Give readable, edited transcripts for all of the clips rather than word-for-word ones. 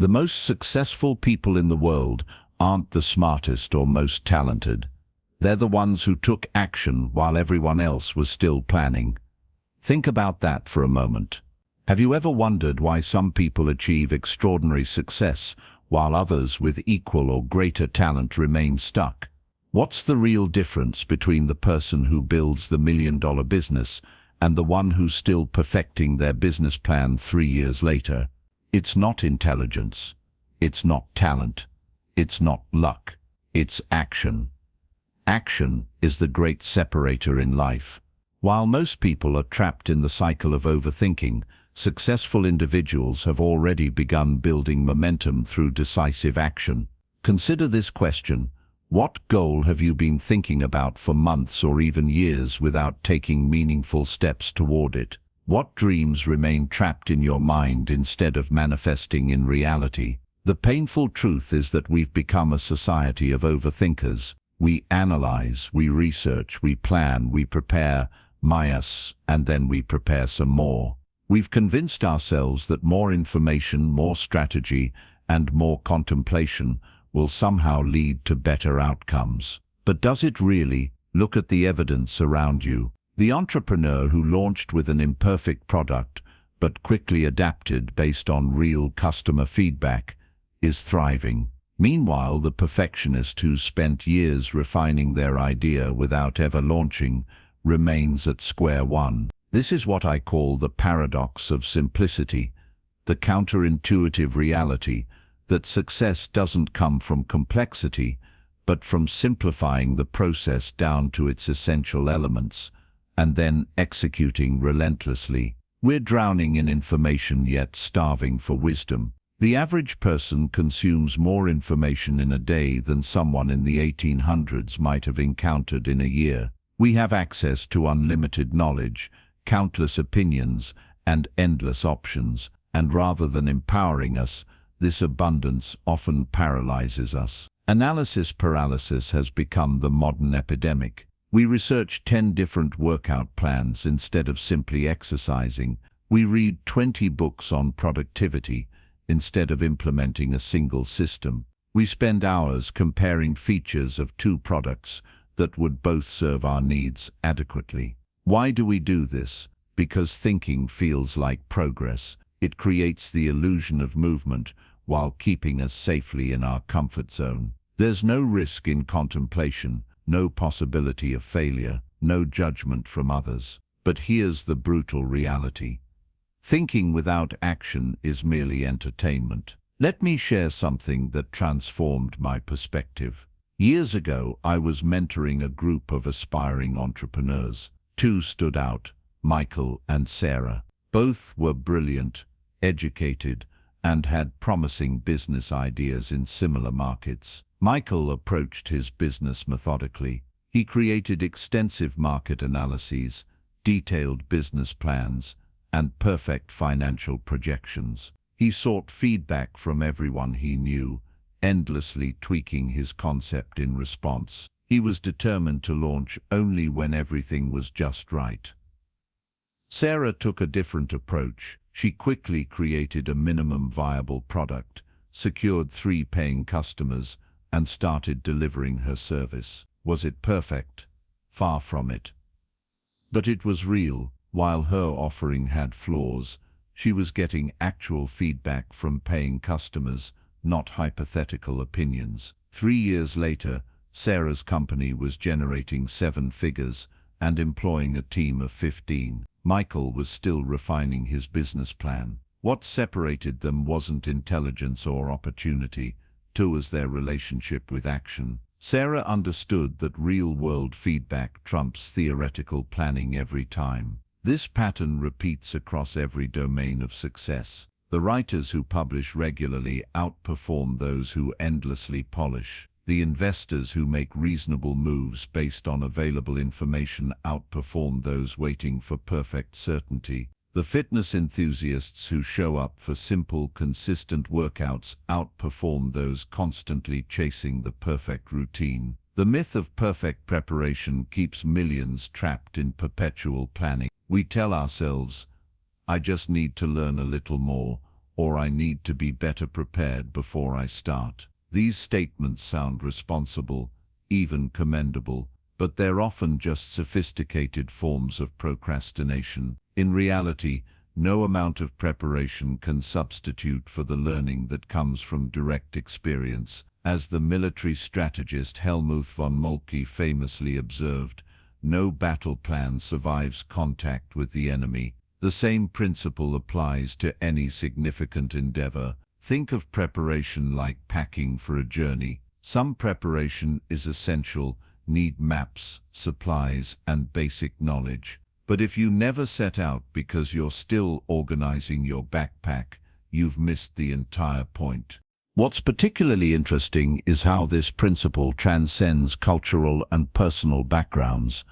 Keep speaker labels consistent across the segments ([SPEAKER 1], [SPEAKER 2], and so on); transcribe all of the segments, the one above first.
[SPEAKER 1] The most successful people in the world aren't the smartest or most talented. They're the ones who took action while everyone else was still planning. Think about that for a moment. Have you ever wondered why some people achieve extraordinary success while others with equal or greater talent remain stuck? What's the real difference between the person who builds the million-dollar business and the one who's still perfecting their business plan 3 years later? It's not intelligence. It's not talent. It's not luck. It's action. Action is the great separator in life. While most people are trapped in the cycle of overthinking, successful individuals have already begun building momentum through decisive action. Consider this question: what goal have you been thinking about for months or even years without taking meaningful steps toward it? What dreams remain trapped in your mind instead of manifesting in reality? The painful truth is that we've become a society of overthinkers. We analyze, we research, we plan, we prepare, and then we prepare some more. We've convinced ourselves that more information, more strategy, and more contemplation will somehow lead to better outcomes. But does it really? Look at the evidence around you. The entrepreneur who launched with an imperfect product but quickly adapted based on real customer feedback is thriving. Meanwhile, the perfectionist who spent years refining their idea without ever launching remains at square one. This is what I call the paradox of simplicity, the counterintuitive reality that success doesn't come from complexity, but from simplifying the process down to its essential elements, and then executing relentlessly. We're drowning in information yet starving for wisdom. The average person consumes more information in a day than someone in the 1800s might have encountered in a year. We have access to unlimited knowledge, countless opinions, and endless options, and rather than empowering us, this abundance often paralyzes us. Analysis paralysis has become the modern epidemic. We research 10 different workout plans instead of simply exercising. We read 20 books on productivity instead of implementing a single system. We spend hours comparing features of two products that would both serve our needs adequately. Why do we do this? Because thinking feels like progress. It creates the illusion of movement while keeping us safely in our comfort zone. There's no risk in contemplation, no possibility of failure, no judgment from others. But here's the brutal reality. Thinking without action is merely entertainment. Let me share something that transformed my perspective. Years ago, I was mentoring a group of aspiring entrepreneurs. Two stood out, Michael and Sarah. Both were brilliant, educated, and had promising business ideas in similar markets. Michael approached his business methodically. He created extensive market analyses, detailed business plans, and perfect financial projections. He sought feedback from everyone he knew, endlessly tweaking his concept in response. He was determined to launch only when everything was just right. Sarah took a different approach. She quickly created a minimum viable product, secured 3 paying customers, and started delivering her service. Was it perfect? Far from it. But it was real. While her offering had flaws, she was getting actual feedback from paying customers, not hypothetical opinions. 3 years later, Sarah's company was generating 7 figures and employing a team of 15. Michael was still refining his business plan. What separated them wasn't intelligence or opportunity, it was their relationship with action. Sarah understood that real-world feedback trumps theoretical planning every time. This pattern repeats across every domain of success. The writers who publish regularly outperform those who endlessly polish. The investors who make reasonable moves based on available information outperform those waiting for perfect certainty. The fitness enthusiasts who show up for simple, consistent workouts outperform those constantly chasing the perfect routine. The myth of perfect preparation keeps millions trapped in perpetual planning. We tell ourselves, I just need to learn a little more, or I need to be better prepared before I start. These statements sound responsible, even commendable, but they're often just sophisticated forms of procrastination. In reality, no amount of preparation can substitute for the learning that comes from direct experience. As the military strategist Helmuth von Moltke famously observed, no battle plan survives contact with the enemy. The same principle applies to any significant endeavor. Think of preparation like packing for a journey. Some preparation is essential, need maps, supplies, and basic knowledge. But if you never set out because you're still organizing your backpack, you've missed the entire point. What's particularly interesting is how this principle transcends cultural and personal backgrounds.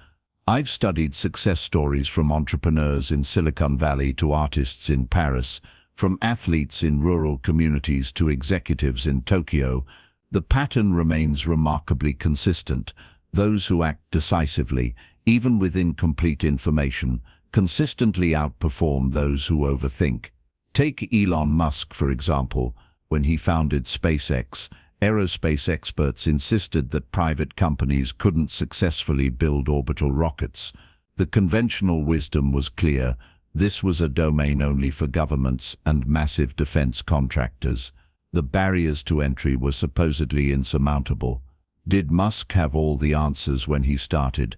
[SPEAKER 1] I've studied success stories from entrepreneurs in Silicon Valley to artists in Paris, from athletes in rural communities to executives in Tokyo. The pattern remains remarkably consistent. Those who act decisively, even with incomplete information, consistently outperform those who overthink. Take Elon Musk, for example. When he founded SpaceX, aerospace experts insisted that private companies couldn't successfully build orbital rockets. The conventional wisdom was clear: this was a domain only for governments and massive defense contractors. The barriers to entry were supposedly insurmountable. Did Musk have all the answers when he started?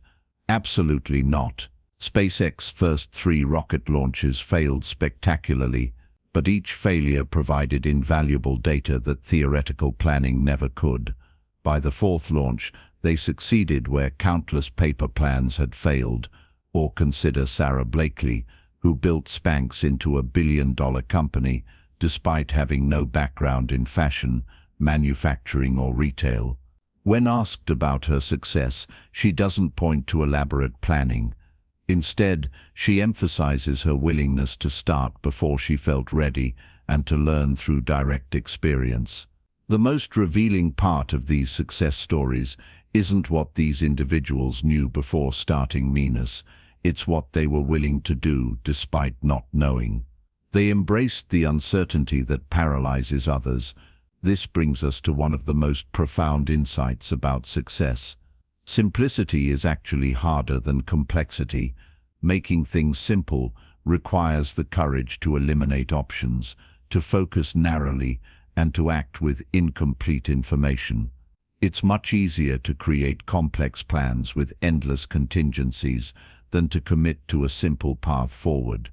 [SPEAKER 1] Absolutely not. SpaceX's first 3 rocket launches failed spectacularly, but each failure provided invaluable data that theoretical planning never could. By the 4th launch, they succeeded where countless paper plans had failed. Or consider Sarah Blakely, who built Spanx into a billion-dollar company, despite having no background in fashion, manufacturing, or retail. When asked about her success, she doesn't point to elaborate planning. Instead, she emphasizes her willingness to start before she felt ready and to learn through direct experience. The most revealing part of these success stories isn't what these individuals knew before starting Minas, it's what they were willing to do despite not knowing. They embraced the uncertainty that paralyzes others. This brings us to one of the most profound insights about success. Simplicity is actually harder than complexity. Making things simple requires the courage to eliminate options, to focus narrowly, and to act with incomplete information. It's much easier to create complex plans with endless contingencies than to commit to a simple path forward.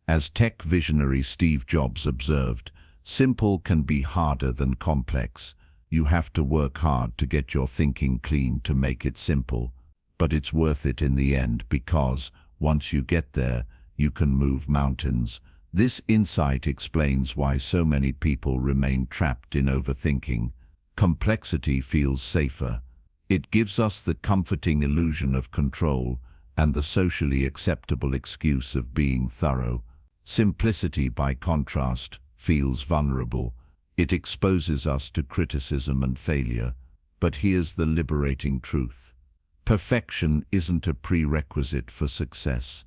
[SPEAKER 1] As tech visionary Steve Jobs observed, simple can be harder than complex. You have to work hard to get your thinking clean to make it simple, but it's worth it in the end because, once you get there, you can move mountains. This insight explains why so many people remain trapped in overthinking. Complexity feels safer. It gives us the comforting illusion of control and the socially acceptable excuse of being thorough. Simplicity, by contrast, feels vulnerable. It exposes us to criticism and failure. But here's the liberating truth. Perfection isn't a prerequisite for success.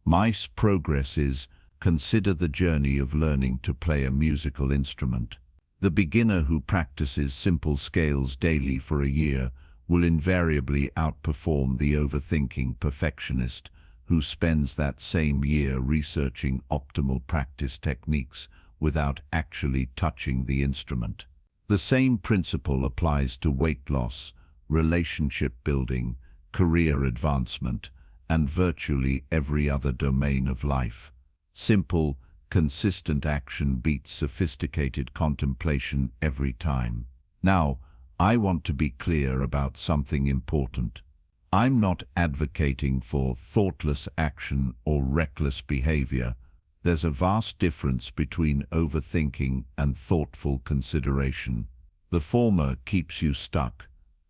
[SPEAKER 1] Mice progress is, consider the journey of learning to play a musical instrument. The beginner who practices simple scales daily for a year will invariably outperform the overthinking perfectionist who spends that same year researching optimal practice techniques without actually touching the instrument. The same principle applies to weight loss, relationship building, career advancement, and virtually every other domain of life. Simple, consistent action beats sophisticated contemplation every time. Now, I want to be clear about something important. I'm not advocating for thoughtless action or reckless behavior. There's a vast difference between overthinking and thoughtful consideration. The former keeps you stuck.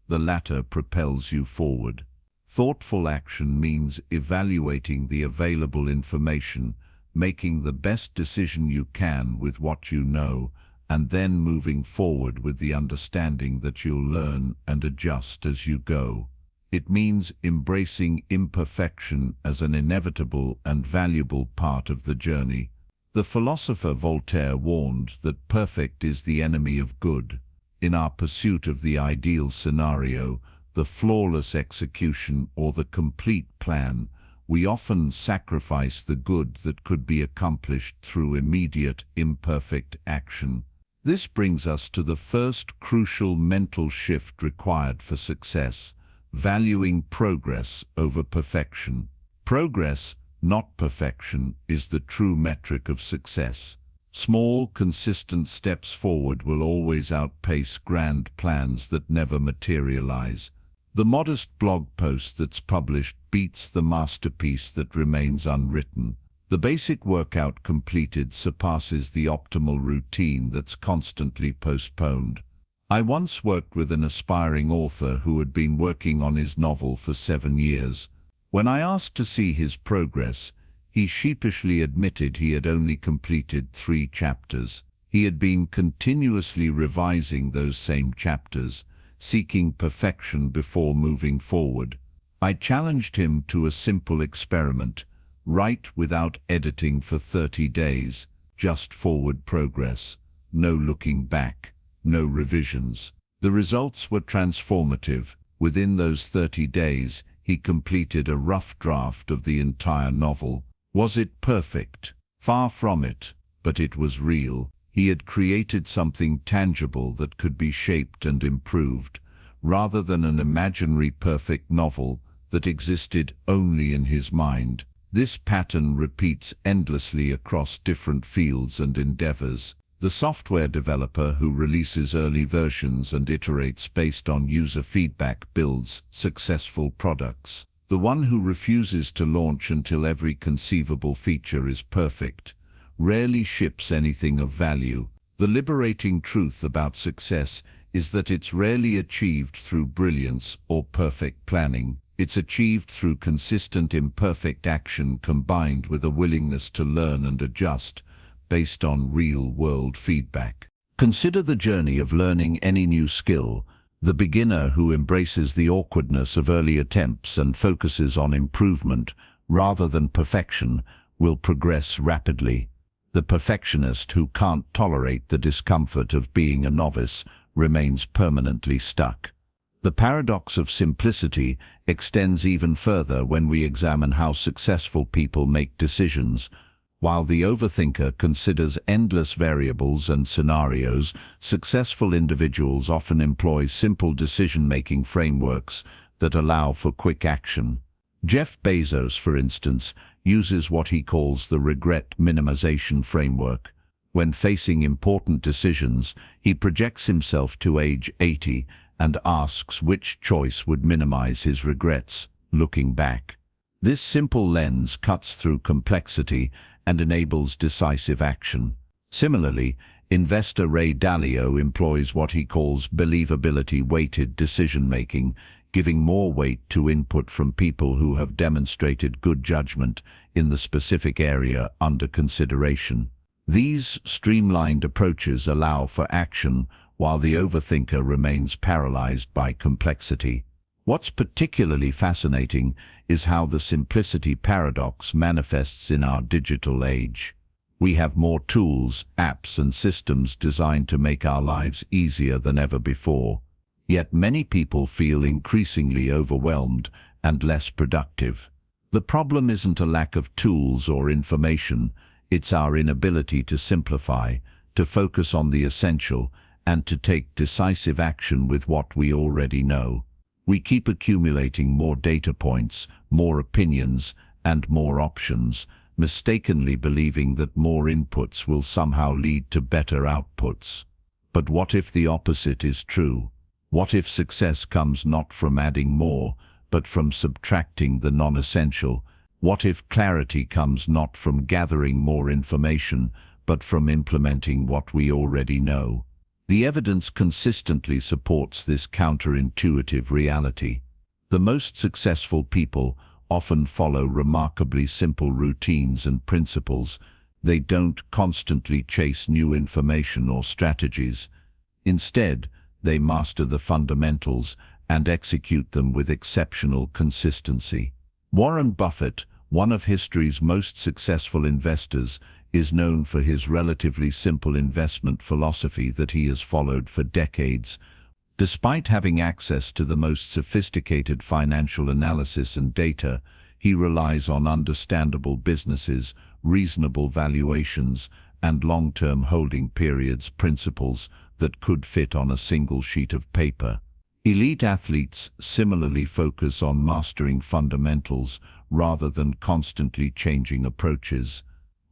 [SPEAKER 1] The latter propels you forward. Thoughtful action means evaluating the available information, making the best decision you can with what you know, and then moving forward with the understanding that you'll learn and adjust as you go. It means embracing imperfection as an inevitable and valuable part of the journey. The philosopher Voltaire warned that perfect is the enemy of good. In our pursuit of the ideal scenario, the flawless execution or the complete plan, we often sacrifice the good that could be accomplished through immediate, imperfect action. This brings us to the first crucial mental shift required for success: valuing progress over perfection. Progress, not perfection, is the true metric of success. Small, consistent steps forward will always outpace grand plans that never materialize. The modest blog post that's published beats the masterpiece that remains unwritten. The basic workout completed surpasses the optimal routine that's constantly postponed. I once worked with an aspiring author who had been working on his novel for 7 years. When I asked to see his progress, he sheepishly admitted he had only completed 3 chapters. He had been continuously revising those same chapters, seeking perfection before moving forward. I challenged him to a simple experiment: write without editing for 30 days, just forward progress, no looking back, no revisions. The results were transformative. Within those 30 days, he completed a rough draft of the entire novel. Was it perfect? Far from it, but it was real. He had created something tangible that could be shaped and improved, rather than an imaginary perfect novel that existed only in his mind. This pattern repeats endlessly across different fields and endeavors. The software developer who releases early versions and iterates based on user feedback builds successful products. The one who refuses to launch until every conceivable feature is perfect rarely ships anything of value. The liberating truth about success is that it's rarely achieved through brilliance or perfect planning. It's achieved through consistent imperfect action combined with a willingness to learn and adjust based on real-world feedback. Consider the journey of learning any new skill. The beginner who embraces the awkwardness of early attempts and focuses on improvement rather than perfection will progress rapidly. The perfectionist who can't tolerate the discomfort of being a novice remains permanently stuck. The paradox of simplicity extends even further when we examine how successful people make decisions. While the overthinker considers endless variables and scenarios, successful individuals often employ simple decision-making frameworks that allow for quick action. Jeff Bezos, for instance, uses what he calls the regret minimization framework. When facing important decisions, he projects himself to age 80 and asks which choice would minimize his regrets, looking back. This simple lens cuts through complexity and enables decisive action. Similarly, investor Ray Dalio employs what he calls believability-weighted decision-making, giving more weight to input from people who have demonstrated good judgment in the specific area under consideration. These streamlined approaches allow for action while the overthinker remains paralyzed by complexity. What's particularly fascinating is how the simplicity paradox manifests in our digital age. We have more tools, apps, and systems designed to make our lives easier than ever before. Yet many people feel increasingly overwhelmed and less productive. The problem isn't a lack of tools or information, it's our inability to simplify, to focus on the essential, and to take decisive action with what we already know. We keep accumulating more data points, more opinions, and more options, mistakenly believing that more inputs will somehow lead to better outputs. But what if the opposite is true? What if success comes not from adding more, but from subtracting the non-essential? What if clarity comes not from gathering more information, but from implementing what we already know? The evidence consistently supports this counterintuitive reality. The most successful people often follow remarkably simple routines and principles. They don't constantly chase new information or strategies. Instead, they master the fundamentals and execute them with exceptional consistency. Warren Buffett, one of history's most successful investors, is known for his relatively simple investment philosophy that he has followed for decades. Despite having access to the most sophisticated financial analysis and data, he relies on understandable businesses, reasonable valuations, and long-term holding periods principles that could fit on a single sheet of paper. Elite athletes similarly focus on mastering fundamentals rather than constantly changing approaches.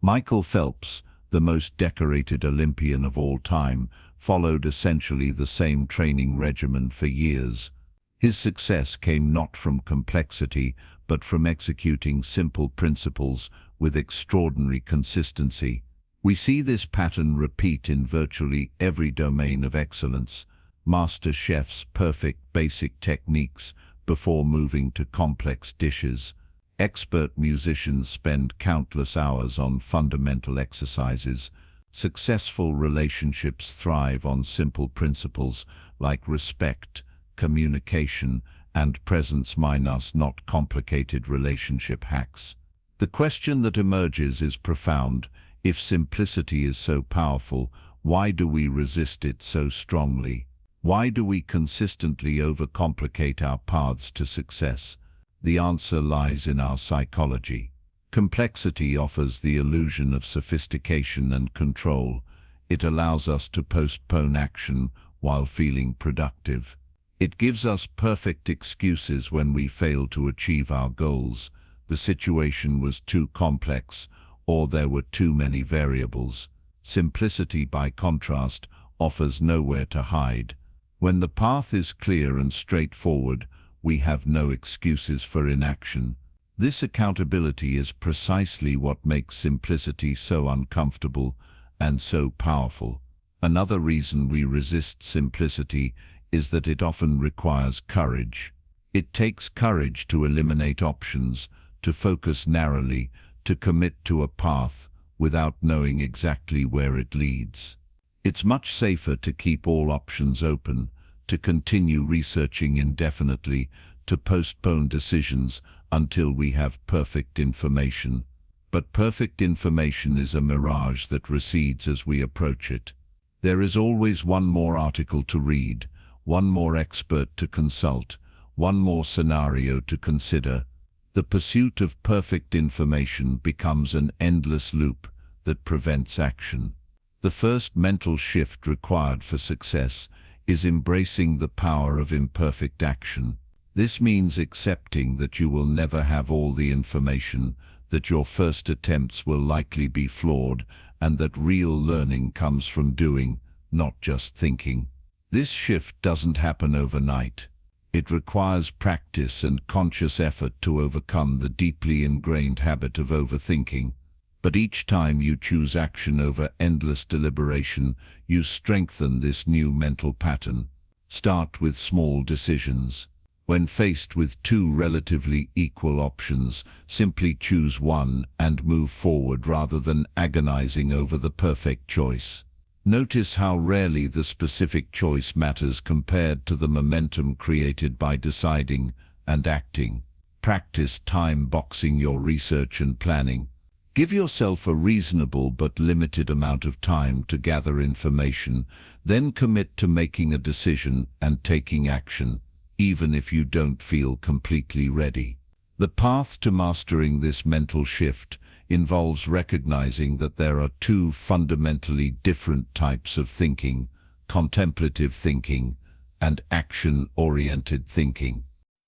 [SPEAKER 1] Michael Phelps, the most decorated Olympian of all time, followed essentially the same training regimen for years. His success came not from complexity, but from executing simple principles with extraordinary consistency. We see this pattern repeat in virtually every domain of excellence. Master chefs perfect basic techniques before moving to complex dishes. Expert musicians spend countless hours on fundamental exercises. Successful relationships thrive on simple principles like respect, communication, and presence minus not complicated relationship hacks. The question that emerges is profound. If simplicity is so powerful, why do we resist it so strongly? Why do we consistently overcomplicate our paths to success? The answer lies in our psychology. Complexity offers the illusion of sophistication and control. It allows us to postpone action while feeling productive. It gives us perfect excuses when we fail to achieve our goals. The situation was too complex, or there were too many variables. Simplicity, by contrast, offers nowhere to hide. When the path is clear and straightforward, we have no excuses for inaction. This accountability is precisely what makes simplicity so uncomfortable and so powerful. Another reason we resist simplicity is that it often requires courage. It takes courage to eliminate options, to focus narrowly, to commit to a path without knowing exactly where it leads. It's much safer to keep all options open, to continue researching indefinitely, to postpone decisions until we have perfect information. But perfect information is a mirage that recedes as we approach it. There is always one more article to read, one more expert to consult, one more scenario to consider. The pursuit of perfect information becomes an endless loop that prevents action. The first mental shift required for success is embracing the power of imperfect action. This means accepting that you will never have all the information, that your first attempts will likely be flawed, and that real learning comes from doing, not just thinking. This shift doesn't happen overnight. It requires practice and conscious effort to overcome the deeply ingrained habit of overthinking. But each time you choose action over endless deliberation, you strengthen this new mental pattern. Start with small decisions. When faced with two relatively equal options, simply choose one and move forward rather than agonizing over the perfect choice. Notice how rarely the specific choice matters compared to the momentum created by deciding and acting. Practice time boxing your research and planning. Give yourself a reasonable but limited amount of time to gather information, then commit to making a decision and taking action, even if you don't feel completely ready. The path to mastering this mental shift involves recognizing that there are two fundamentally different types of thinking: contemplative thinking and action-oriented thinking.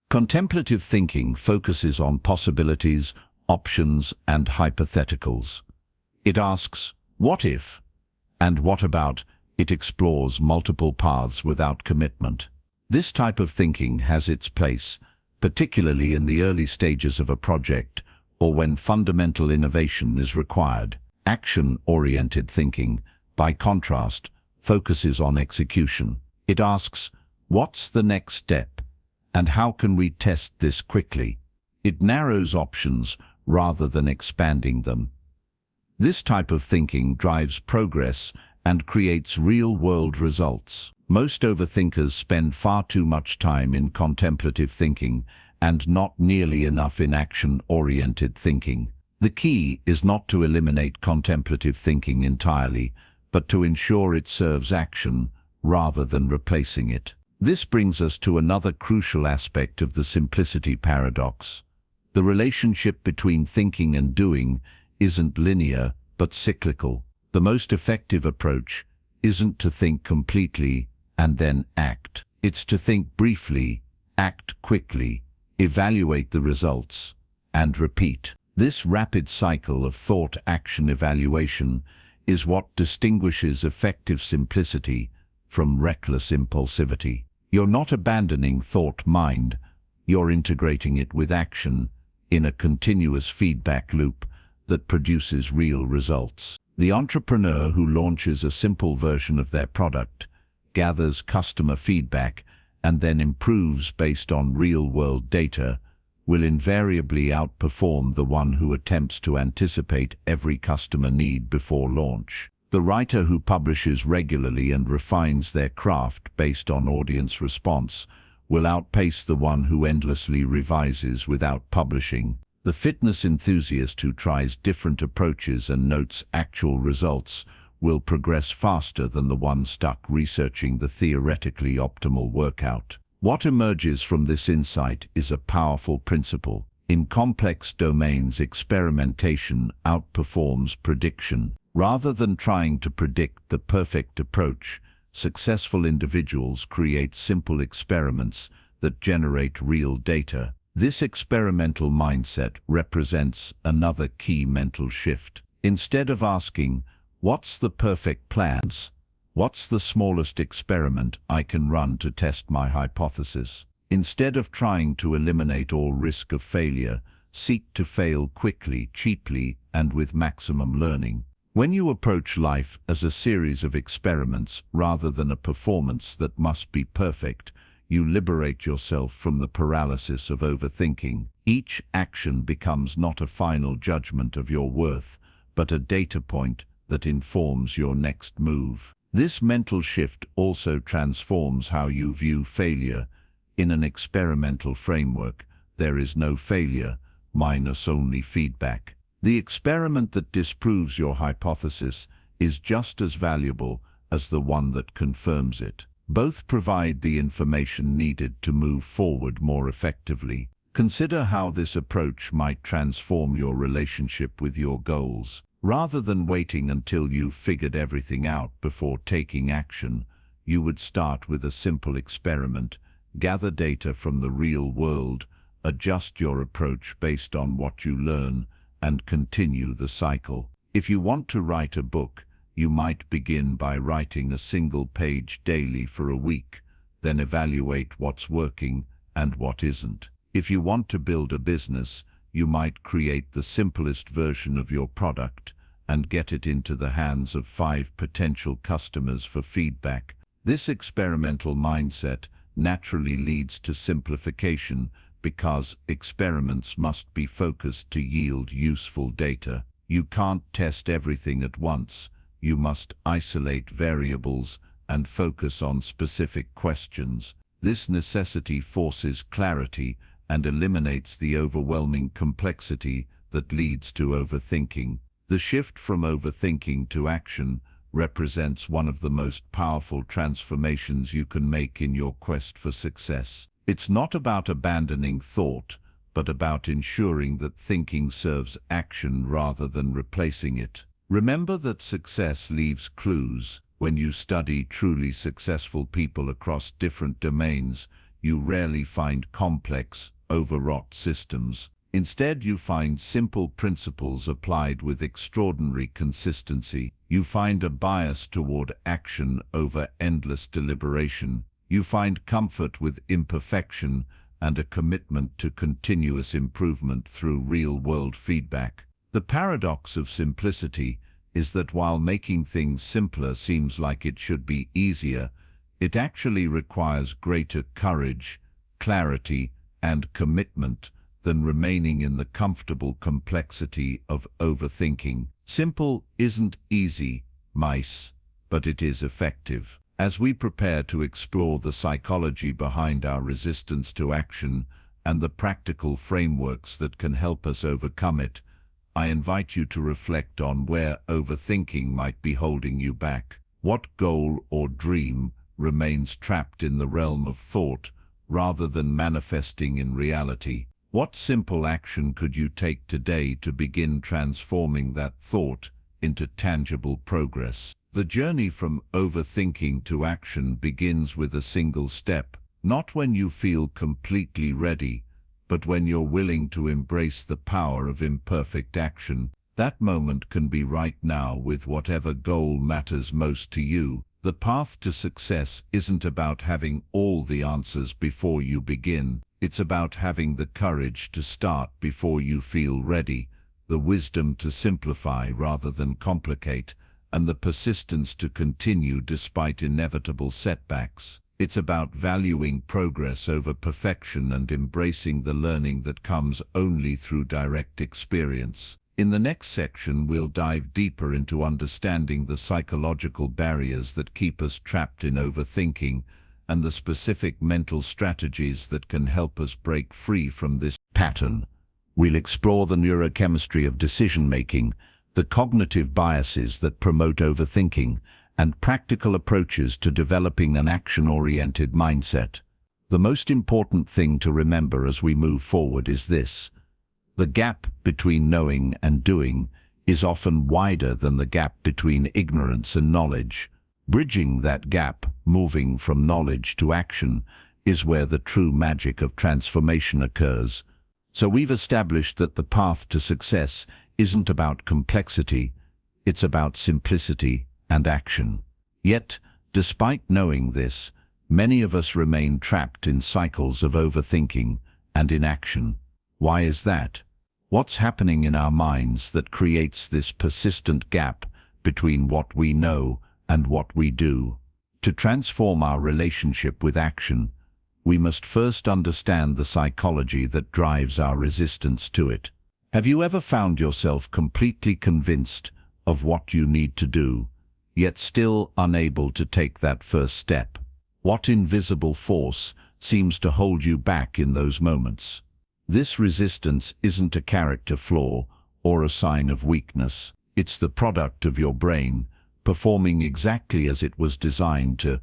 [SPEAKER 1] Contemplative thinking focuses on possibilities, options, and hypotheticals. It asks, what if? And what about? It explores multiple paths without commitment. This type of thinking has its place, particularly in the early stages of a project or when fundamental innovation is required. Action-oriented thinking, by contrast, focuses on execution. It asks, what's the next step? And how can we test this quickly? It narrows options rather than expanding them. This type of thinking drives progress and creates real-world results. Most overthinkers spend far too much time in contemplative thinking and not nearly enough in action-oriented thinking. The key is not to eliminate contemplative thinking entirely, but to ensure it serves action rather than replacing it. This brings us to another crucial aspect of the simplicity paradox. The relationship between thinking and doing isn't linear, but cyclical. The most effective approach isn't to think completely and then act. It's to think briefly, act quickly, evaluate the results, and repeat. This rapid cycle of thought, action, evaluation is what distinguishes effective simplicity from reckless impulsivity. You're not abandoning thought mind, you're integrating it with action in a continuous feedback loop that produces real results. The entrepreneur who launches a simple version of their product, gathers customer feedback, and then improves based on real-world data will invariably outperform the one who attempts to anticipate every customer need before launch. The writer who publishes regularly and refines their craft based on audience response will outpace the one who endlessly revises without publishing. The fitness enthusiast who tries different approaches and notes actual results will progress faster than the one stuck researching the theoretically optimal workout. What emerges from this insight is a powerful principle. In complex domains, experimentation outperforms prediction. Rather than trying to predict the perfect approach, successful individuals create simple experiments that generate real data. This experimental mindset represents another key mental shift. Instead of asking, "What's the perfect plan?" "What's the smallest experiment I can run to test my hypothesis?" Instead of trying to eliminate all risk of failure, seek to fail quickly, cheaply, and with maximum learning. When you approach life as a series of experiments rather than a performance that must be perfect, you liberate yourself from the paralysis of overthinking. Each action becomes not a final judgment of your worth, but a data point that informs your next move. This mental shift also transforms how you view failure. In an experimental framework, there is no failure, minus only feedback. The experiment that disproves your hypothesis is just as valuable as the one that confirms it. Both provide the information needed to move forward more effectively. Consider how this approach might transform your relationship with your goals. Rather than waiting until you've figured everything out before taking action, you would start with a simple experiment, gather data from the real world, adjust your approach based on what you learn, and continue the cycle. If you want to write a book, you might begin by writing a single page daily for a week, then evaluate what's working and what isn't. If you want to build a business, you might create the simplest version of your product and get it into the hands of 5 potential customers for feedback. This experimental mindset naturally leads to simplification because experiments must be focused to yield useful data. You can't test everything at once. You must isolate variables and focus on specific questions. This necessity forces clarity and eliminates the overwhelming complexity that leads to overthinking. The shift from overthinking to action represents one of the most powerful transformations you can make in your quest for success. It's not about abandoning thought, but about ensuring that thinking serves action rather than replacing it. Remember that success leaves clues. When you study truly successful people across different domains, you rarely find complex, overwrought systems. Instead, you find simple principles applied with extraordinary consistency. You find a bias toward action over endless deliberation. You find comfort with imperfection and a commitment to continuous improvement through real-world feedback. The paradox of simplicity is that while making things simpler seems like it should be easier, it actually requires greater courage, clarity, and commitment than remaining in the comfortable complexity of overthinking. Simple isn't easy, but it is effective. As we prepare to explore the psychology behind our resistance to action and the practical frameworks that can help us overcome it, I invite you to reflect on where overthinking might be holding you back. What goal or dream remains trapped in the realm of thought rather than manifesting in reality? What simple action could you take today to begin transforming that thought into tangible progress? The journey from overthinking to action begins with a single step, not when you feel completely ready, but when you're willing to embrace the power of imperfect action. That moment can be right now with whatever goal matters most to you. The path to success isn't about having all the answers before you begin. It's about having the courage to start before you feel ready, the wisdom to simplify rather than complicate, and the persistence to continue despite inevitable setbacks. It's about valuing progress over perfection and embracing the learning that comes only through direct experience. In the next section, we'll dive deeper into understanding the psychological barriers that keep us trapped in overthinking and the specific mental strategies that can help us break free from this pattern. We'll explore the neurochemistry of decision-making, the cognitive biases that promote overthinking, and practical approaches to developing an action-oriented mindset. The most important thing to remember as we move forward is this: the gap between knowing and doing is often wider than the gap between ignorance and knowledge. Bridging that gap, moving from knowledge to action, is where the true magic of transformation occurs. So we've established that the path to success isn't about complexity, it's about simplicity and action. Yet, despite knowing this, many of us remain trapped in cycles of overthinking and inaction. Why is that? What's happening in our minds that creates this persistent gap between what we know and what we do? To transform our relationship with action, we must first understand the psychology that drives our resistance to it. Have you ever found yourself completely convinced of what you need to do, yet still unable to take that first step? What invisible force seems to hold you back in those moments? This resistance isn't a character flaw or a sign of weakness. It's the product of your brain performing exactly as it was designed to,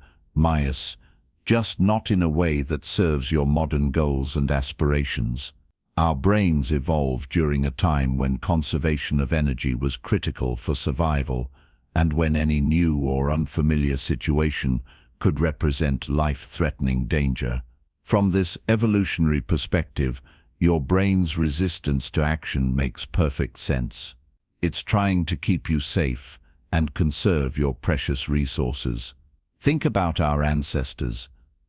[SPEAKER 1] just not in a way that serves your modern goals and aspirations. Our brains evolved during a time when conservation of energy was critical for survival, and when any new or unfamiliar situation could represent life-threatening danger. From this evolutionary perspective, your brain's resistance to action makes perfect sense. It's trying to keep you safe and conserve your precious resources. Think about our ancestors,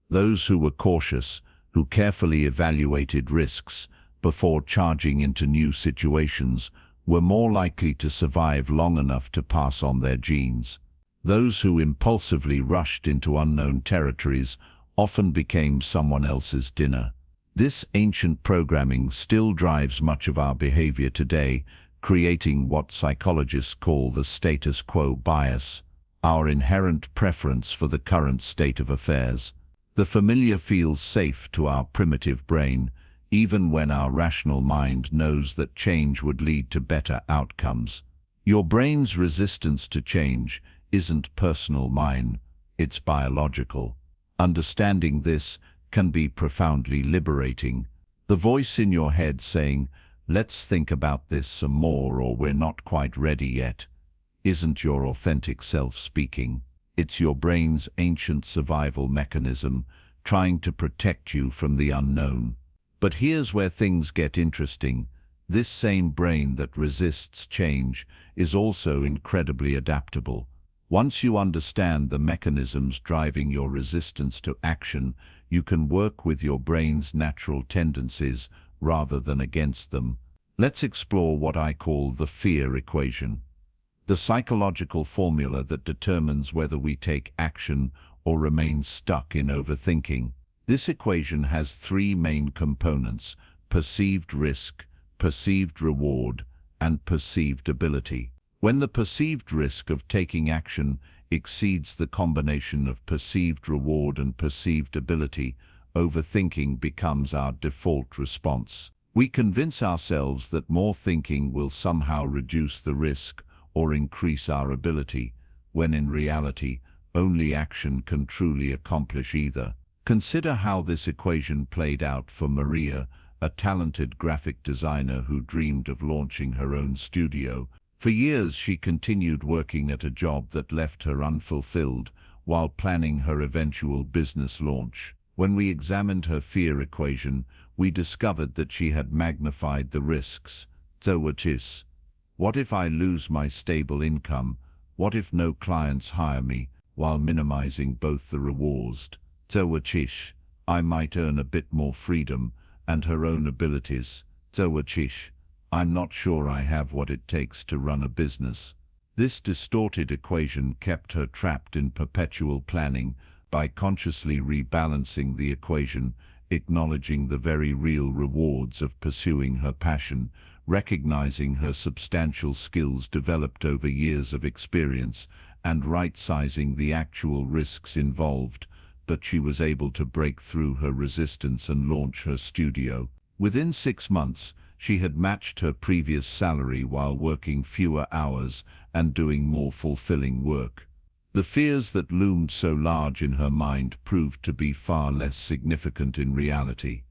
[SPEAKER 1] those who were cautious, who carefully evaluated risks before charging into new situations, were more likely to survive long enough to pass on their genes. Those who impulsively rushed into unknown territories often became someone else's dinner. This ancient programming still drives much of our behavior today, creating what psychologists call the status quo bias, our inherent preference for the current state of affairs. The familiar feels safe to our primitive brain, even when our rational mind knows that change would lead to better outcomes. Your brain's resistance to change isn't personal mine, it's biological. Understanding this can be profoundly liberating. The voice in your head saying, "Let's think about this some more," or "We're not quite ready yet," isn't your authentic self speaking. It's your brain's ancient survival mechanism trying to protect you from the unknown. But here's where things get interesting. This same brain that resists change is also incredibly adaptable. Once you understand the mechanisms driving your resistance to action, you can work with your brain's natural tendencies rather than against them. Let's explore what I call the fear equation, the psychological formula that determines whether we take action or remain stuck in overthinking. This equation has three main components: perceived risk, perceived reward, and perceived ability. When the perceived risk of taking action exceeds the combination of perceived reward and perceived ability, overthinking becomes our default response. We convince ourselves that more thinking will somehow reduce the risk or increase our ability, when in reality, only action can truly accomplish either. Consider how this equation played out for Maria, a talented graphic designer who dreamed of launching her own studio. For years, she continued working at a job that left her unfulfilled while planning her eventual business launch. When we examined her fear equation, we discovered that she had magnified the risks. So what is? What if I lose my stable income? What if no clients hire me? While minimizing both the rewards. So what is? I might earn a bit more freedom and her own abilities. So what is? I'm not sure I have what it takes to run a business. This distorted equation kept her trapped in perpetual planning. By consciously rebalancing the equation, acknowledging the very real rewards of pursuing her passion, recognizing her substantial skills developed over years of experience, and right-sizing the actual risks involved, but she was able to break through her resistance and launch her studio. Within 6 months, she had matched her previous salary while working fewer hours and doing more fulfilling work. The fears that loomed so large in her mind proved to be far less significant in reality.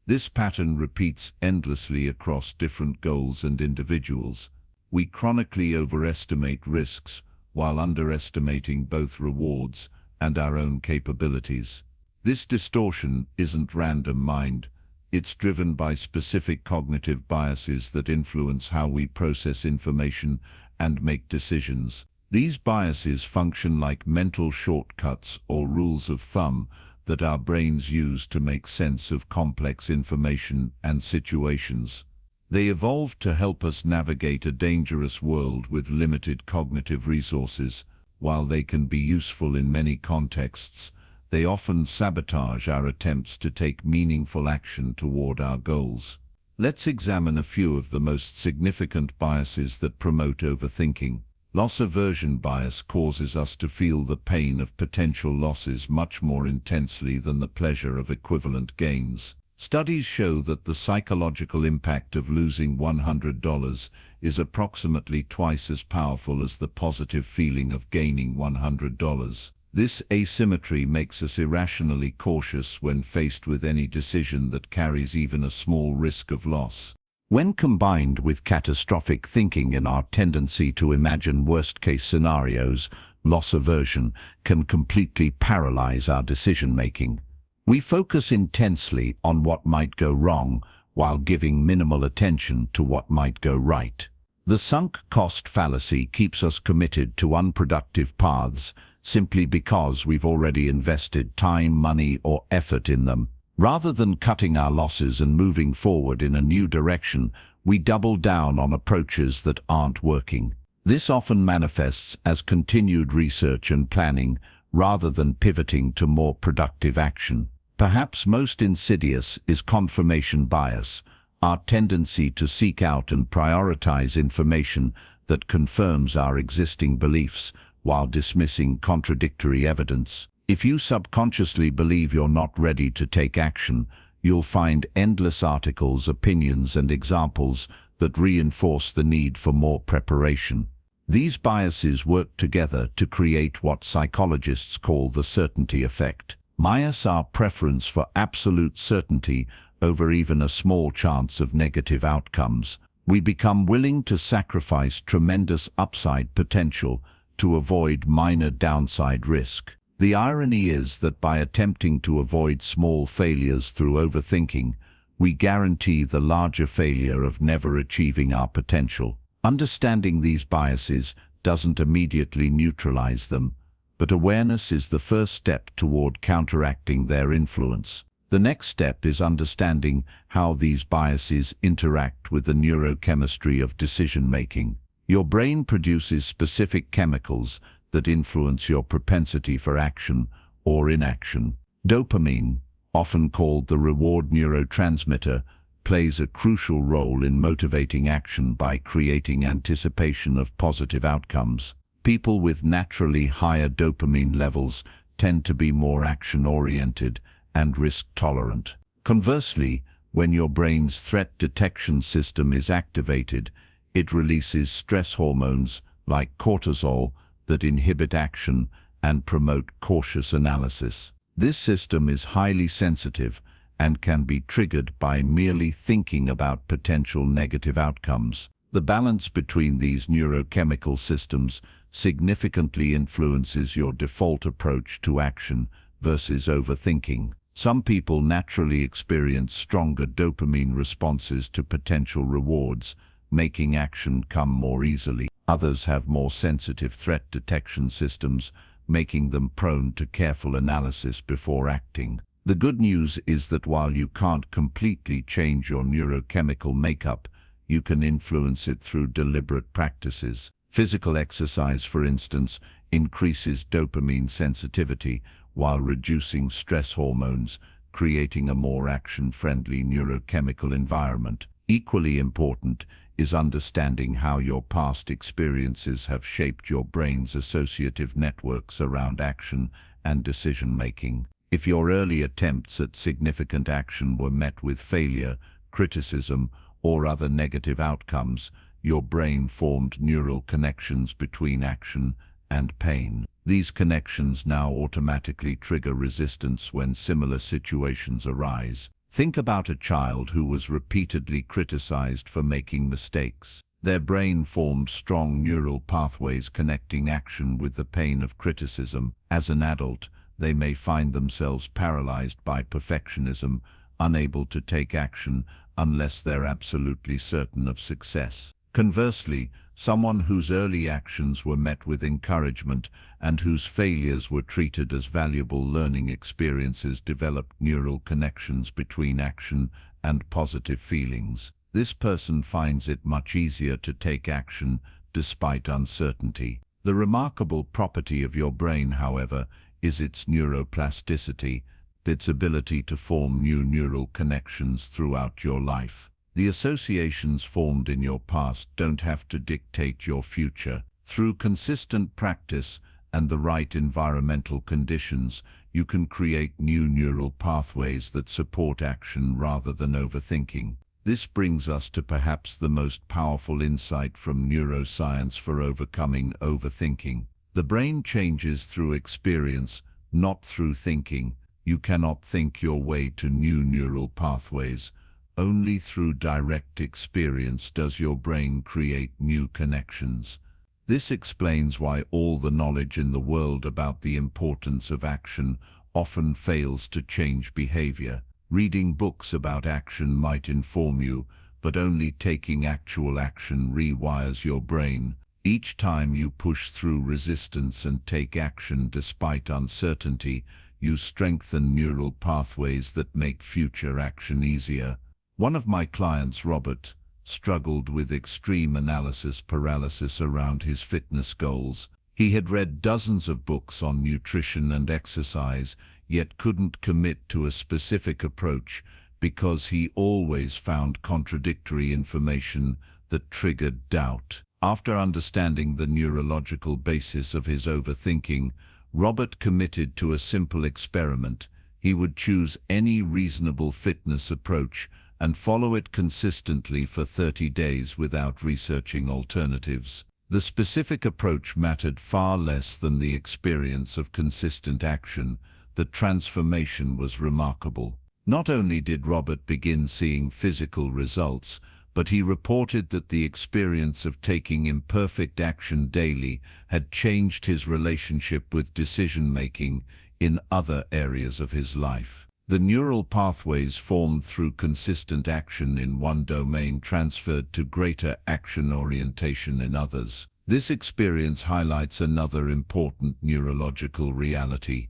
[SPEAKER 1] This pattern repeats endlessly across different goals and individuals. We chronically overestimate risks while underestimating both rewards and our own capabilities. This distortion isn't random mind. It's driven by specific cognitive biases that influence how we process information and make decisions. These biases function like mental shortcuts or rules of thumb that our brains use to make sense of complex information and situations. They evolved to help us navigate a dangerous world with limited cognitive resources. While they can be useful in many contexts, they often sabotage our attempts to take meaningful action toward our goals. Let's examine a few of the most significant biases that promote overthinking. Loss aversion bias causes us to feel the pain of potential losses much more intensely than the pleasure of equivalent gains. Studies show that the psychological impact of losing $100 is approximately twice as powerful as the positive feeling of gaining $100. This asymmetry makes us irrationally cautious when faced with any decision that carries even a small risk of loss. When combined with catastrophic thinking and our tendency to imagine worst-case scenarios, loss aversion can completely paralyze our decision-making. We focus intensely on what might go wrong while giving minimal attention to what might go right. The sunk cost fallacy keeps us committed to unproductive paths simply because we've already invested time, money, or effort in them. Rather than cutting our losses and moving forward in a new direction, we double down on approaches that aren't working. This often manifests as continued research and planning rather than pivoting to more productive action. Perhaps most insidious is confirmation bias, our tendency to seek out and prioritize information that confirms our existing beliefs while dismissing contradictory evidence. If you subconsciously believe you're not ready to take action, you'll find endless articles, opinions, and examples that reinforce the need for more preparation. These biases work together to create what psychologists call the certainty effect. Bias our preference for absolute certainty over even a small chance of negative outcomes. We become willing to sacrifice tremendous upside potential to avoid minor downside risk. The irony is that by attempting to avoid small failures through overthinking, we guarantee the larger failure of never achieving our potential. Understanding these biases doesn't immediately neutralize them, but awareness is the first step toward counteracting their influence. The next step is understanding how these biases interact with the neurochemistry of decision-making. Your brain produces specific chemicals that influence your propensity for action or inaction. Dopamine, often called the reward neurotransmitter, plays a crucial role in motivating action by creating anticipation of positive outcomes. People with naturally higher dopamine levels tend to be more action-oriented and risk-tolerant. Conversely, When your brain's threat detection system is activated, it releases stress hormones like cortisol that inhibit action and promote cautious analysis. This system is highly sensitive and can be triggered by merely thinking about potential negative outcomes. The balance between these neurochemical systems significantly influences your default approach to action versus overthinking. Some people naturally experience stronger dopamine responses to potential rewards, making action come more easily. Others have more sensitive threat detection systems, making them prone to careful analysis before acting. The good news is that while you can't completely change your neurochemical makeup, you can influence it through deliberate practices. Physical exercise, for instance, increases dopamine sensitivity while reducing stress hormones, creating a more action-friendly neurochemical environment. Equally important is understanding how your past experiences have shaped your brain's associative networks around action and decision-making. If your early attempts at significant action were met with failure, criticism, or other negative outcomes, your brain formed neural connections between action and pain. These connections now automatically trigger resistance when similar situations arise. Think about a child who was repeatedly criticized for making mistakes. Their brain formed strong neural pathways connecting action with the pain of criticism. As an adult, they may find themselves paralyzed by perfectionism, unable to take action unless they're absolutely certain of success. Conversely, someone whose early actions were met with encouragement and whose failures were treated as valuable learning experiences developed neural connections between action and positive feelings. This person finds it much easier to take action despite uncertainty. The remarkable property of your brain, however, is its neuroplasticity, its ability to form new neural connections throughout your life. The associations formed in your past don't have to dictate your future. Through consistent practice and the right environmental conditions, you can create new neural pathways that support action rather than overthinking. This brings us to perhaps the most powerful insight from neuroscience for overcoming overthinking. The brain changes through experience, not through thinking. You cannot think your way to new neural pathways. Only through direct experience does your brain create new connections. This explains why all the knowledge in the world about the importance of action often fails to change behavior. Reading books about action might inform you, but only taking actual action rewires your brain. Each time you push through resistance and take action despite uncertainty, you strengthen neural pathways that make future action easier. One of my clients, Robert, struggled with extreme analysis paralysis around his fitness goals. He had read dozens of books on nutrition and exercise, yet couldn't commit to a specific approach because he always found contradictory information that triggered doubt. After understanding the neurological basis of his overthinking, Robert committed to a simple experiment. He would choose any reasonable fitness approach and follow it consistently for 30 days without researching alternatives. The specific approach mattered far less than the experience of consistent action. The transformation was remarkable. Not only did Robert begin seeing physical results, but he reported that the experience of taking imperfect action daily had changed his relationship with decision-making in other areas of his life. The neural pathways formed through consistent action in one domain transferred to greater action orientation in others. This experience highlights another important neurological reality.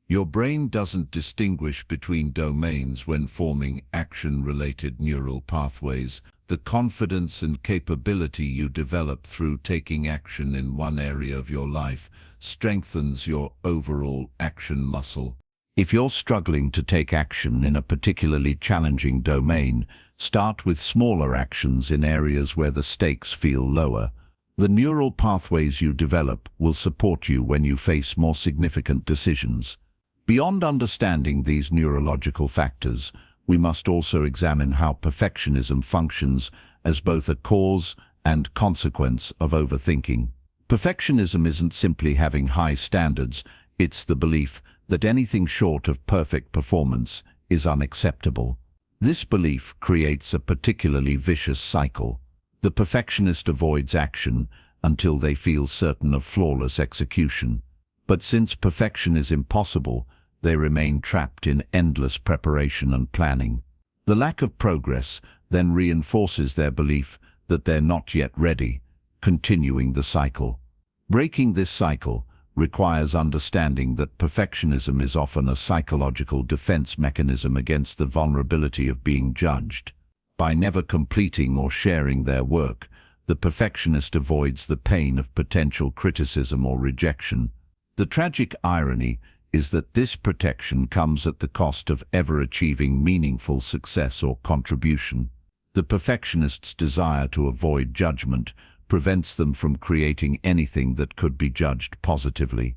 [SPEAKER 1] Your brain doesn't distinguish between domains when forming action-related neural pathways. The confidence and capability you develop through taking action in one area of your life strengthens your overall action muscle. If you're struggling to take action in a particularly challenging domain, start with smaller actions in areas where the stakes feel lower. The neural pathways you develop will support you when you face more significant decisions. Beyond understanding these neurological factors, we must also examine how perfectionism functions as both a cause and consequence of overthinking. Perfectionism isn't simply having high standards, it's the belief that anything short of perfect performance is unacceptable. This belief creates a particularly vicious cycle. The perfectionist avoids action until they feel certain of flawless execution. But since perfection is impossible, they remain trapped in endless preparation and planning. The lack of progress then reinforces their belief that they're not yet ready, continuing the cycle. Breaking this cycle requires understanding that perfectionism is often a psychological defense mechanism against the vulnerability of being judged. By never completing or sharing their work, the perfectionist avoids the pain of potential criticism or rejection. The tragic irony is that this protection comes at the cost of ever achieving meaningful success or contribution. The perfectionist's desire to avoid judgment prevents them from creating anything that could be judged positively.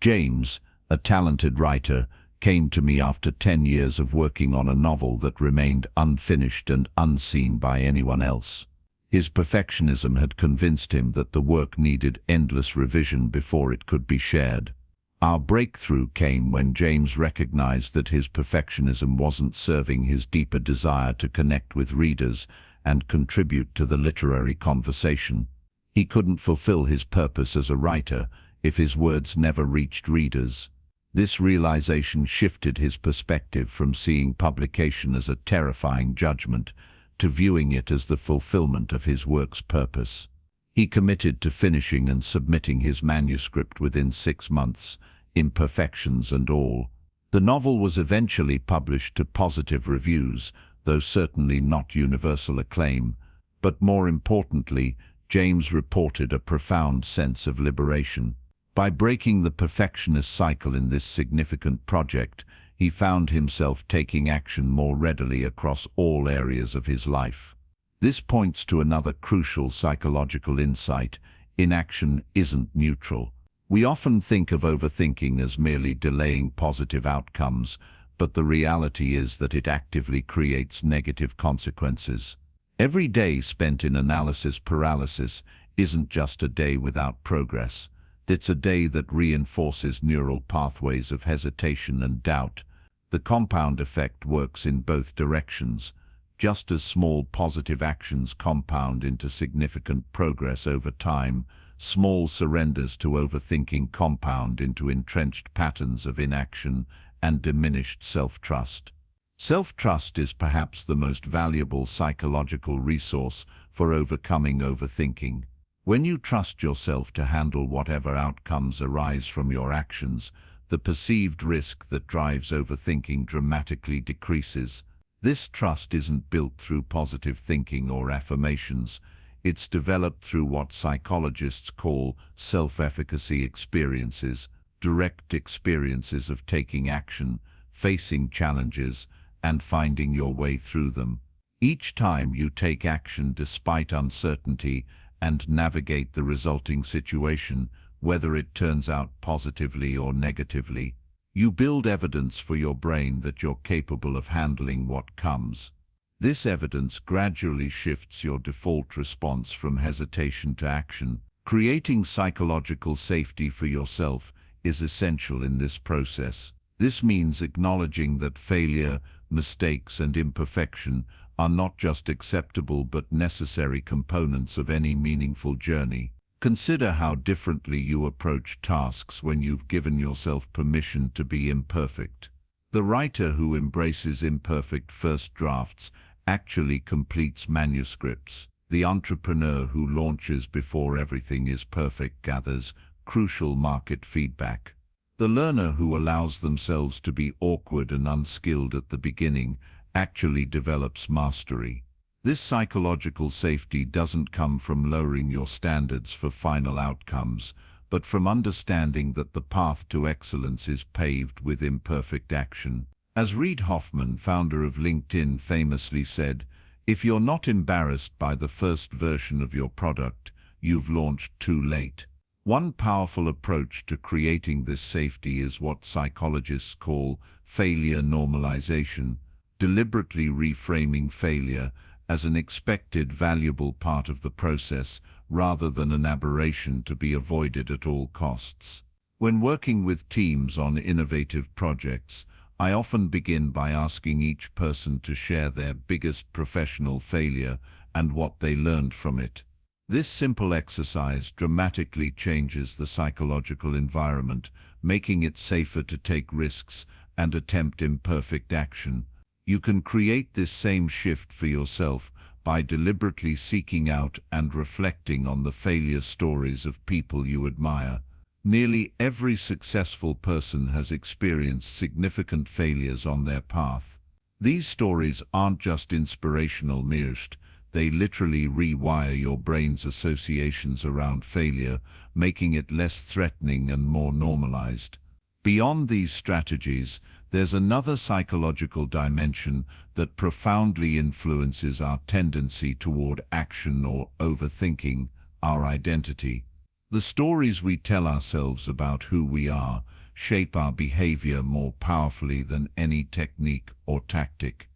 [SPEAKER 1] James, a talented writer, came to me after 10 years of working on a novel that remained unfinished and unseen by anyone else. His perfectionism had convinced him that the work needed endless revision before it could be shared. Our breakthrough came when James recognized that his perfectionism wasn't serving his deeper desire to connect with readers and contribute to the literary conversation. He couldn't fulfill his purpose as a writer if his words never reached readers. This realization shifted his perspective from seeing publication as a terrifying judgment to viewing it as the fulfillment of his work's purpose. He committed to finishing and submitting his manuscript within 6 months, imperfections and all. The novel was eventually published to positive reviews, though certainly not universal acclaim. But more importantly, James reported a profound sense of liberation. By breaking the perfectionist cycle in this significant project, he found himself taking action more readily across all areas of his life. This points to another crucial psychological insight: inaction isn't neutral. We often think of overthinking as merely delaying positive outcomes, but the reality is that it actively creates negative consequences. Every day spent in analysis paralysis isn't just a day without progress. It's a day that reinforces neural pathways of hesitation and doubt. The compound effect works in both directions. Just as small positive actions compound into significant progress over time, small surrenders to overthinking compound into entrenched patterns of inaction and diminished self-trust. Self-trust is perhaps the most valuable psychological resource for overcoming overthinking. When you trust yourself to handle whatever outcomes arise from your actions, the perceived risk that drives overthinking dramatically decreases. This trust isn't built through positive thinking or affirmations. It's developed through what psychologists call self-efficacy experiences, direct experiences of taking action, facing challenges, and finding your way through them. Each time you take action despite uncertainty and navigate the resulting situation, whether it turns out positively or negatively, you build evidence for your brain that you're capable of handling what comes. This evidence gradually shifts your default response from hesitation to action. Creating psychological safety for yourself is essential in this process. This means acknowledging that failure, mistakes, and imperfection are not just acceptable but necessary components of any meaningful journey. Consider how differently you approach tasks when you've given yourself permission to be imperfect. The writer who embraces imperfect first drafts actually completes manuscripts. The entrepreneur who launches before everything is perfect gathers crucial market feedback. The learner who allows themselves to be awkward and unskilled at the beginning actually develops mastery. This psychological safety doesn't come from lowering your standards for final outcomes, but from understanding that the path to excellence is paved with imperfect action. As Reid Hoffman, founder of LinkedIn, famously said, "If you're not embarrassed by the first version of your product, you've launched too late." One powerful approach to creating this safety is what psychologists call failure normalization. deliberately reframing failure as an expected, valuable part of the process rather than an aberration to be avoided at all costs. When working with teams on innovative projects, I often begin by asking each person to share their biggest professional failure and what they learned from it. This simple exercise dramatically changes the psychological environment, making it safer to take risks and attempt imperfect action. You can create this same shift for yourself by deliberately seeking out and reflecting on the failure stories of people you admire. Nearly every successful person has experienced significant failures on their path. These stories aren't just inspirational mirrors, they literally rewire your brain's associations around failure, making it less threatening and more normalized. Beyond these strategies, there's another psychological dimension that profoundly influences our tendency toward action or overthinking: our identity. The stories we tell ourselves about who we are shape our behavior more powerfully than any technique or tactic.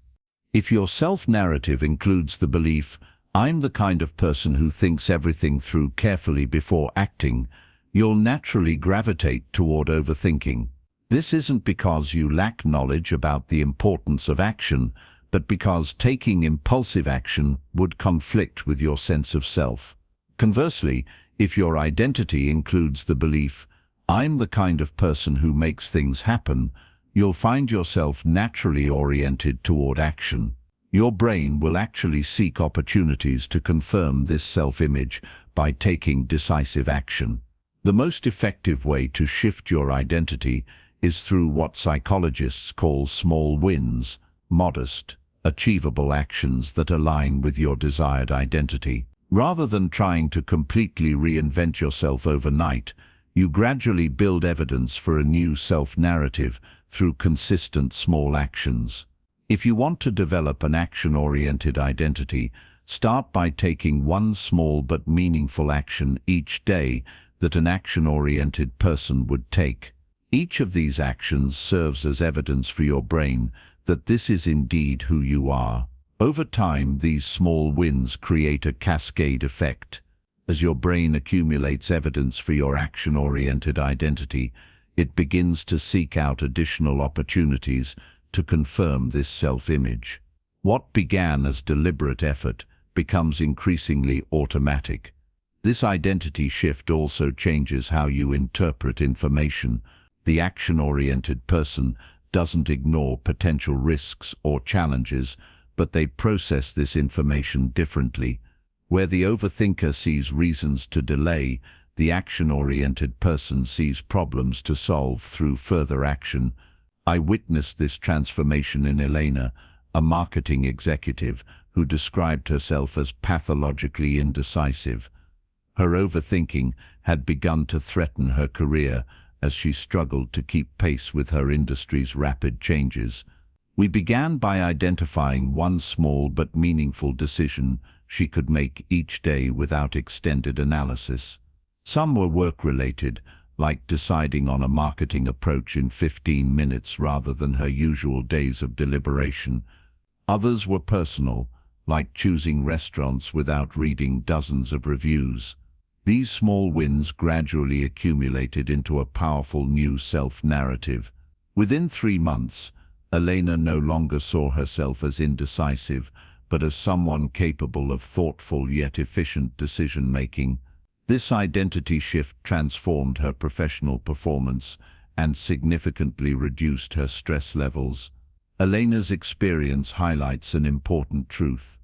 [SPEAKER 1] If your self-narrative includes the belief, "I'm the kind of person who thinks everything through carefully before acting," you'll naturally gravitate toward overthinking. This isn't because you lack knowledge about the importance of action, but because taking impulsive action would conflict with your sense of self. Conversely, if your identity includes the belief, "I'm the kind of person who makes things happen," you'll find yourself naturally oriented toward action. Your brain will actually seek opportunities to confirm this self-image by taking decisive action. The most effective way to shift your identity is through what psychologists call small wins, modest, achievable actions that align with your desired identity. Rather than trying to completely reinvent yourself overnight, you gradually build evidence for a new self-narrative through consistent small actions. If you want to develop an action-oriented identity, start by taking one small but meaningful action each day that an action-oriented person would take. Each of these actions serves as evidence for your brain that this is indeed who you are. Over time, these small wins create a cascade effect. As your brain accumulates evidence for your action-oriented identity, it begins to seek out additional opportunities to confirm this self-image. What began as deliberate effort becomes increasingly automatic. This identity shift also changes how you interpret information. The action-oriented person doesn't ignore potential risks or challenges, but they process this information differently. Where the overthinker sees reasons to delay, the action-oriented person sees problems to solve through further action. I witnessed this transformation in Elena, a marketing executive who described herself as pathologically indecisive. Her overthinking had begun to threaten her career as she struggled to keep pace with her industry's rapid changes. We began by identifying one small but meaningful decision she could make each day without extended analysis. Some were work-related, like deciding on a marketing approach in 15 minutes rather than her usual days of deliberation. Others were personal, like choosing restaurants without reading dozens of reviews. These small wins gradually accumulated into a powerful new self-narrative. Within 3 months, Elena no longer saw herself as indecisive, but as someone capable of thoughtful yet efficient decision-making. This identity shift transformed her professional performance and significantly reduced her stress levels. Elena's experience highlights an important truth.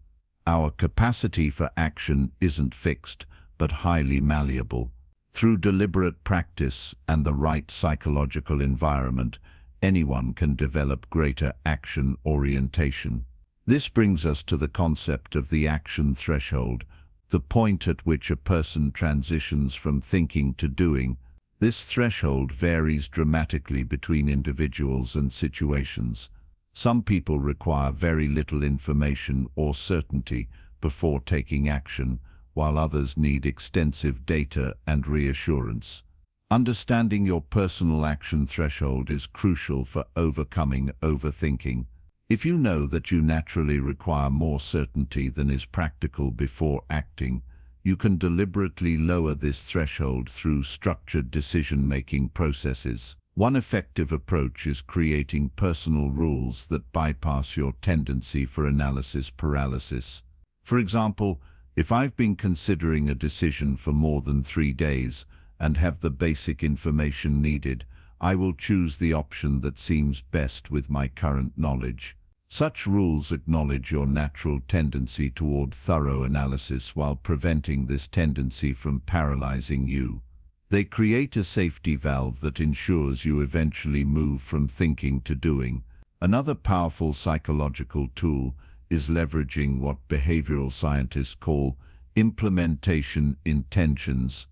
[SPEAKER 1] Our capacity for action isn't fixed, but highly malleable. Through deliberate practice and the right psychological environment, anyone can develop greater action orientation. This brings us to the concept of the action threshold, the point at which a person transitions from thinking to doing. This threshold varies dramatically between individuals and situations. Some people require very little information or certainty before taking action, while others need extensive data and reassurance. Understanding your personal action threshold is crucial for overcoming overthinking. If you know that you naturally require more certainty than is practical before acting, you can deliberately lower this threshold through structured decision-making processes. One effective approach is creating personal rules that bypass your tendency for analysis paralysis. For example, if I've been considering a decision for more than 3 days and have the basic information needed, I will choose the option that seems best with my current knowledge. Such rules acknowledge your natural tendency toward thorough analysis while preventing this tendency from paralyzing you. They create a safety valve that ensures you eventually move from thinking to doing. Another powerful psychological tool is leveraging what behavioral scientists call implementation intentions,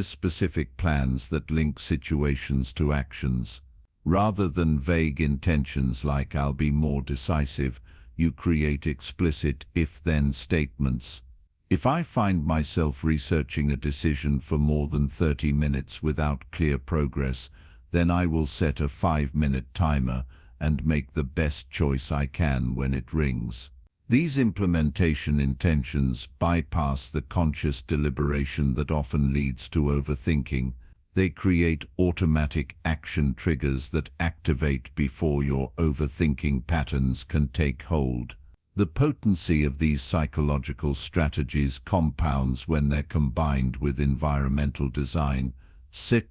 [SPEAKER 1] specific plans that link situations to actions. Rather than vague intentions like "I'll be more decisive," you create explicit if-then statements. If I find myself researching a decision for more than 30 minutes without clear progress, then I will set a 5-minute timer and make the best choice I can when it rings. These implementation intentions bypass the conscious deliberation that often leads to overthinking. They create automatic action triggers that activate before your overthinking patterns can take hold. The potency of these psychological strategies compounds when they're combined with environmental design.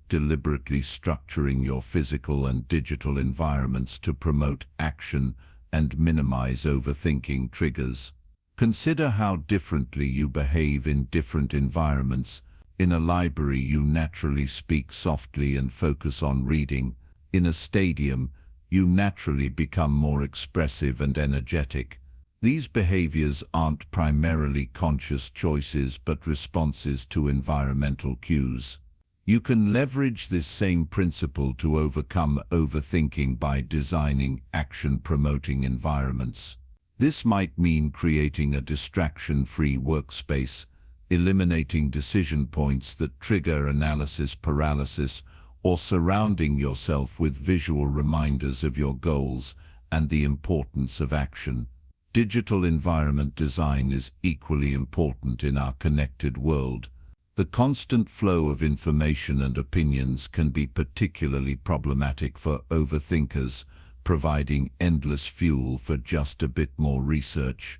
[SPEAKER 1] Deliberately structuring your physical and digital environments to promote action and minimize overthinking triggers. Consider how differently you behave in different environments. In a library, you naturally speak softly and focus on reading. In a stadium, you naturally become more expressive and energetic. These behaviors aren't primarily conscious choices but responses to environmental cues. You can leverage this same principle to overcome overthinking by designing action-promoting environments. This might mean creating a distraction-free workspace, eliminating decision points that trigger analysis paralysis, or surrounding yourself with visual reminders of your goals and the importance of action. Digital environment design is equally important in our connected world. The constant flow of information and opinions can be particularly problematic for overthinkers, providing endless fuel for just a bit more research.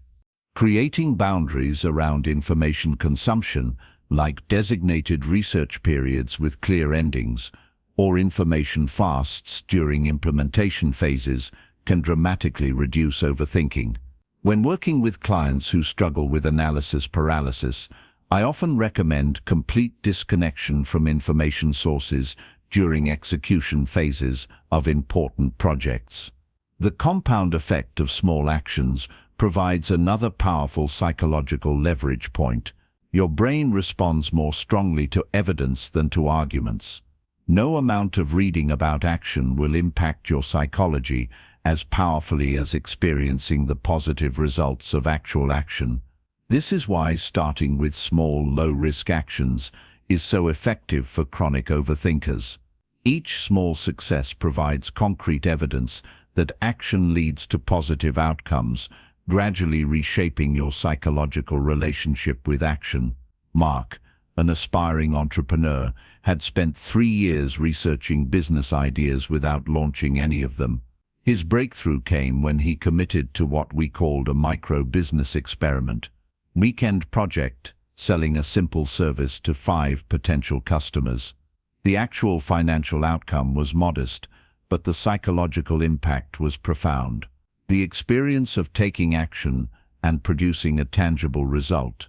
[SPEAKER 1] Creating boundaries around information consumption, like designated research periods with clear endings, or information fasts during implementation phases, can dramatically reduce overthinking. When working with clients who struggle with analysis paralysis, I often recommend complete disconnection from information sources during execution phases of important projects. The compound effect of small actions provides another powerful psychological leverage point. Your brain responds more strongly to evidence than to arguments. No amount of reading about action will impact your psychology as powerfully as experiencing the positive results of actual action. This is why starting with small, low-risk actions is so effective for chronic overthinkers. Each small success provides concrete evidence that action leads to positive outcomes, gradually reshaping your psychological relationship with action. Mark, an aspiring entrepreneur, had spent 3 years researching business ideas without launching any of them. His breakthrough came when he committed to what we called a micro-business experiment. Weekend project, selling a simple service to 5 potential customers. The actual financial outcome was modest, but the psychological impact was profound. The experience of taking action and producing a tangible result,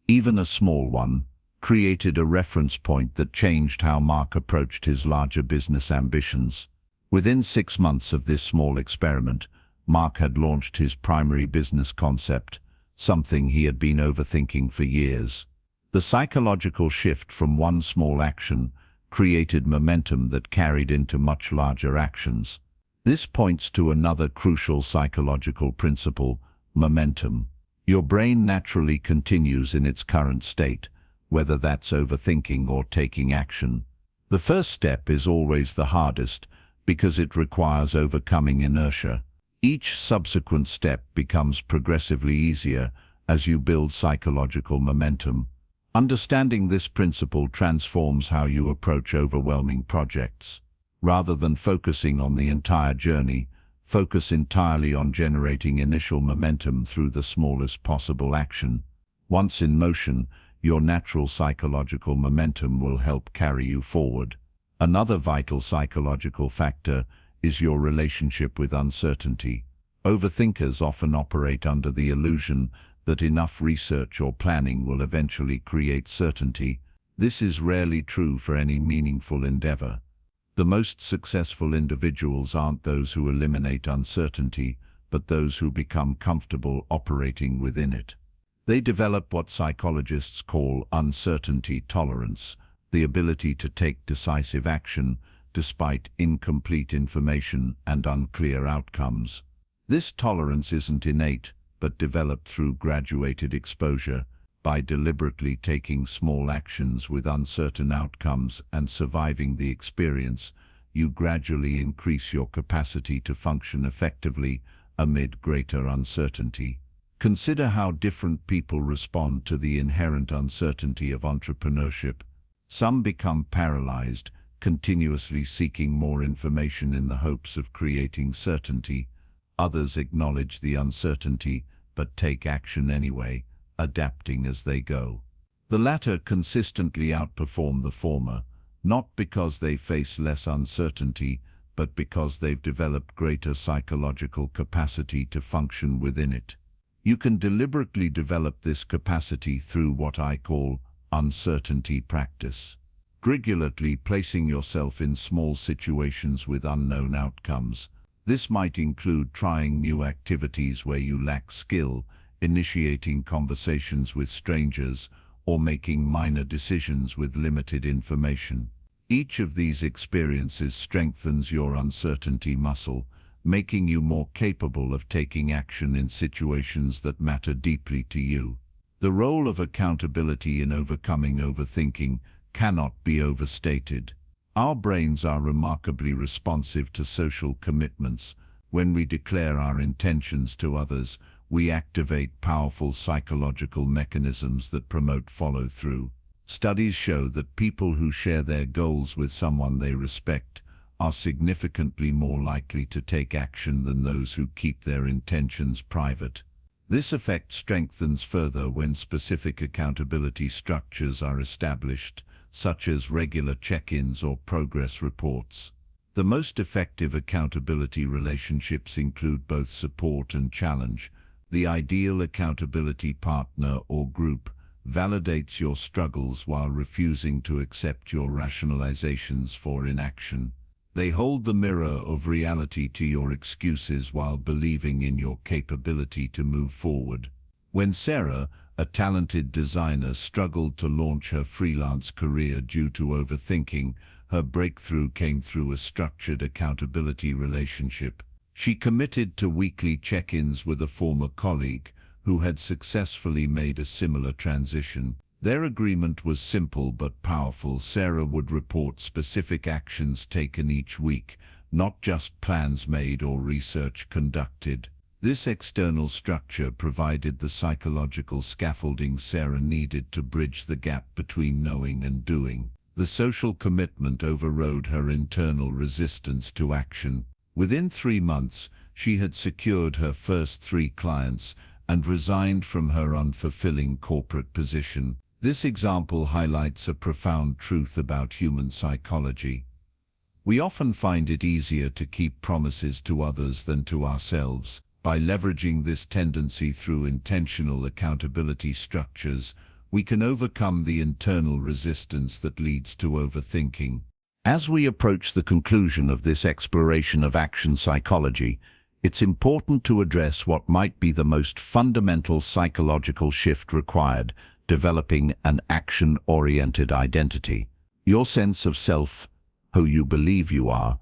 [SPEAKER 1] even a small one, created a reference point that changed how Mark approached his larger business ambitions. Within 6 months of this small experiment, Mark had launched his primary business concept, something he had been overthinking for years. The psychological shift from one small action created momentum that carried into much larger actions. This points to another crucial psychological principle: momentum. Your brain naturally continues in its current state, whether that's overthinking or taking action. The first step is always the hardest because it requires overcoming inertia. Each subsequent step becomes progressively easier as you build psychological momentum. Understanding this principle transforms how you approach overwhelming projects. Rather than focusing on the entire journey, focus entirely on generating initial momentum through the smallest possible action. Once in motion, your natural psychological momentum will help carry you forward. Another vital psychological factor is your relationship with uncertainty. Overthinkers often operate under the illusion that enough research or planning will eventually create certainty. This is rarely true for any meaningful endeavor. The most successful individuals aren't those who eliminate uncertainty, but those who become comfortable operating within it. They develop what psychologists call uncertainty tolerance, the ability to take decisive action despite incomplete information and unclear outcomes. This tolerance isn't innate, but developed through graduated exposure. By deliberately taking small actions with uncertain outcomes and surviving the experience, you gradually increase your capacity to function effectively amid greater uncertainty. Consider how different people respond to the inherent uncertainty of entrepreneurship. Some become paralyzed, continuously seeking more information in the hopes of creating certainty. Others acknowledge the uncertainty, but take action anyway, adapting as they go. The latter consistently outperform the former, not because they face less uncertainty, but because they've developed greater psychological capacity to function within it. You can deliberately develop this capacity through what I call uncertainty practice. Regularly placing yourself in small situations with unknown outcomes. This might include trying new activities where you lack skill, initiating conversations with strangers, or making minor decisions with limited information. Each of these experiences strengthens your uncertainty muscle, making you more capable of taking action in situations that matter deeply to you. The role of accountability in overcoming overthinking cannot be overstated. Our brains are remarkably responsive to social commitments. When we declare our intentions to others, we activate powerful psychological mechanisms that promote follow-through. Studies show that people who share their goals with someone they respect are significantly more likely to take action than those who keep their intentions private. This effect strengthens further when specific accountability structures are established, such as regular check-ins or progress reports. The most effective accountability relationships include both support and challenge. The ideal accountability partner or group validates your struggles while refusing to accept your rationalizations for inaction. They hold the mirror of reality to your excuses while believing in your capability to move forward. When Sarah, a talented designer, struggled to launch her freelance career due to overthinking, her breakthrough came through a structured accountability relationship. She committed to weekly check-ins with a former colleague who had successfully made a similar transition. Their agreement was simple but powerful. Sarah would report specific actions taken each week, not just plans made or research conducted. This external structure provided the psychological scaffolding Sarah needed to bridge the gap between knowing and doing. The social commitment overrode her internal resistance to action. Within 3 months, she had secured her first 3 clients and resigned from her unfulfilling corporate position. This example highlights a profound truth about human psychology. We often find it easier to keep promises to others than to ourselves. By leveraging this tendency through intentional accountability structures, we can overcome the internal resistance that leads to overthinking. As we approach the conclusion of this exploration of action psychology, it's important to address what might be the most fundamental psychological shift required: developing an action-oriented identity. Your sense of self, who you believe you are,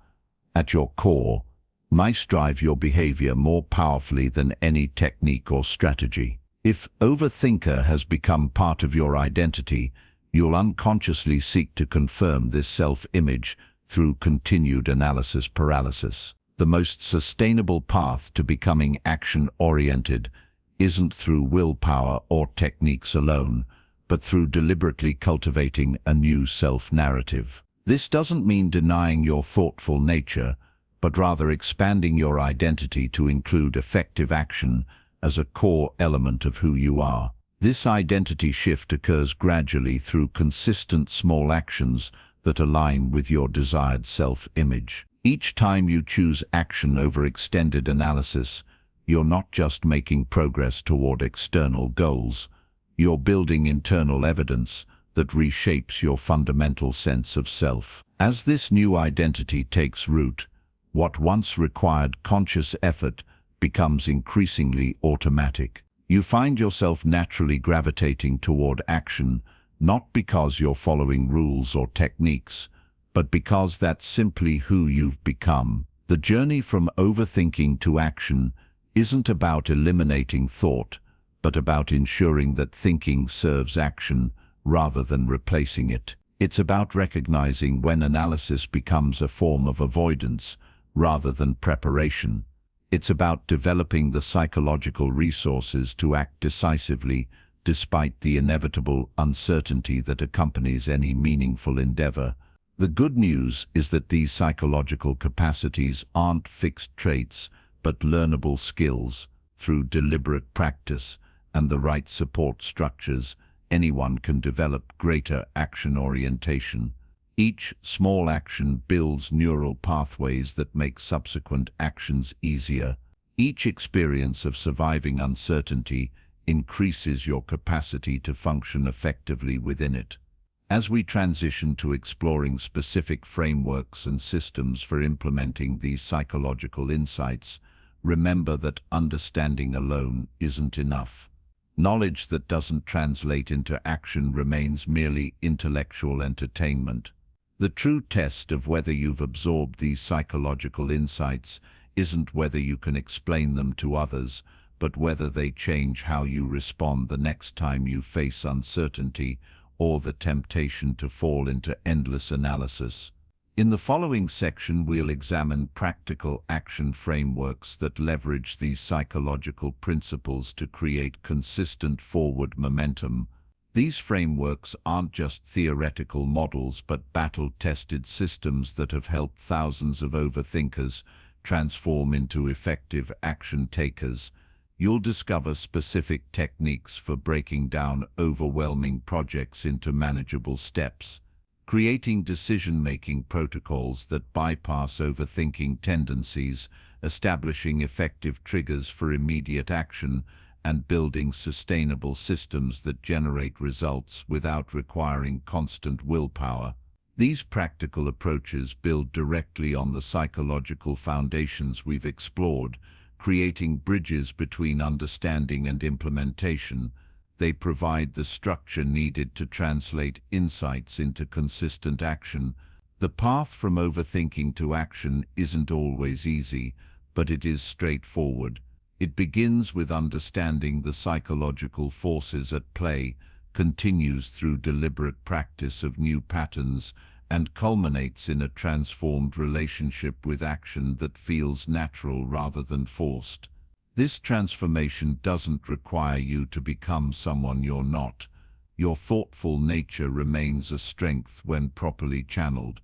[SPEAKER 1] at your core, might drive your behavior more powerfully than any technique or strategy. If overthinker has become part of your identity, you'll unconsciously seek to confirm this self-image through continued analysis paralysis. The most sustainable path to becoming action-oriented isn't through willpower or techniques alone, but through deliberately cultivating a new self-narrative. This doesn't mean denying your thoughtful nature, but rather expanding your identity to include effective action as a core element of who you are. This identity shift occurs gradually through consistent small actions that align with your desired self-image. Each time you choose action over extended analysis, you're not just making progress toward external goals, you're building internal evidence that reshapes your fundamental sense of self. As this new identity takes root, what once required conscious effort becomes increasingly automatic. You find yourself naturally gravitating toward action, not because you're following rules or techniques, but because that's simply who you've become. The journey from overthinking to action isn't about eliminating thought, but about ensuring that thinking serves action rather than replacing it. It's about recognizing when analysis becomes a form of avoidance rather than preparation. It's about developing the psychological resources to act decisively despite the inevitable uncertainty that accompanies any meaningful endeavor. The good news is that these psychological capacities aren't fixed traits, but learnable skills. Through deliberate practice and the right support structures, anyone can develop greater action orientation. Each small action builds neural pathways that make subsequent actions easier. Each experience of surviving uncertainty increases your capacity to function effectively within it. As we transition to exploring specific frameworks and systems for implementing these psychological insights, remember that understanding alone isn't enough. Knowledge that doesn't translate into action remains merely intellectual entertainment. The true test of whether you've absorbed these psychological insights isn't whether you can explain them to others, but whether they change how you respond the next time you face uncertainty or the temptation to fall into endless analysis. In the following section, we'll examine practical action frameworks that leverage these psychological principles to create consistent forward momentum. These frameworks aren't just theoretical models, but battle-tested systems that have helped thousands of overthinkers transform into effective action takers. You'll discover specific techniques for breaking down overwhelming projects into manageable steps, creating decision-making protocols that bypass overthinking tendencies, establishing effective triggers for immediate action, and building sustainable systems that generate results without requiring constant willpower. These practical approaches build directly on the psychological foundations we've explored, creating bridges between understanding and implementation. They provide the structure needed to translate insights into consistent action. The path from overthinking to action isn't always easy, but it is straightforward. It begins with understanding the psychological forces at play, continues through deliberate practice of new patterns, and culminates in a transformed relationship with action that feels natural rather than forced. This transformation doesn't require you to become someone you're not. Your thoughtful nature remains a strength when properly channeled.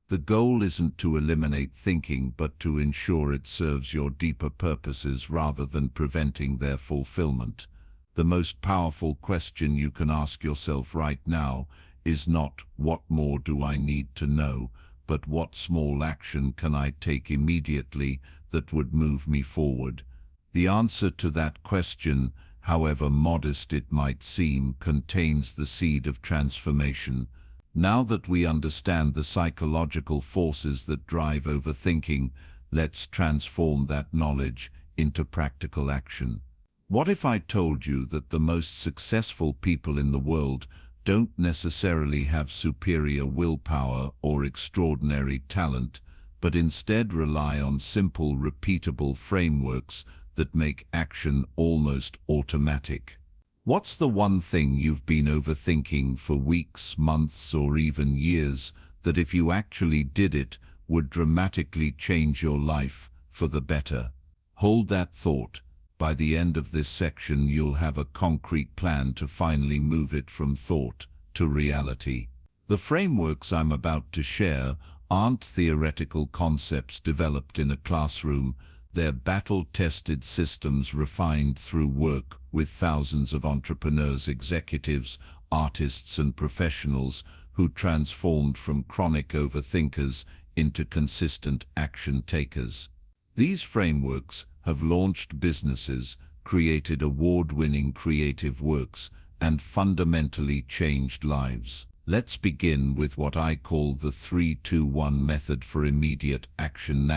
[SPEAKER 1] The goal isn't to eliminate thinking, but to ensure it serves your deeper purposes rather than preventing their fulfillment. The most powerful question you can ask yourself right now is not, "What more do I need to know?" but "What small action can I take immediately that would move me forward?" The answer to that question, however modest it might seem, contains the seed of transformation. Now that we understand the psychological forces that drive overthinking, let's transform that knowledge into practical action. What if I told you that the most successful people in the world don't necessarily have superior willpower or extraordinary talent, but instead rely on simple, repeatable frameworks that make action almost automatic? What's the one thing you've been overthinking for weeks, months, or even years that if you actually did it would dramatically change your life? for the better. Hold that thought. By the end of this section, you'll have a concrete plan to finally move it from thought to reality. The frameworks I'm about to share aren't theoretical concepts developed in a classroom. They're battle-tested systems refined through work with thousands of entrepreneurs, executives, artists, and professionals who transformed from chronic overthinkers into consistent action takers. These frameworks have launched businesses, created award-winning creative works, and fundamentally changed lives. Let's begin with what I call the 3-2-1 method for immediate action.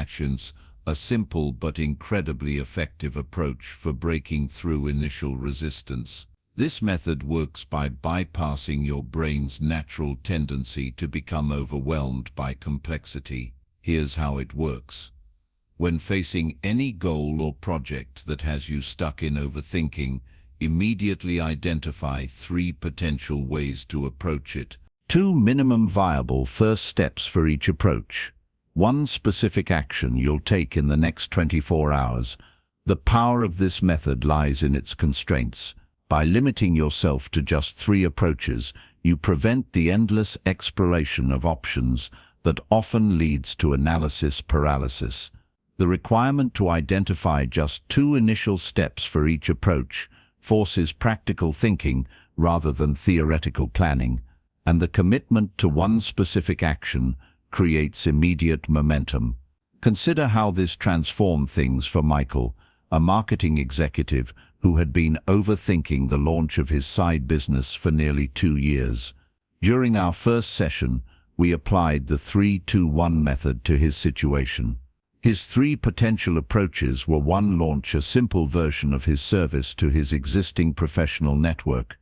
[SPEAKER 1] A simple but incredibly effective approach for breaking through initial resistance. This method works by bypassing your brain's natural tendency to become overwhelmed by complexity. Here's how it works. When facing any goal or project that has you stuck in overthinking, immediately identify 3 potential ways to approach it. 2 minimum viable first steps for each approach. 1 specific action you'll take in the next 24 hours. The power of this method lies in its constraints. By limiting yourself to just 3 approaches, you prevent the endless exploration of options that often leads to analysis paralysis. The requirement to identify just 2 initial steps for each approach forces practical thinking rather than theoretical planning, and the commitment to 1 specific action creates immediate momentum. Consider how this transformed things for Michael, a marketing executive who had been overthinking the launch of his side business for nearly 2 years. During our first session, we applied the 3-2-1 method to his situation. His 3 potential approaches were: 1. Launch a simple version of his service to his existing professional network.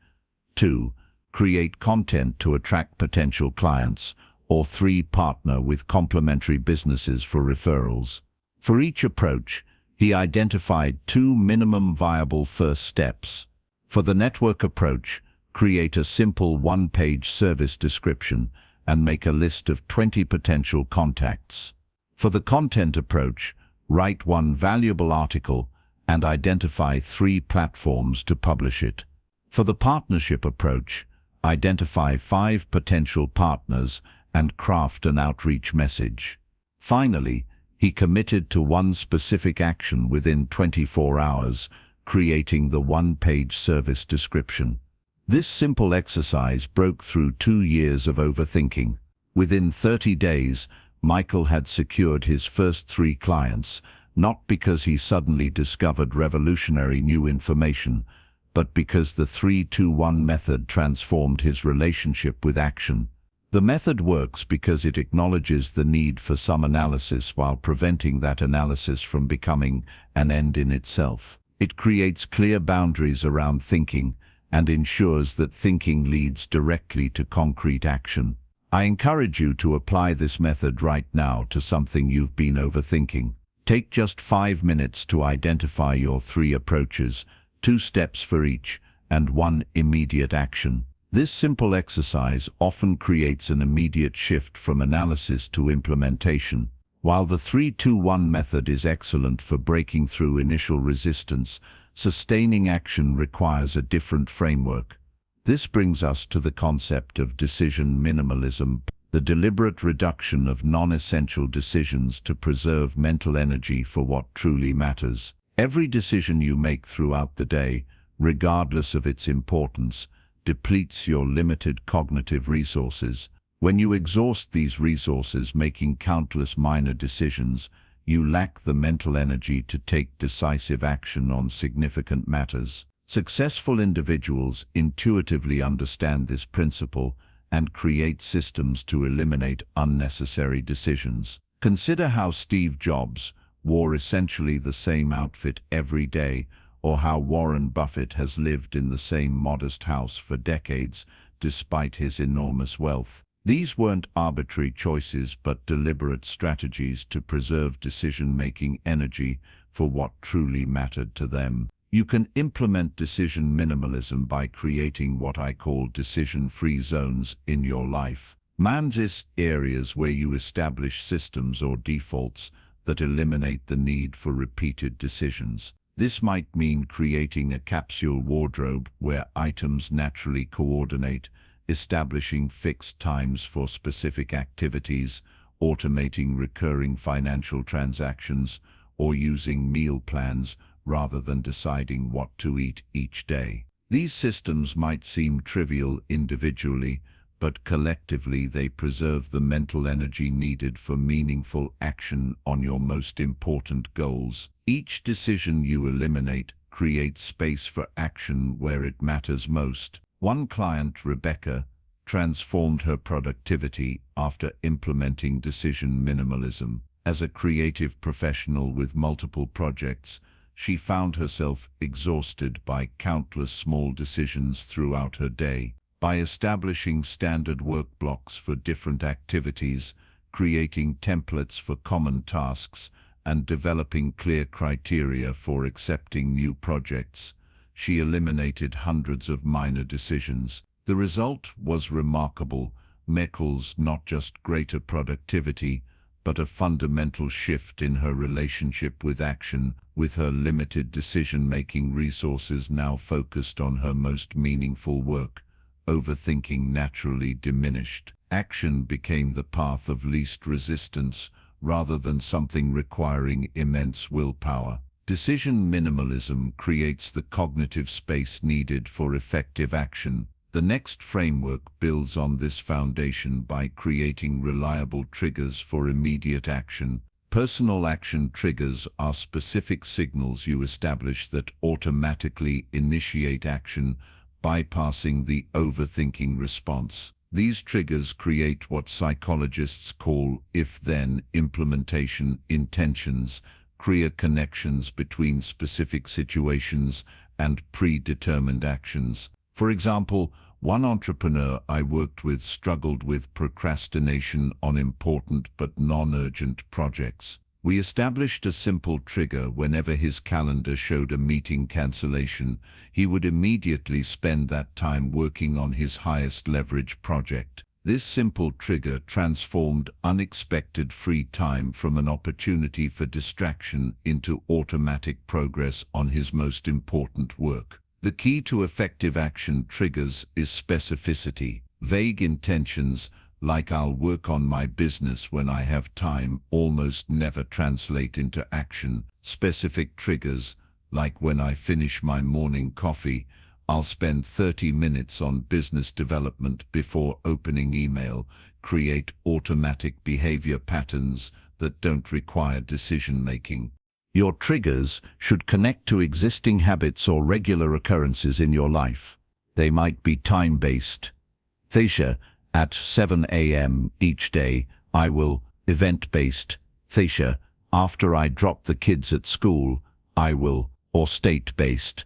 [SPEAKER 1] 2. Create content to attract potential clients. Or 3. Partner with complementary businesses for referrals. For each approach, he identified 2 minimum viable first steps. For the network approach, create a simple 1-page service description and make a list of 20 potential contacts. For the content approach, write 1 valuable article and identify 3 platforms to publish it. For the partnership approach, identify 5 potential partners and craft an outreach message. Finally, he committed to 1 specific action within 24 hours, creating the 1-page service description. This simple exercise broke through 2 years of overthinking. Within 30 days, Michael had secured his first 3 clients, not because he suddenly discovered revolutionary new information, but because the 3-2-1 method transformed his relationship with action. The method works because it acknowledges the need for some analysis while preventing that analysis from becoming an end in itself. It creates clear boundaries around thinking and ensures that thinking leads directly to concrete action. I encourage you to apply this method right now to something you've been overthinking. Take just 5 minutes to identify your 3 approaches, 2 steps for each, and 1 immediate action. This simple exercise often creates an immediate shift from analysis to implementation. While the 3-2-1 method is excellent for breaking through initial resistance, sustaining action requires a different framework. This brings us to the concept of decision minimalism, the deliberate reduction of non-essential decisions to preserve mental energy for what truly matters. Every decision you make throughout the day, regardless of its importance, depletes your limited cognitive resources. When you exhaust these resources making countless minor decisions, you lack the mental energy to take decisive action on significant matters. Successful individuals intuitively understand this principle and create systems to eliminate unnecessary decisions. Consider how Steve Jobs wore essentially the same outfit every day, or how Warren Buffett has lived in the same modest house for decades, despite his enormous wealth. These weren't arbitrary choices, but deliberate strategies to preserve decision-making energy for what truly mattered to them. You can implement decision minimalism by creating what I call decision-free zones in your life. Manage areas where you establish systems or defaults that eliminate the need for repeated decisions. This might mean creating a capsule wardrobe where items naturally coordinate, establishing fixed times for specific activities, automating recurring financial transactions, or using meal plans rather than deciding what to eat each day. These systems might seem trivial individually, but collectively they preserve the mental energy needed for meaningful action on your most important goals. Each decision you eliminate creates space for action where it matters most. One client, Rebecca, transformed her productivity after implementing decision minimalism. As a creative professional with multiple projects, she found herself exhausted by countless small decisions throughout her day. By establishing standard work blocks for different activities, creating templates for common tasks, and developing clear criteria for accepting new projects, she eliminated hundreds of minor decisions. The result was remarkable. Meckles not just greater productivity, but a fundamental shift in her relationship with action, with her limited decision-making resources now focused on her most meaningful work. Overthinking naturally diminished. Action became the path of least resistance, rather than something requiring immense willpower. Decision minimalism creates the cognitive space needed for effective action. The next framework builds on this foundation by creating reliable triggers for immediate action. Personal action triggers are specific signals you establish that automatically initiate action, bypassing the overthinking response. These triggers create what psychologists call if-then implementation intentions, clear connections between specific situations and predetermined actions. For example, one entrepreneur I worked with struggled with procrastination on important but non-urgent projects. We established a simple trigger. Whenever his calendar showed a meeting cancellation, he would immediately spend that time working on his highest leverage project. This simple trigger transformed unexpected free time from an opportunity for distraction into automatic progress on his most important work. The key to effective action triggers is specificity. Vague intentions, like "I'll work on my business when I have time," almost never translate into action. Specific triggers, like "when I finish my morning coffee, I'll spend 30 minutes on business development before opening email," create automatic behavior patterns that don't require decision-making. Your triggers should connect to existing habits or regular occurrences in your life. They might be time-based. Thesha, at 7 a.m. each day, I will. Event-based. Thesha, after I drop the kids at school, I will. Or state-based.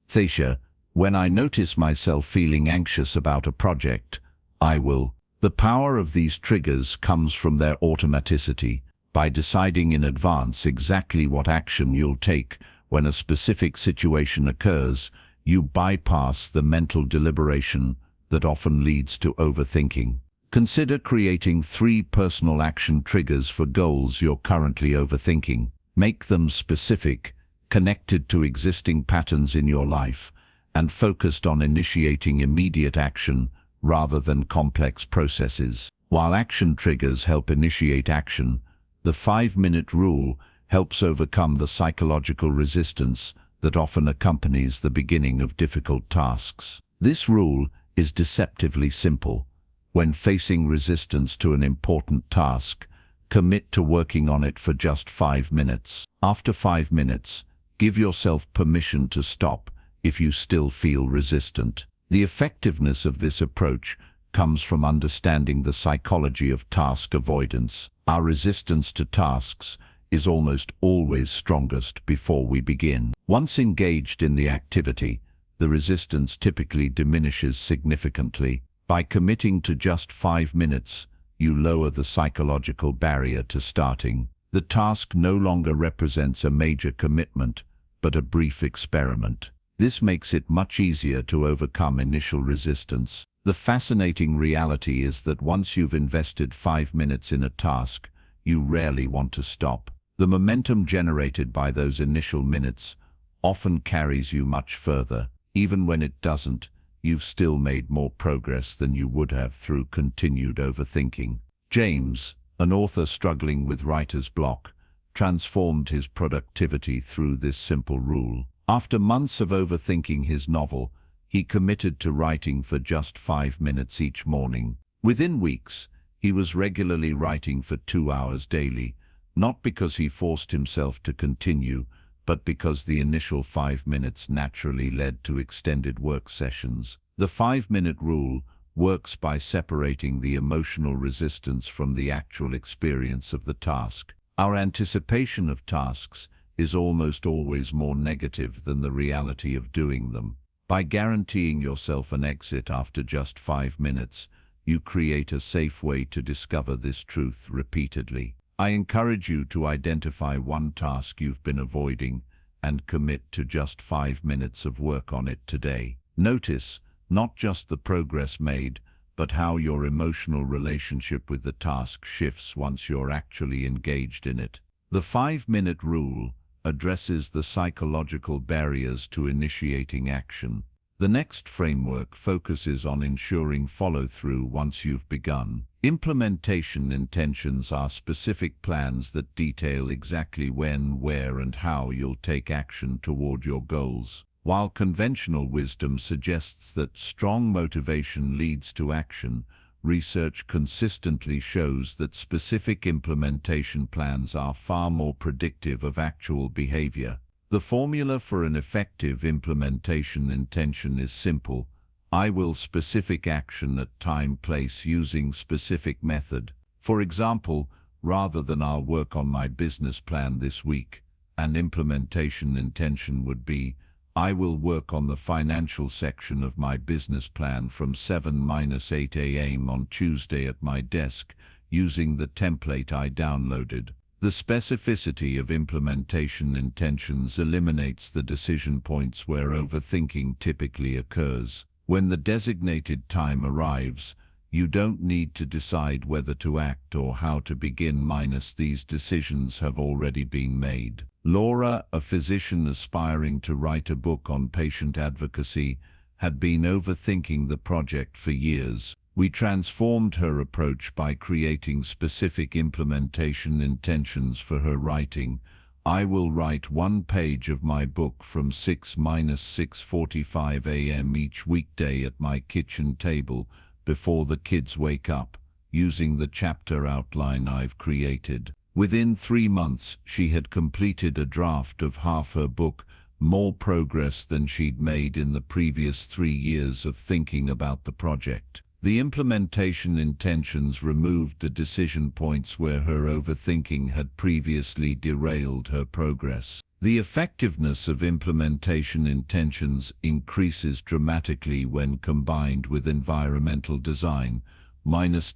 [SPEAKER 1] Thesha, when I notice myself feeling anxious about a project, I will. The power of these triggers comes from their automaticity. By deciding in advance exactly what action you'll take when a specific situation occurs, you bypass the mental deliberation that often leads to overthinking. Consider creating 3 personal action triggers for goals you're currently overthinking. Make them specific, connected to existing patterns in your life, and focused on initiating immediate action rather than complex processes. While action triggers help initiate action, the 5-minute rule helps overcome the psychological resistance that often accompanies the beginning of difficult tasks. This rule is deceptively simple. When facing resistance to an important task, commit to working on it for just 5 minutes. After 5 minutes, give yourself permission to stop if you still feel resistant. The effectiveness of this approach comes from understanding the psychology of task avoidance. Our resistance to tasks is almost always strongest before we begin. Once engaged in the activity, the resistance typically diminishes significantly. By committing to just 5 minutes, you lower the psychological barrier to starting. The task no longer represents a major commitment, but a brief experiment. This makes it much easier to overcome initial resistance. The fascinating reality is that once you've invested 5 minutes in a task, you rarely want to stop. The momentum generated by those initial minutes often carries you much further. Even when it doesn't, you've still made more progress than you would have through continued overthinking. James, an author struggling with writer's block, transformed his productivity through this simple rule. After months of overthinking his novel, he committed to writing for just 5 minutes each morning. Within weeks, he was regularly writing for 2 hours daily, not because he forced himself to continue, but because the initial 5 minutes naturally led to extended work sessions. The 5-minute rule works by separating the emotional resistance from the actual experience of the task. Our anticipation of tasks is almost always more negative than the reality of doing them. By guaranteeing yourself an exit after just 5 minutes, you create a safe way to discover this truth repeatedly. I encourage you to identify one task you've been avoiding and commit to just 5 minutes of work on it today. Notice not just the progress made, but how your emotional relationship with the task shifts once you're actually engaged in it. The 5-minute rule addresses the psychological barriers to initiating action. The next framework focuses on ensuring follow-through once you've begun. Implementation intentions are specific plans that detail exactly when, where, and how you'll take action toward your goals. While conventional wisdom suggests that strong motivation leads to action, research consistently shows that specific implementation plans are far more predictive of actual behavior. The formula for an effective implementation intention is simple. I will specific action at time place using specific method. For example, rather than I'll work on my business plan this week, an implementation intention would be I will work on the financial section of my business plan from 7-8 a.m. on Tuesday at my desk using the template I downloaded. The specificity of implementation intentions eliminates the decision points where overthinking typically occurs. When the designated time arrives, you don't need to decide whether to act or how to begin. These decisions have already been made. Laura, a physician aspiring to write a book on patient advocacy, had been overthinking the project for years. We transformed her approach by creating specific implementation intentions for her writing. I will write 1 page of my book from 6-6:45 a.m. each weekday at my kitchen table before the kids wake up, using the chapter outline I've created. Within 3 months, she had completed a draft of half her book, more progress than she'd made in the previous 3 years of thinking about the project. The implementation intentions removed the decision points where her overthinking had previously derailed her progress. The effectiveness of implementation intentions increases dramatically when combined with environmental design,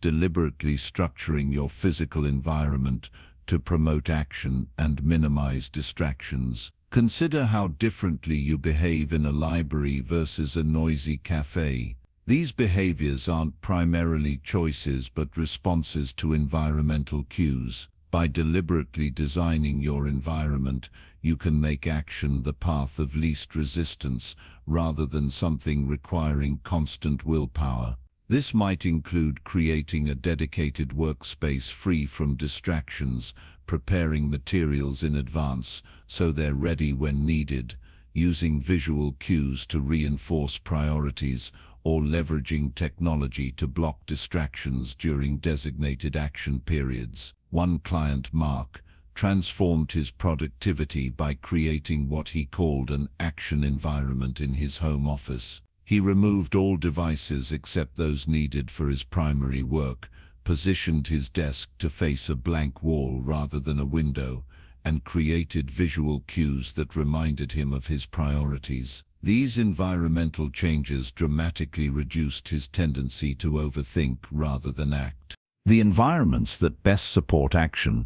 [SPEAKER 1] deliberately structuring your physical environment to promote action and minimize distractions. Consider how differently you behave in a library versus a noisy cafe. These behaviors aren't primarily choices but responses to environmental cues. By deliberately designing your environment, you can make action the path of least resistance rather than something requiring constant willpower. This might include creating a dedicated workspace free from distractions, preparing materials in advance so they're ready when needed, using visual cues to reinforce priorities, or leveraging technology to block distractions during designated action periods. One client, Mark, transformed his productivity by creating what he called an action environment in his home office. He removed all devices except those needed for his primary work, positioned his desk to face a blank wall rather than a window, and created visual cues that reminded him of his priorities. These environmental changes dramatically reduced his tendency to overthink rather than act. The environments that best support action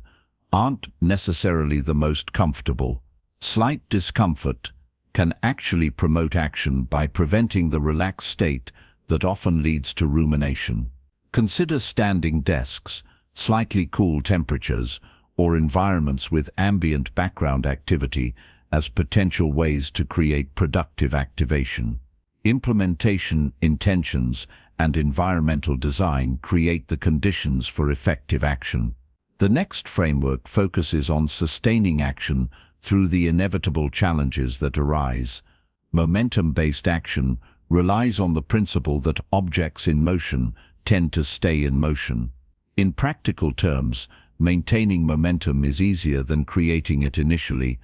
[SPEAKER 1] aren't necessarily the most comfortable. Slight discomfort can actually promote action by preventing the relaxed state that often leads to rumination. Consider standing desks, slightly cool temperatures, or environments with ambient background activity as potential ways to create productive activation. Implementation, intentions, and environmental design create the conditions for effective action. The next framework focuses on sustaining action through the inevitable challenges that arise. Momentum-based action relies on the principle that objects in motion tend to stay in motion. In practical terms, maintaining momentum is easier than creating it initially.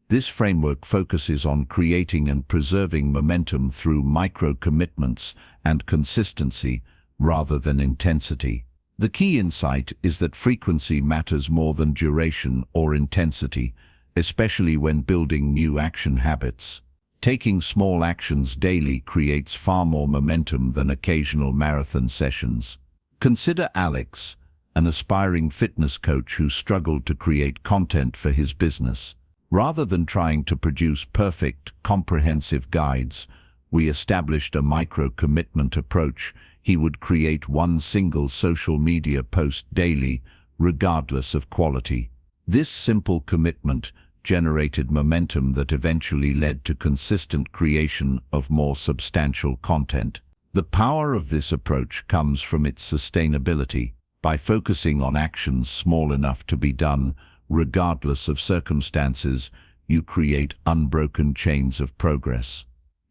[SPEAKER 1] This framework focuses on creating and preserving momentum through micro-commitments and consistency rather than intensity. The key insight is that frequency matters more than duration or intensity, especially when building new action habits. Taking small actions daily creates far more momentum than occasional marathon sessions. Consider Alex, an aspiring fitness coach who struggled to create content for his business. Rather than trying to produce perfect, comprehensive guides, we established a micro-commitment approach. He would create one single social media post daily, regardless of quality. This simple commitment generated momentum that eventually led to consistent creation of more substantial content. The power of this approach comes from its sustainability. By focusing on actions small enough to be done, regardless of circumstances, you create unbroken chains of progress.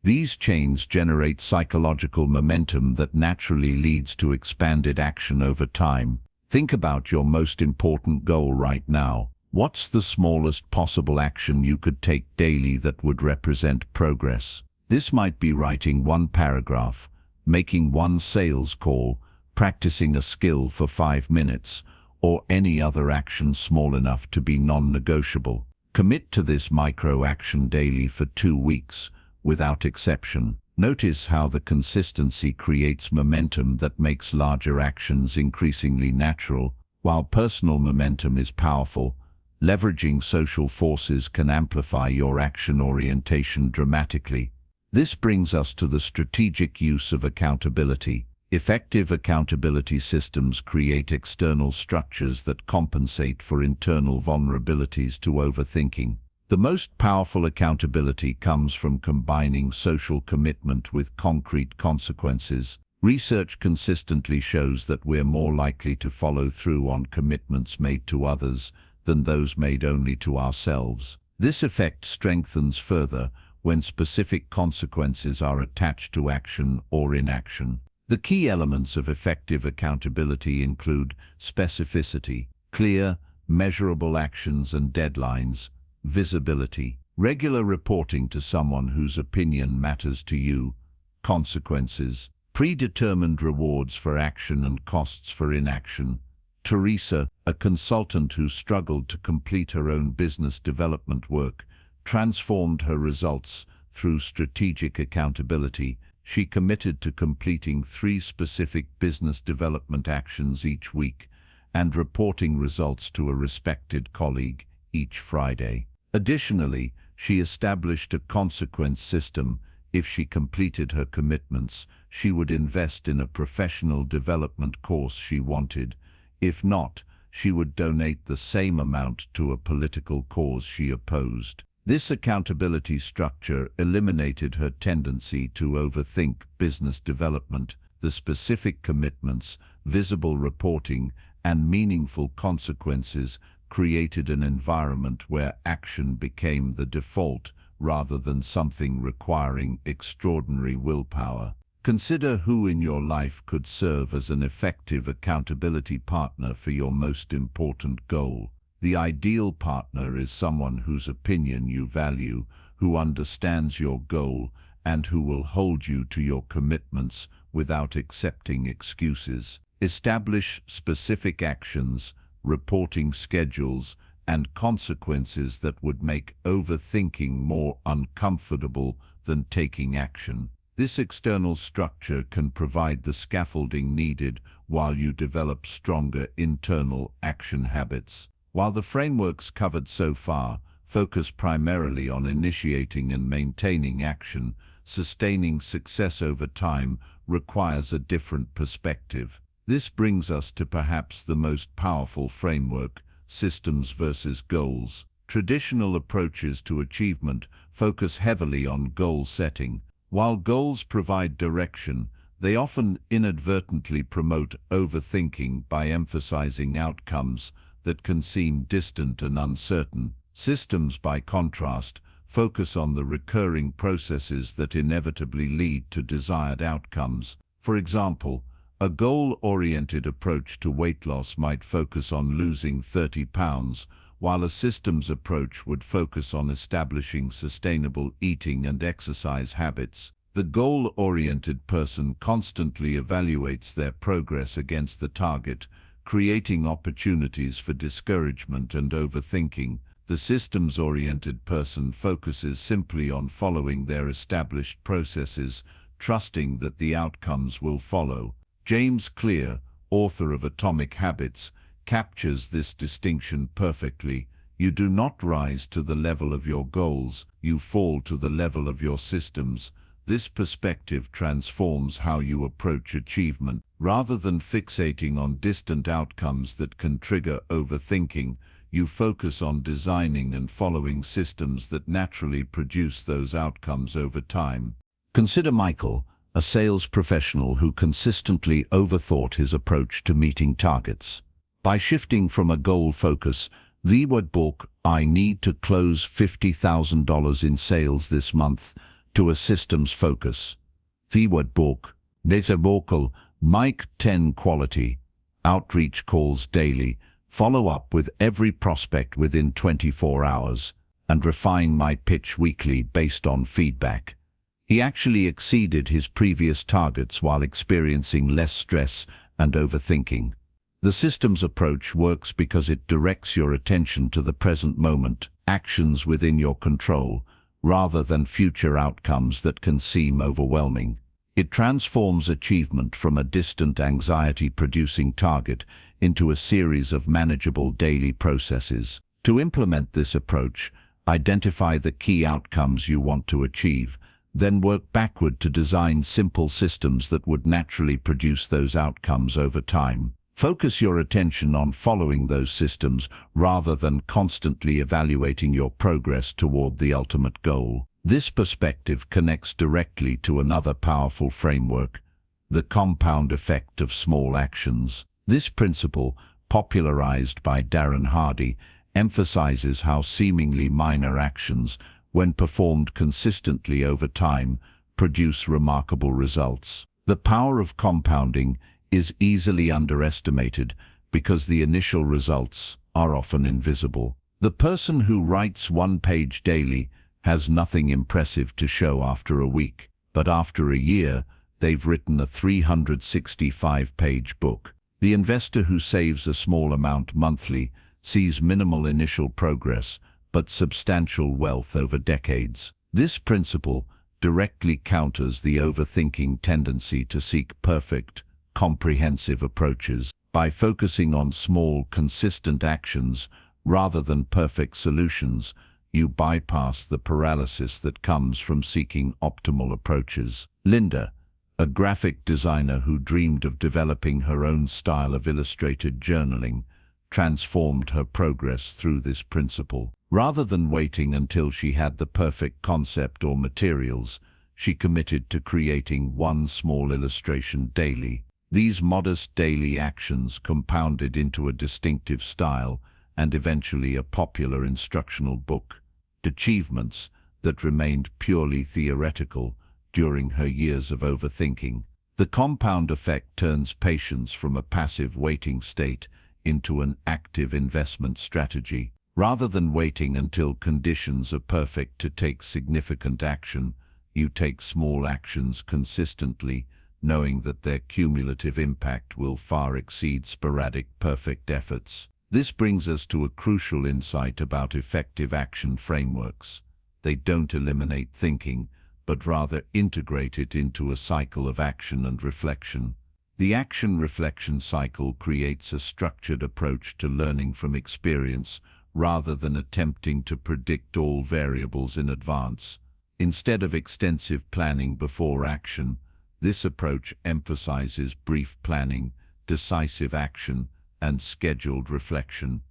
[SPEAKER 1] These chains generate psychological momentum that naturally leads to expanded action over time. Think about your most important goal right now. What's the smallest possible action you could take daily that would represent progress? This might be writing one paragraph, making one sales call, practicing a skill for 5 minutes, or any other action small enough to be non-negotiable. Commit to this micro-action daily for 2 weeks, without exception. Notice how the consistency creates momentum that makes larger actions increasingly natural. While personal momentum is powerful, leveraging social forces can amplify your action orientation dramatically. This brings us to the strategic use of accountability. Effective accountability systems create external structures that compensate for internal vulnerabilities to overthinking. The most powerful accountability comes from combining social commitment with concrete consequences. Research consistently shows that we're more likely to follow through on commitments made to others than those made only to ourselves. This effect strengthens further when specific consequences are attached to action or inaction. The key elements of effective accountability include specificity, clear, measurable actions and deadlines, visibility, regular reporting to someone whose opinion matters to you, consequences, predetermined rewards for action and costs for inaction. Teresa, a consultant who struggled to complete her own business development work, transformed her results through strategic accountability. She committed to completing 3 specific business development actions each week and reporting results to a respected colleague each Friday. Additionally, she established a consequence system. If she completed her commitments, she would invest in a professional development course she wanted. If not, she would donate the same amount to a political cause she opposed. This accountability structure eliminated her tendency to overthink business development. The specific commitments, visible reporting, and meaningful consequences created an environment where action became the default rather than something requiring extraordinary willpower. Consider who in your life could serve as an effective accountability partner for your most important goal. The ideal partner is someone whose opinion you value, who understands your goal, and who will hold you to your commitments without accepting excuses. Establish specific actions, reporting schedules, and consequences that would make overthinking more uncomfortable than taking action. This external structure can provide the scaffolding needed while you develop stronger internal action habits. While the frameworks covered so far focus primarily on initiating and maintaining action, sustaining success over time requires a different perspective. This brings us to perhaps the most powerful framework, systems versus goals. Traditional approaches to achievement focus heavily on goal setting. While goals provide direction, they often inadvertently promote overthinking by emphasizing outcomes that can seem distant and uncertain. Systems, by contrast, focus on the recurring processes that inevitably lead to desired outcomes. For example, a goal-oriented approach to weight loss might focus on losing 30 pounds, while a systems approach would focus on establishing sustainable eating and exercise habits. The goal-oriented person constantly evaluates their progress against the target, creating opportunities for discouragement and overthinking. The systems-oriented person focuses simply on following their established processes, trusting that the outcomes will follow. James Clear, author of Atomic Habits, captures this distinction perfectly. You do not rise to the level of your goals, you fall to the level of your systems. This perspective transforms how you approach achievement. Rather than fixating on distant outcomes that can trigger overthinking, you focus on designing and following systems that naturally produce those outcomes over time. Consider Michael, a sales professional who consistently overthought his approach to meeting targets. By shifting from a goal focus, the Audiobook, "I need to close $50,000 in sales this month," to a systems focus. The Audiobook, vocal, Mike 10 quality, outreach calls daily, follow up with every prospect within 24 hours, and refine my pitch weekly based on feedback. He actually exceeded his previous targets while experiencing less stress and overthinking. The systems approach works because it directs your attention to the present moment, actions within your control, rather than future outcomes that can seem overwhelming. It transforms achievement from a distant anxiety-producing target into a series of manageable daily processes. To implement this approach, identify the key outcomes you want to achieve, then work backward to design simple systems that would naturally produce those outcomes over time. Focus your attention on following those systems rather than constantly evaluating your progress toward the ultimate goal. This perspective connects directly to another powerful framework, the compound effect of small actions. This principle, popularized by Darren Hardy, emphasizes how seemingly minor actions, when performed consistently over time, produce remarkable results. The power of compounding is easily underestimated because the initial results are often invisible. The person who writes one page daily has nothing impressive to show after a week, but after a year, they've written a 365-page book. The investor who saves a small amount monthly sees minimal initial progress, but substantial wealth over decades. This principle directly counters the overthinking tendency to seek perfect, comprehensive approaches. By focusing on small, consistent actions rather than perfect solutions, you bypass the paralysis that comes from seeking optimal approaches. Linda, a graphic designer who dreamed of developing her own style of illustrated journaling, transformed her progress through this principle. Rather than waiting until she had the perfect concept or materials, she committed to creating one small illustration daily. These modest daily actions compounded into a distinctive style and eventually a popular instructional book. Achievements that remained purely theoretical during her years of overthinking. The compound effect turns patience from a passive waiting state into an active investment strategy. Rather than waiting until conditions are perfect to take significant action, you take small actions consistently, knowing that their cumulative impact will far exceed sporadic perfect efforts. This brings us to a crucial insight about effective action frameworks. They don't eliminate thinking, but rather integrate it into a cycle of action and reflection. The action-reflection cycle creates a structured approach to learning from experience rather than attempting to predict all variables in advance. Instead of extensive planning before action, this approach emphasizes brief planning, decisive action, and scheduled reflection.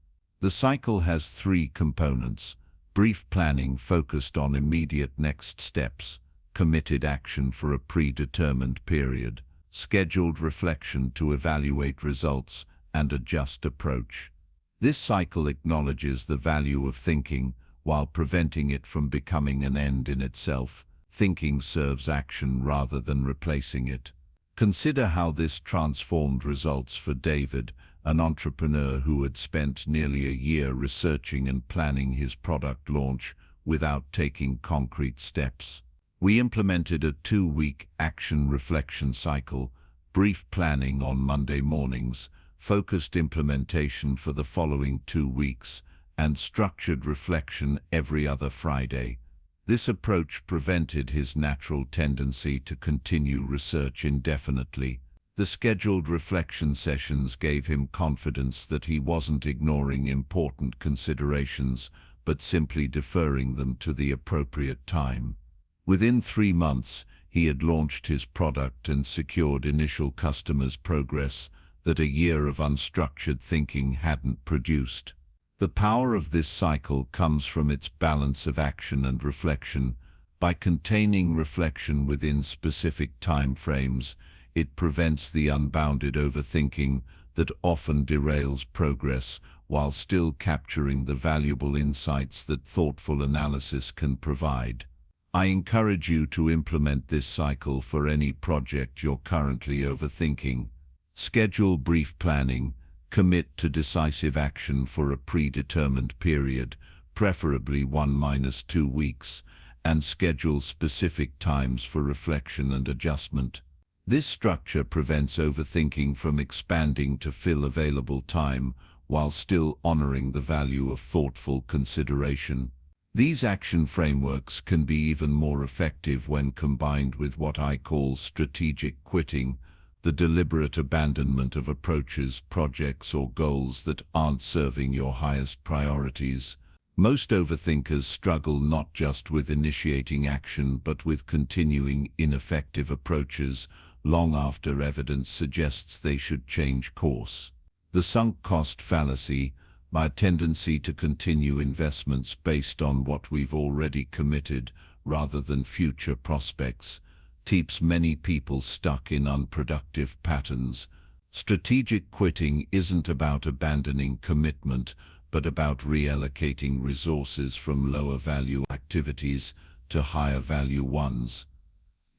[SPEAKER 1] The The cycle has three components: brief planning focused on immediate next steps, committed action for a predetermined period, scheduled reflection to evaluate results and adjust approach. This cycle acknowledges the value of thinking while preventing it from becoming an end in itself. Thinking serves action rather than replacing it. Consider how this transformed results for David, an entrepreneur who had spent nearly a year researching and planning his product launch without taking concrete steps. We implemented a 2-week action reflection cycle, brief planning on Monday mornings, focused implementation for the following 2 weeks, and structured reflection every other Friday. This approach prevented his natural tendency to continue research indefinitely. The scheduled reflection sessions gave him confidence that he wasn't ignoring important considerations, but simply deferring them to the appropriate time. Within 3 months, he had launched his product and secured initial customers' progress that a year of unstructured thinking hadn't produced. The power of this cycle comes from its balance of action and reflection. By containing reflection within specific time frames, it prevents the unbounded overthinking that often derails progress while still capturing the valuable insights that thoughtful analysis can provide. I encourage you to implement this cycle for any project you're currently overthinking. Schedule brief planning, commit to decisive action for a predetermined period, preferably 1-2 weeks, and schedule specific times for reflection and adjustment. This structure prevents overthinking from expanding to fill available time while still honoring the value of thoughtful consideration. These action frameworks can be even more effective when combined with what I call strategic quitting, the deliberate abandonment of approaches, projects, or goals that aren't serving your highest priorities. Most overthinkers struggle not just with initiating action but with continuing ineffective approaches long after evidence suggests they should change course. The sunk cost fallacy, my tendency to continue investments based on what we've already committed rather than future prospects, keeps many people stuck in unproductive patterns. Strategic quitting isn't about abandoning commitment, but about reallocating resources from lower value activities to higher value ones.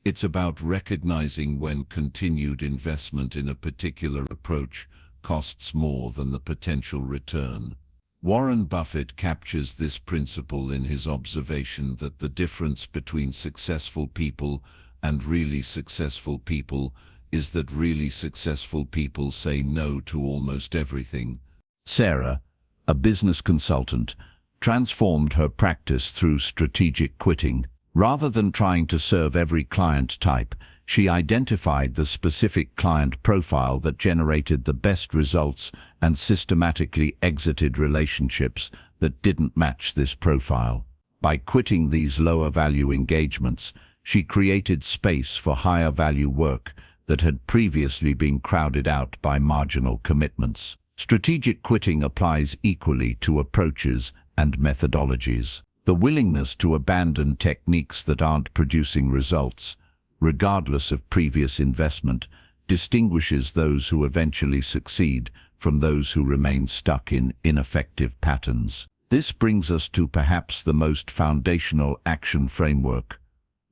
[SPEAKER 1] It's about recognizing when continued investment in a particular approach costs more than the potential return. Warren Buffett captures this principle in his observation that the difference between successful people and really successful people is that really successful people say no to almost everything. Sarah, a business consultant, transformed her practice through strategic quitting. Rather than trying to serve every client type, she identified the specific client profile that generated the best results and systematically exited relationships that didn't match this profile. By quitting these lower value engagements, she created space for higher value work that had previously been crowded out by marginal commitments. Strategic quitting applies equally to approaches and methodologies. The willingness to abandon techniques that aren't producing results, regardless of previous investment, distinguishes those who eventually succeed from those who remain stuck in ineffective patterns. This brings us to perhaps the most foundational action framework,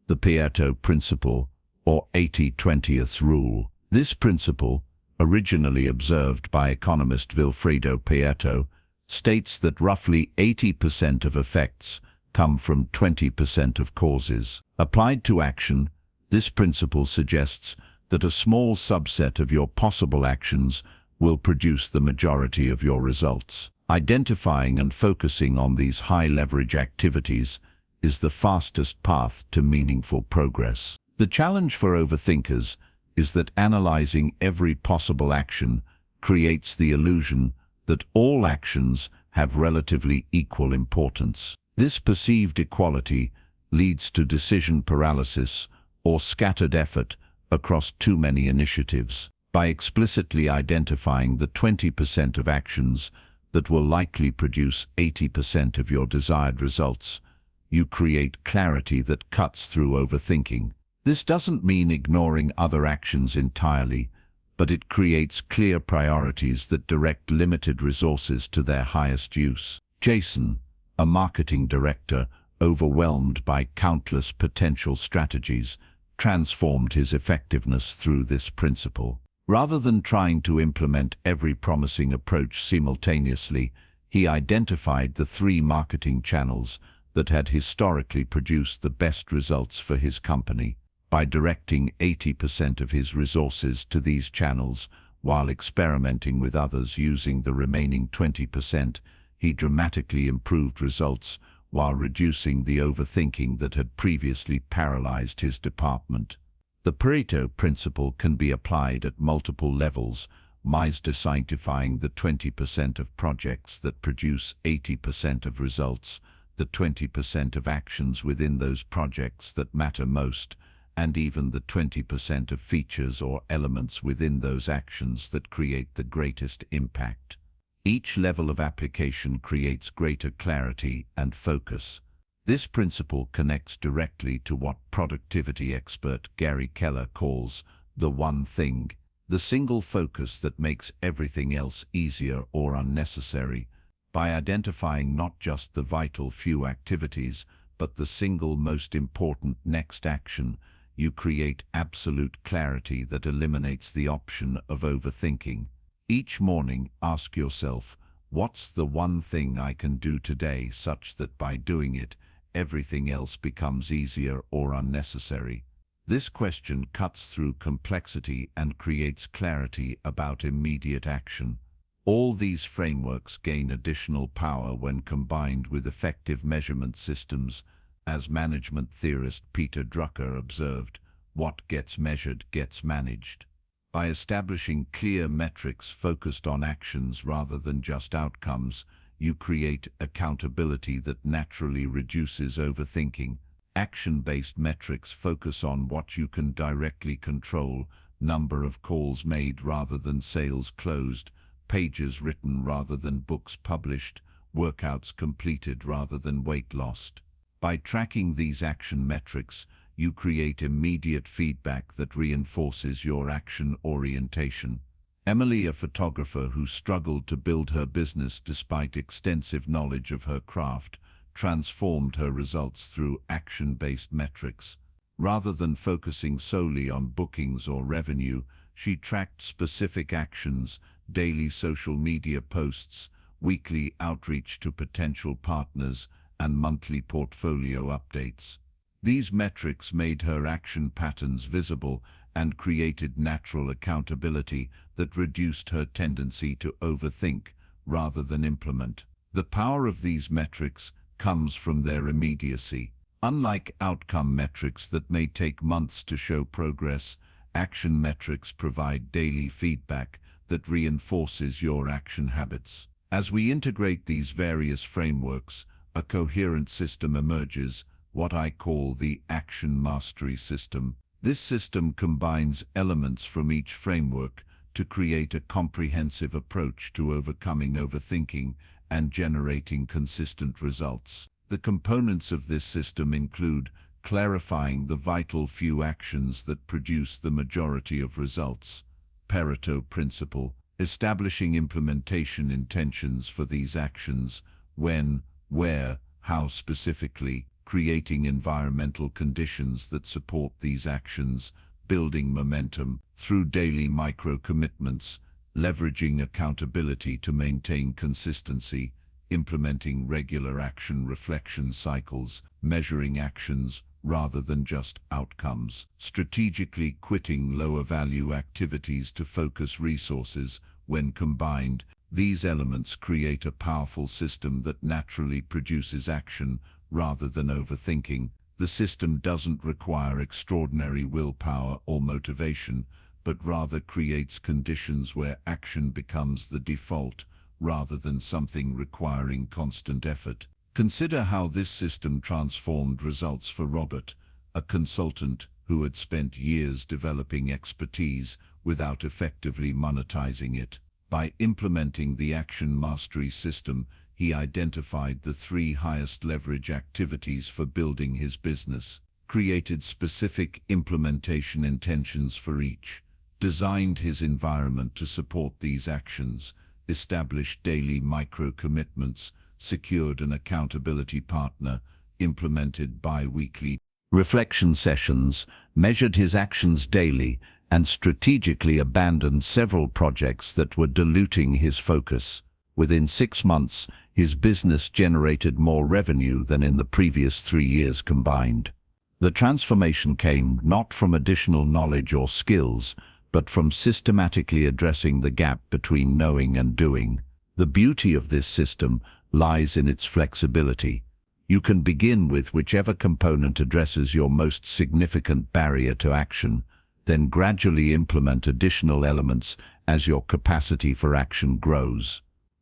[SPEAKER 1] the Pareto principle, or 80-20th rule. This principle, originally observed by economist Vilfredo Pareto, states that roughly 80% of effects come from 20% of causes. Applied to action, this principle suggests that a small subset of your possible actions will produce the majority of your results. Identifying and focusing on these high-leverage activities is the fastest path to meaningful progress. The challenge for overthinkers is that analyzing every possible action creates the illusion that all actions have relatively equal importance. This perceived equality leads to decision paralysis or scattered effort across too many initiatives. By explicitly identifying the 20% of actions that will likely produce 80% of your desired results. You create clarity that cuts through overthinking. This doesn't mean ignoring other actions entirely, but it creates clear priorities that direct limited resources to their highest use. Jason, a marketing director, overwhelmed by countless potential strategies, transformed his effectiveness through this principle. Rather than trying to implement every promising approach simultaneously, he identified the 3 marketing channels that had historically produced the best results for his company. By directing 80% of his resources to these channels, while experimenting with others using the remaining 20%, he dramatically improved results while reducing the overthinking that had previously paralyzed his department. The Pareto principle can be applied at multiple levels, identifying the 20% of projects that produce 80% of results, the 20% of actions within those projects that matter most, and even the 20% of features or elements within those actions that create the greatest impact. Each level of application creates greater clarity and focus. This principle connects directly to what productivity expert Gary Keller calls the one thing, the single focus that makes everything else easier or unnecessary. By identifying not just the vital few activities, but the single most important next action, you create absolute clarity that eliminates the option of overthinking. Each morning, ask yourself, what's the one thing I can do today such that by doing it, everything else becomes easier or unnecessary? This question cuts through complexity and creates clarity about immediate action. All these frameworks gain additional power when combined with effective measurement systems. As management theorist Peter Drucker observed, what gets measured gets managed. By establishing clear metrics focused on actions rather than just outcomes, you create accountability that naturally reduces overthinking. Action-based metrics focus on what you can directly control, number of calls made rather than sales closed, pages written rather than books published, workouts completed rather than weight lost. By tracking these action metrics, you create immediate feedback that reinforces your action orientation. Emily, a photographer who struggled to build her business despite extensive knowledge of her craft, transformed her results through action-based metrics. Rather than focusing solely on bookings or revenue, she tracked specific actions, daily social media posts, weekly outreach to potential partners, and monthly portfolio updates. These metrics made her action patterns visible and created natural accountability that reduced her tendency to overthink rather than implement. The power of these metrics comes from their immediacy. Unlike outcome metrics that may take months to show progress, action metrics provide daily feedback that reinforces your action habits. As we integrate these various frameworks, a coherent system emerges, what I call the Action Mastery System. This system combines elements from each framework to create a comprehensive approach to overcoming overthinking and generating consistent results. The components of this system include clarifying the vital few actions that produce the majority of results, Pareto principle, establishing implementation intentions for these actions, when, where, how specifically, creating environmental conditions that support these actions, building momentum through daily micro-commitments, leveraging accountability to maintain consistency, implementing regular action reflection cycles, measuring actions rather than just outcomes, strategically quitting lower-value activities to focus resources. When combined, these elements create a powerful system that naturally produces action rather than overthinking. The system doesn't require extraordinary willpower or motivation, but rather creates conditions where action becomes the default rather than something requiring constant effort. Consider how this system transformed results for Robert, a consultant who had spent years developing expertise without effectively monetizing it. By implementing the Action Mastery system, he identified the 3 highest leverage activities for building his business, created specific implementation intentions for each, designed his environment to support these actions, established daily micro-commitments, secured an accountability partner, implemented bi-weekly reflection sessions, measured his actions daily, and strategically abandoned several projects that were diluting his focus. Within 6 months, his business generated more revenue than in the previous 3 years combined. The transformation came not from additional knowledge or skills, but from systematically addressing the gap between knowing and doing. The beauty of this system lies in its flexibility. You can begin with whichever component addresses your most significant barrier to action, then gradually implement additional elements as your capacity for action grows.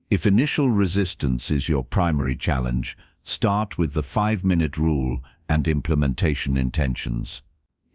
[SPEAKER 1] If initial resistance is your primary challenge, start with the 5-minute rule and implementation intentions.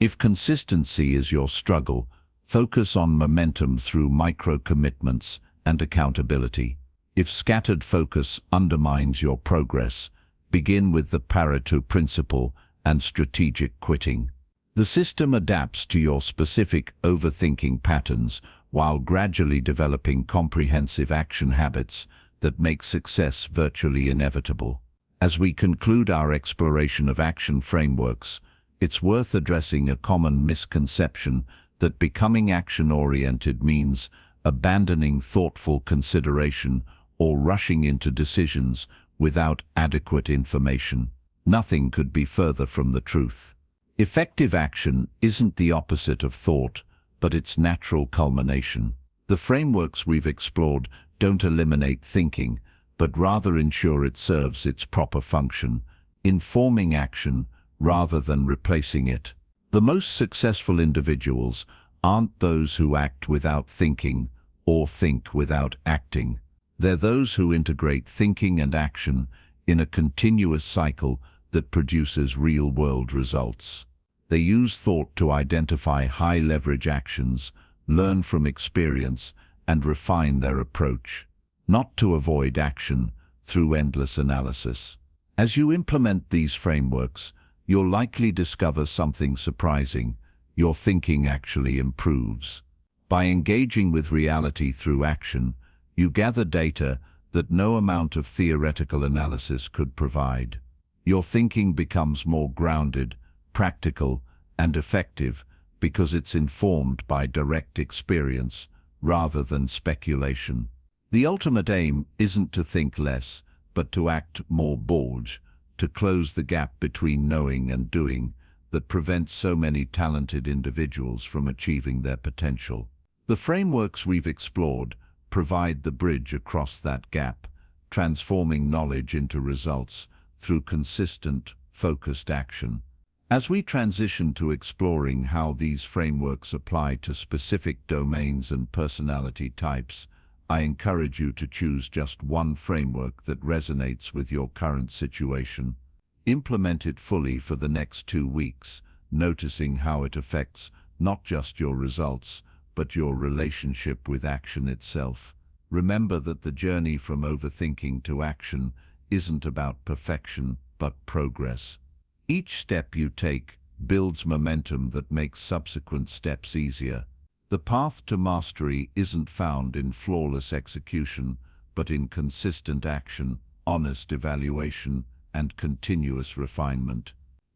[SPEAKER 1] If consistency is your struggle, focus on momentum through micro-commitments and accountability. If scattered focus undermines your progress, begin with the Pareto principle and strategic quitting. The system adapts to your specific overthinking patterns while gradually developing comprehensive action habits that make success virtually inevitable. As we conclude our exploration of action frameworks, it's worth addressing a common misconception that becoming action-oriented means abandoning thoughtful consideration or rushing into decisions without adequate information. Nothing could be further from the truth. Effective action isn't the opposite of thought, but its natural culmination. The frameworks we've explored don't eliminate thinking, but rather ensure it serves its proper function, informing action rather than replacing it. The most successful individuals aren't those who act without thinking or think without acting. They're those who integrate thinking and action in a continuous cycle that produces real-world results. They use thought to identify high-leverage actions, learn from experience, and refine their approach, not to avoid action through endless analysis. As you implement these frameworks, you'll likely discover something surprising. Your thinking actually improves. By engaging with reality through action, you gather data that no amount of theoretical analysis could provide. Your thinking becomes more grounded, practical, and effective because it's informed by direct experience rather than speculation. The ultimate aim isn't to think less, but to act more bold, to close the gap between knowing and doing that prevents so many talented individuals from achieving their potential. The frameworks we've explored provide the bridge across that gap, transforming knowledge into results through consistent, focused action. As we transition to exploring how these frameworks apply to specific domains and personality types, I encourage you to choose just one framework that resonates with your current situation. Implement it fully for the next 2 weeks, noticing how it affects not just your results, but your relationship with action itself. Remember that the journey from overthinking to action isn't about perfection, but progress. Each step you take builds momentum that makes subsequent steps easier. The path to mastery isn't found in flawless execution, but in consistent action, honest evaluation, and continuous refinement.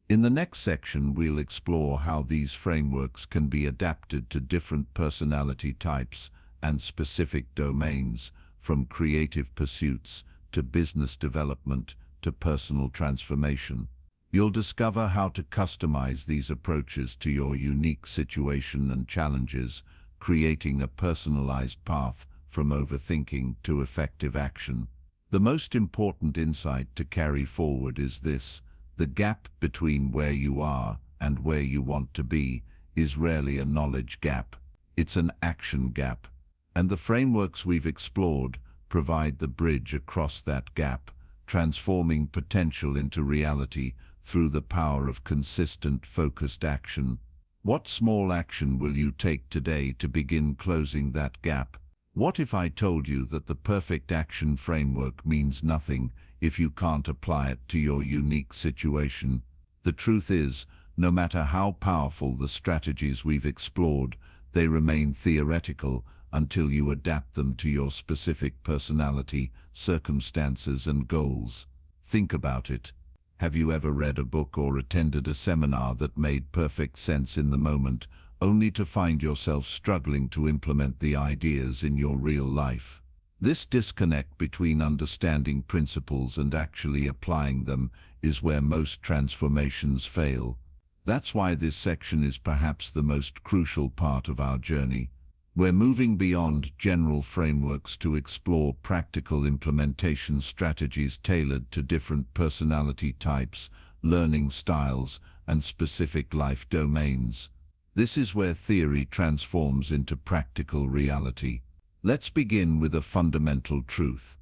[SPEAKER 1] In the next section, we'll explore how these frameworks can be adapted to different personality types and specific domains, from creative pursuits to business development to personal transformation. You'll discover how to customize these approaches to your unique situation and challenges, creating a personalized path from overthinking to effective action. The most important insight to carry forward is this: the gap between where you are and where you want to be is rarely a knowledge gap. It's an action gap. And the frameworks we've explored provide the bridge across that gap, transforming potential into reality through the power of consistent, focused action. What small action will you take today to begin closing that gap? What if I told you that the perfect action framework means nothing if you can't apply it to your unique situation? The truth is, no matter how powerful the strategies we've explored, they remain theoretical until you adapt them to your specific personality, circumstances, and goals. Think about it. Have you ever read a book or attended a seminar that made perfect sense in the moment, only to find yourself struggling to implement the ideas in your real life? This disconnect between understanding principles and actually applying them is where most transformations fail. That's why this section is perhaps the most crucial part of our journey. We're moving beyond general frameworks to explore practical implementation strategies tailored to different personality types, learning styles, and specific life domains. This is where theory transforms into practical reality. Let's begin with a fundamental truth.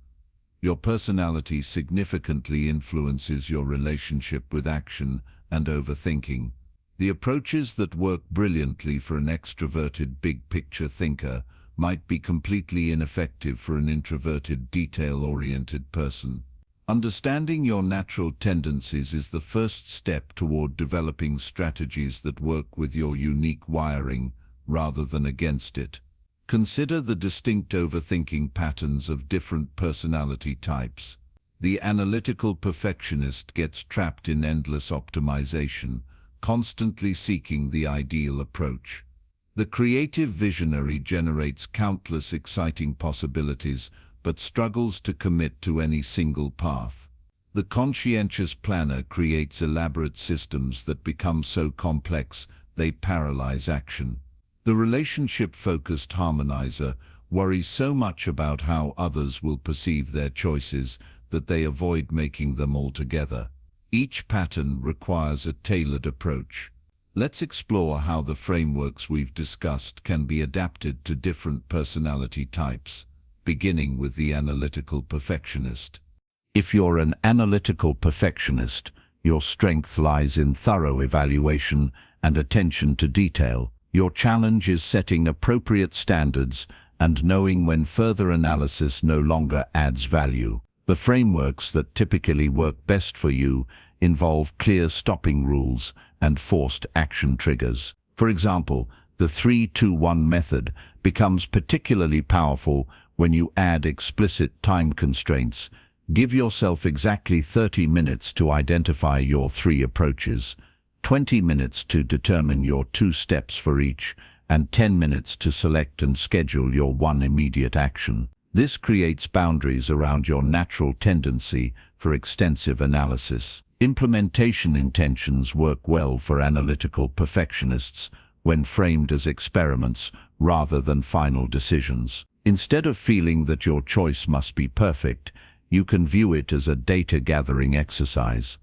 [SPEAKER 1] Your personality significantly influences your relationship with action and overthinking. The approaches that work brilliantly for an extroverted big-picture thinker might be completely ineffective for an introverted, detail-oriented person. Understanding your natural tendencies is the first step toward developing strategies that work with your unique wiring rather than against it. Consider the distinct overthinking patterns of different personality types. The analytical perfectionist gets trapped in endless optimization, constantly seeking the ideal approach. The creative visionary generates countless exciting possibilities, but struggles to commit to any single path. The conscientious planner creates elaborate systems that become so complex they paralyze action. The relationship-focused harmonizer worries so much about how others will perceive their choices that they avoid making them altogether. Each pattern requires a tailored approach. Let's explore how the frameworks we've discussed can be adapted to different personality types, beginning with the analytical perfectionist. If you're an analytical perfectionist, your strength lies in thorough evaluation and attention to detail. Your challenge is setting appropriate standards and knowing when further analysis no longer adds value. The frameworks that typically work best for you involve clear stopping rules and forced action triggers. For example, the 3-2-1 method becomes particularly powerful when you add explicit time constraints. Give yourself exactly 30 minutes to identify your 3 approaches, 20 minutes to determine your 2 steps for each, and 10 minutes to select and schedule your 1 immediate action. This creates boundaries around your natural tendency for extensive analysis. Implementation intentions work well for analytical perfectionists when framed as experiments rather than final decisions. Instead of feeling that your choice must be perfect, you can view it as a data-gathering exercise.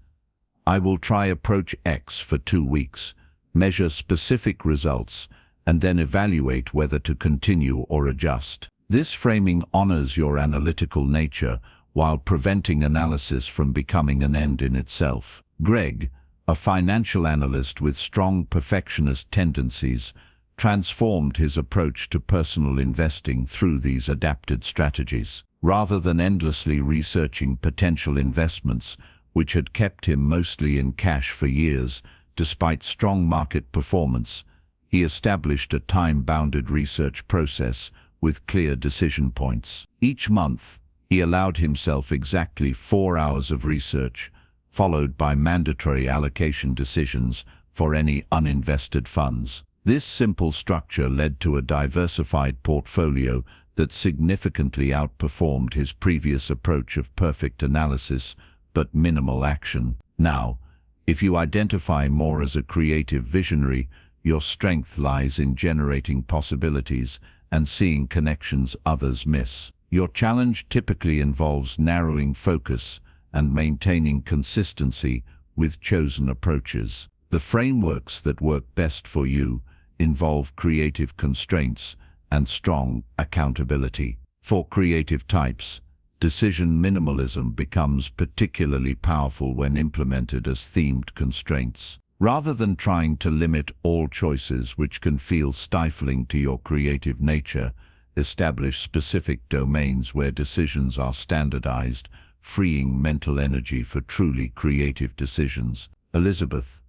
[SPEAKER 1] I will try approach X for 2 weeks, measure specific results, and then evaluate whether to continue or adjust. This framing honors your analytical nature while preventing analysis from becoming an end in itself. Greg, a financial analyst with strong perfectionist tendencies, transformed his approach to personal investing through these adapted strategies. Rather than endlessly researching potential investments, which had kept him mostly in cash for years, despite strong market performance, he established a time-bounded research process with clear decision points. Each month, he allowed himself exactly 4 hours of research, followed by mandatory allocation decisions for any uninvested funds. This simple structure led to a diversified portfolio that significantly outperformed his previous approach of perfect analysis but minimal action. Now, if you identify more as a creative visionary, your strength lies in generating possibilities and seeing connections others miss. Your challenge typically involves narrowing focus and maintaining consistency with chosen approaches. The frameworks that work best for you involve creative constraints and strong accountability. For creative types, decision minimalism becomes particularly powerful when implemented as themed constraints. Rather than trying to limit all choices, which can feel stifling to your creative nature, Establish specific domains where decisions are standardized, freeing mental energy for truly creative decisions. Elizabeth,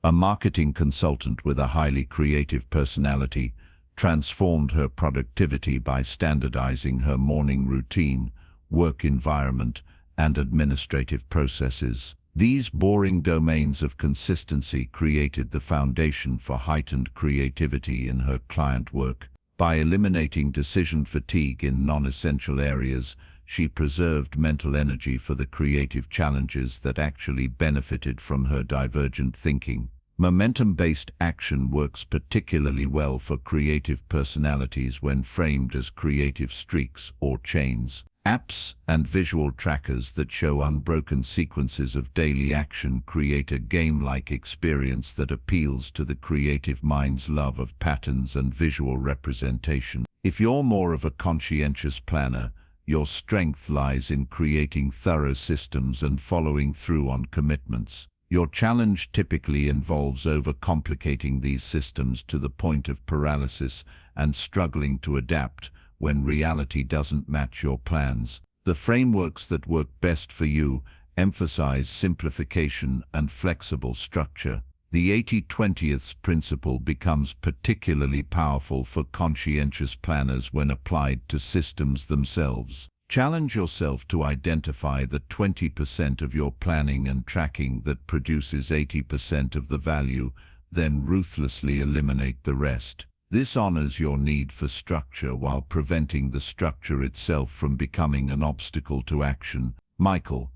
[SPEAKER 1] a marketing consultant with a highly creative personality, transformed her productivity by standardizing her morning routine, work environment, and administrative processes. These boring domains of consistency created the foundation for heightened creativity in her client work. By eliminating decision fatigue in non-essential areas, she preserved mental energy for the creative challenges that actually benefited from her divergent thinking. Momentum-based action works particularly well for creative personalities when framed as creative streaks or chains. Apps and visual trackers that show unbroken sequences of daily action create a game-like experience that appeals to the creative mind's love of patterns and visual representation. If you're more of a conscientious planner, your strength lies in creating thorough systems and following through on commitments. Your challenge typically involves overcomplicating these systems to the point of paralysis and struggling to adapt when reality doesn't match your plans. The frameworks that work best for you emphasize simplification and flexible structure. The 80-20th principle becomes particularly powerful for conscientious planners when applied to systems themselves. Challenge yourself to identify the 20% of your planning and tracking that produces 80% of the value, then ruthlessly eliminate the rest. This honors your need for structure while preventing the structure itself from becoming an obstacle to action. Michael,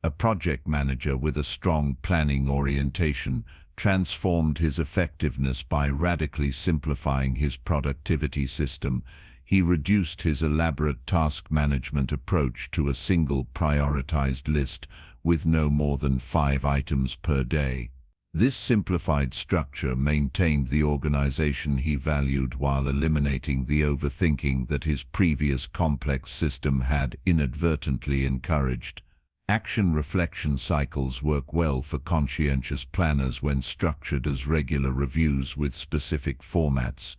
[SPEAKER 1] a project manager with a strong planning orientation, transformed his effectiveness by radically simplifying his productivity system. He reduced his elaborate task management approach to a single prioritized list with no more than 5 items per day. This simplified structure maintained the organization he valued while eliminating the overthinking that his previous complex system had inadvertently encouraged. Action reflection cycles work well for conscientious planners when structured as regular reviews with specific formats.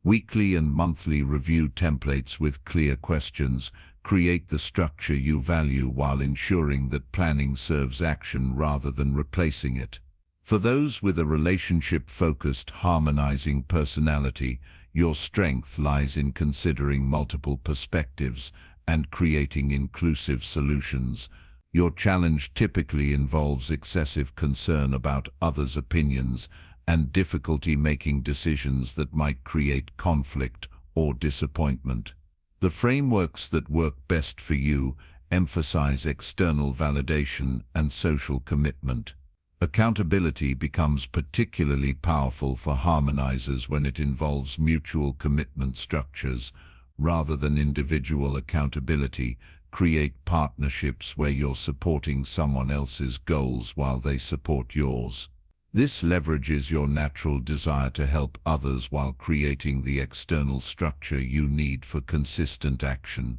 [SPEAKER 1] Weekly and monthly review templates with clear questions create the structure you value while ensuring that planning serves action rather than replacing it. For those with a relationship-focused, harmonizing personality, your strength lies in considering multiple perspectives and creating inclusive solutions. Your challenge typically involves excessive concern about others' opinions and difficulty making decisions that might create conflict or disappointment. The frameworks that work best for you emphasize external validation and social commitment. Accountability becomes particularly powerful for harmonizers when it involves mutual commitment structures. Rather than individual accountability, create partnerships where you're supporting someone else's goals while they support yours. This leverages your natural desire to help others while creating the external structure you need for consistent action.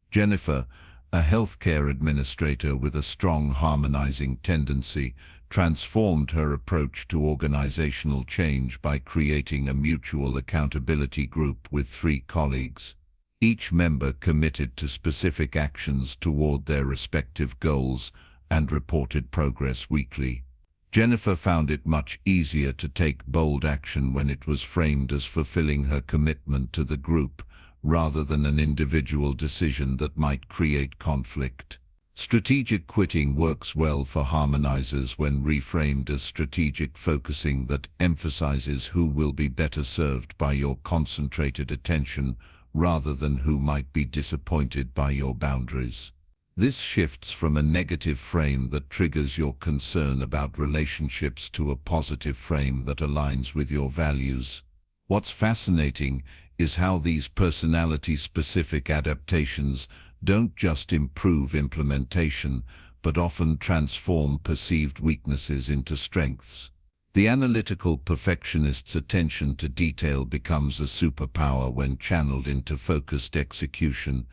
[SPEAKER 1] Jennifer, a healthcare administrator with a strong harmonizing tendency, transformed her approach to organizational change by creating a mutual accountability group with 3 colleagues. Each member committed to specific actions toward their respective goals and reported progress weekly. Jennifer found it much easier to take bold action when it was framed as fulfilling her commitment to the group, rather than an individual decision that might create conflict. Strategic quitting works well for harmonizers when reframed as strategic focusing that emphasizes who will be better served by your concentrated attention rather than who might be disappointed by your boundaries. This shifts from a negative frame that triggers your concern about relationships to a positive frame that aligns with your values. What's fascinating is how these personality-specific adaptations don't just improve implementation, but often transform perceived weaknesses into strengths. The analytical perfectionist's attention to detail becomes a superpower when channeled into focused execution,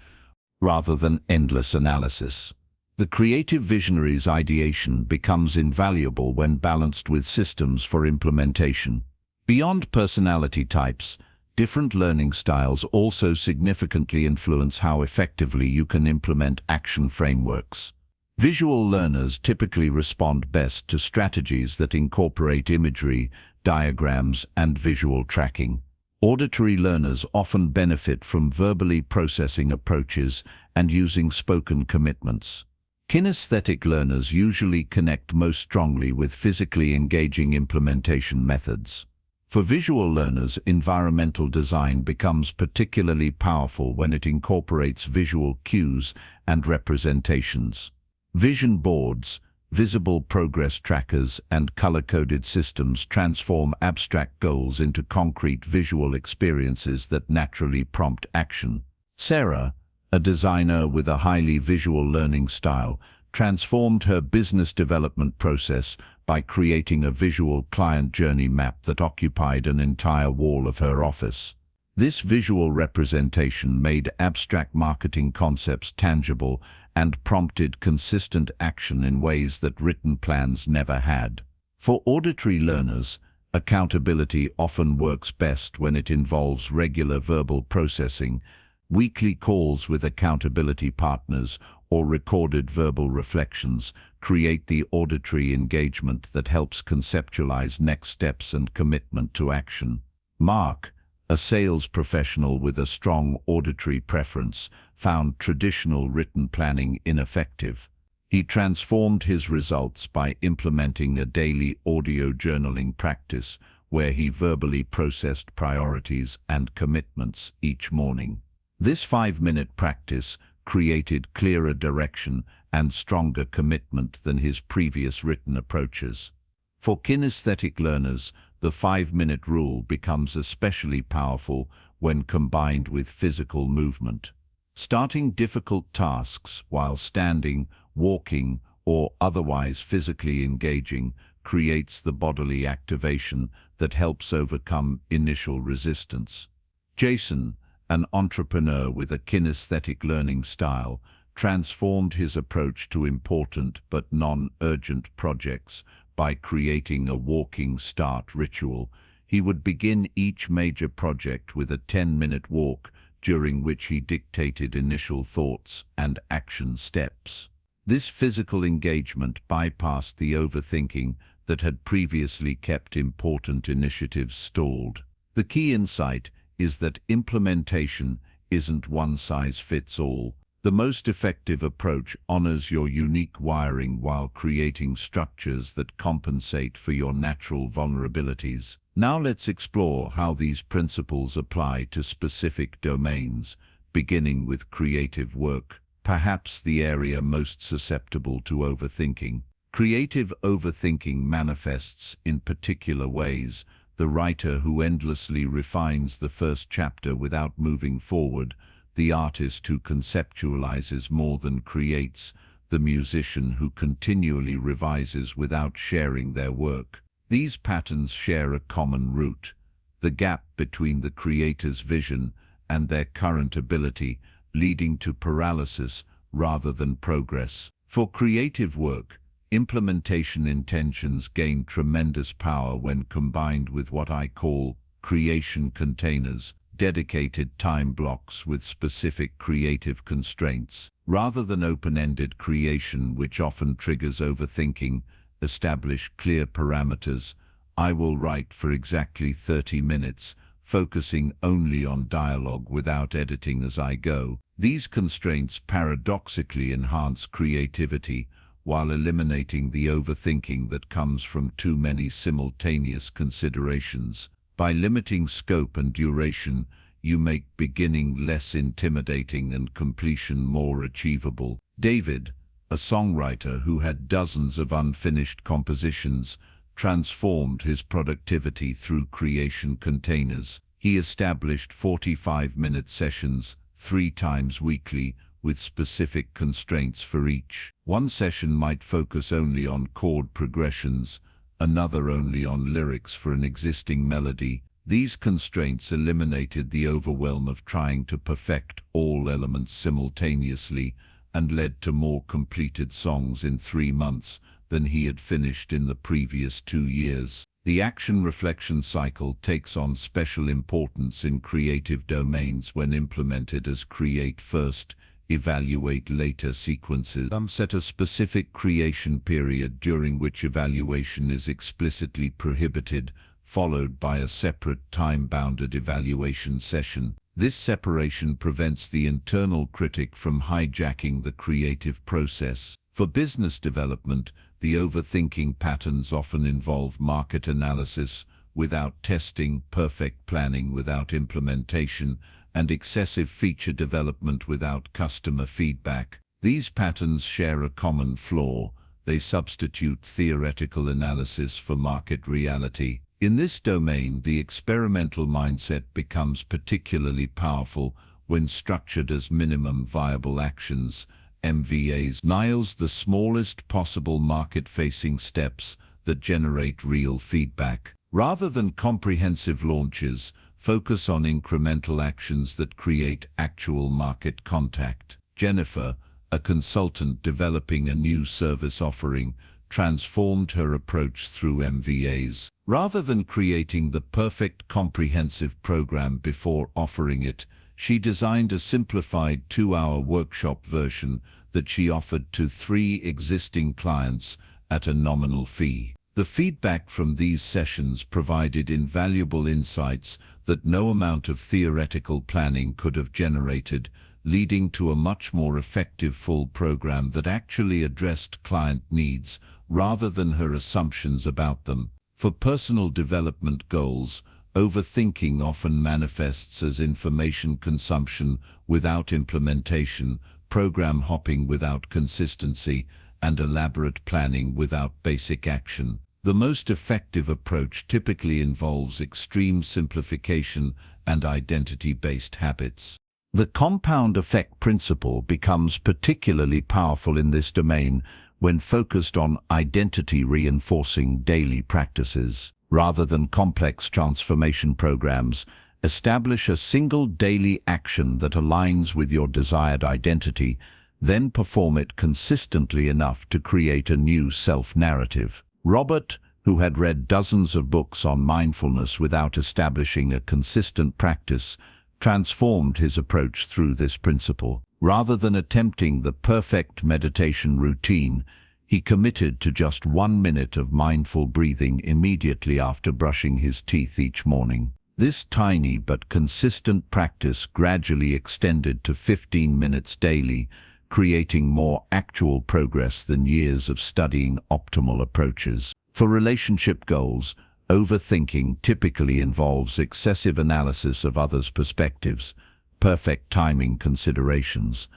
[SPEAKER 1] rather than endless analysis. The creative visionary's ideation becomes invaluable when balanced with systems for implementation. Beyond personality types, Different learning styles also significantly influence how effectively you can implement action frameworks. Visual learners typically respond best to strategies that incorporate imagery, diagrams, and visual tracking. Auditory learners often benefit from verbally processing approaches and using spoken commitments. Kinesthetic learners usually connect most strongly with physically engaging implementation methods. For visual learners, environmental design becomes particularly powerful when it incorporates visual cues and representations. Vision boards, visible progress trackers, and color-coded systems transform abstract goals into concrete visual experiences that naturally prompt action. Sarah, a designer with a highly visual learning style, transformed her business development process by creating a visual client journey map that occupied an entire wall of her office. This visual representation made abstract marketing concepts tangible and prompted consistent action in ways that written plans never had. For auditory learners, accountability often works best when it involves regular verbal processing, weekly calls with accountability partners, or recorded verbal reflections create the auditory engagement that helps conceptualize next steps and commitment to action. Mark, a sales professional with a strong auditory preference, found traditional written planning ineffective. He transformed his results by implementing a daily audio journaling practice where he verbally processed priorities and commitments each morning. This 5-minute practice created clearer direction and stronger commitment than his previous written approaches. For kinesthetic learners, the 5-minute rule becomes especially powerful when combined with physical movement. Starting difficult tasks while standing, walking, or otherwise physically engaging creates the bodily activation that helps overcome initial resistance. Jason, an entrepreneur with a kinesthetic learning style, transformed his approach to important but non-urgent projects by creating a walking start ritual. He would begin each major project with a 10-minute walk, during which he dictated initial thoughts and action steps. This physical engagement bypassed the overthinking that had previously kept important initiatives stalled. The key insight is that implementation isn't one size fits all. The most effective approach honors your unique wiring while creating structures that compensate for your natural vulnerabilities. Now let's explore how these principles apply to specific domains, beginning with creative work, perhaps the area most susceptible to overthinking. Creative overthinking manifests in particular ways. The writer who endlessly refines the first chapter without moving forward, the artist who conceptualizes more than creates, the musician who continually revises without sharing their work. These patterns share a common root: the gap between the creator's vision and their current ability, leading to paralysis rather than progress. For creative work, implementation intentions gain tremendous power when combined with what I call creation containers, dedicated time blocks with specific creative constraints. Rather than open-ended creation, which often triggers overthinking, establish clear parameters. I will write for exactly 30 minutes, focusing only on dialogue without editing as I go. These constraints paradoxically enhance creativity, while eliminating the overthinking that comes from too many simultaneous considerations. By limiting scope and duration, you make beginning less intimidating and completion more achievable. David, a songwriter who had dozens of unfinished compositions, transformed his productivity through creation containers. He established 45-minute sessions 3 times weekly, with specific constraints for each. One session might focus only on chord progressions, another only on lyrics for an existing melody. These constraints eliminated the overwhelm of trying to perfect all elements simultaneously and led to more completed songs in 3 months than he had finished in the previous 2 years. The action-reflection cycle takes on special importance in creative domains when implemented as create first, evaluate later sequences. Some set a specific creation period during which evaluation is explicitly prohibited, followed by a separate time-bounded evaluation session. This separation prevents the internal critic from hijacking the creative process. For business development, the overthinking patterns often involve market analysis without testing, perfect planning without implementation, and excessive feature development without customer feedback. These patterns share a common flaw. They substitute theoretical analysis for market reality. In this domain, the experimental mindset becomes particularly powerful when structured as minimum viable actions, MVAs, nails the smallest possible market-facing steps that generate real feedback. Rather than comprehensive launches, focus on incremental actions that create actual market contact. Jennifer, a consultant developing a new service offering, transformed her approach through MVAs. Rather than creating the perfect comprehensive program before offering it, she designed a simplified 2-hour workshop version that she offered to 3 existing clients at a nominal fee. The feedback from these sessions provided invaluable insights that no amount of theoretical planning could have generated, leading to a much more effective full program that actually addressed client needs rather than her assumptions about them. For personal development goals, overthinking often manifests as information consumption without implementation, program hopping without consistency, and elaborate planning without basic action. The most effective approach typically involves extreme simplification and identity-based habits. The compound effect principle becomes particularly powerful in this domain when focused on identity-reinforcing daily practices. Rather than complex transformation programs, establish a single daily action that aligns with your desired identity, then perform it consistently enough to create a new self-narrative. Robert, who had read dozens of books on mindfulness without establishing a consistent practice, transformed his approach through this principle. Rather than attempting the perfect meditation routine, he committed to just 1 minute of mindful breathing immediately after brushing his teeth each morning. This tiny but consistent practice gradually extended to 15 minutes daily, creating more actual progress than years of studying optimal approaches. For relationship goals, overthinking typically involves excessive analysis of others' perspectives, perfect timing considerations,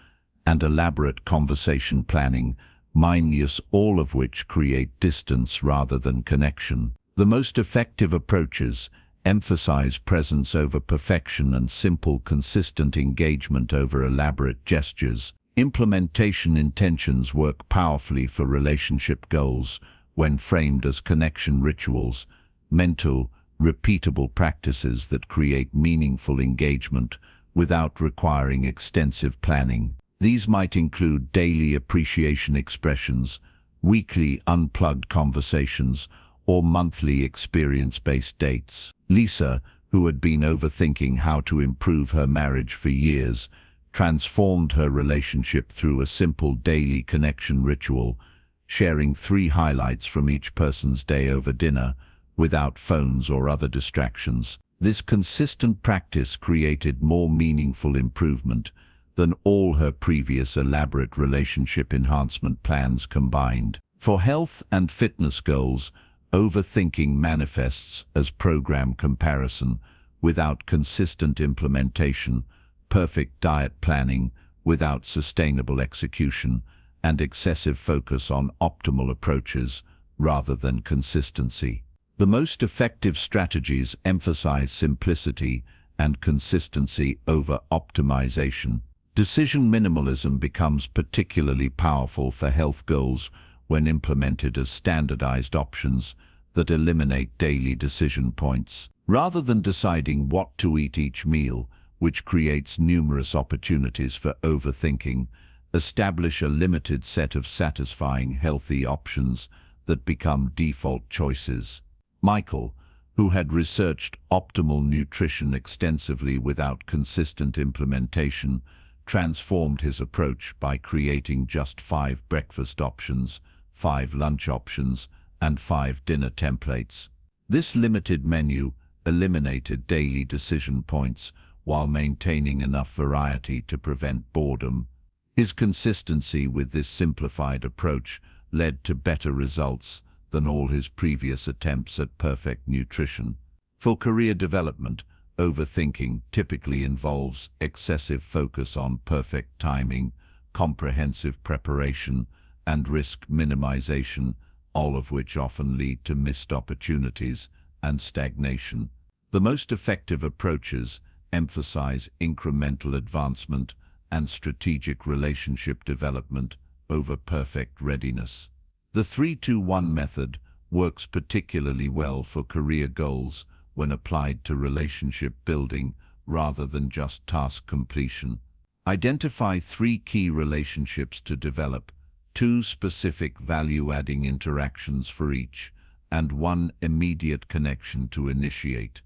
[SPEAKER 1] and elaborate conversation planning, all of which create distance rather than connection. The most effective approaches emphasize presence over perfection and simple, consistent engagement over elaborate gestures. Implementation intentions work powerfully for relationship goals when framed as connection rituals, mental, repeatable practices that create meaningful engagement without requiring extensive planning. These might include daily appreciation expressions, weekly unplugged conversations, or monthly experience-based dates. Lisa, who had been overthinking how to improve her marriage for years, transformed her relationship through a simple daily connection ritual, sharing 3 highlights from each person's day over dinner, without phones or other distractions. This consistent practice created more meaningful improvement than all her previous elaborate relationship enhancement plans combined. For health and fitness goals, overthinking manifests as program comparison without consistent implementation, perfect diet planning without sustainable execution, and excessive focus on optimal approaches rather than consistency. The most effective strategies emphasize simplicity and consistency over optimization. Decision minimalism becomes particularly powerful for health goals when implemented as standardized options that eliminate daily decision points. Rather than deciding what to eat each meal, which creates numerous opportunities for overthinking, establish a limited set of satisfying healthy options that become default choices. Michael, who had researched optimal nutrition extensively without consistent implementation, transformed his approach by creating just 5 breakfast options, 5 lunch options, and 5 dinner templates. This limited menu eliminated daily decision points while maintaining enough variety to prevent boredom. His consistency with this simplified approach led to better results than all his previous attempts at perfect nutrition. For career development, overthinking typically involves excessive focus on perfect timing, comprehensive preparation, and risk minimization, all of which often lead to missed opportunities and stagnation. The most effective approaches emphasize incremental advancement and strategic relationship development over perfect readiness. The 3-2-1 method works particularly well for career goals when applied to relationship building rather than just task completion. Identify 3 key relationships to develop, 2 specific value-adding interactions for each, and 1 immediate connection to initiate.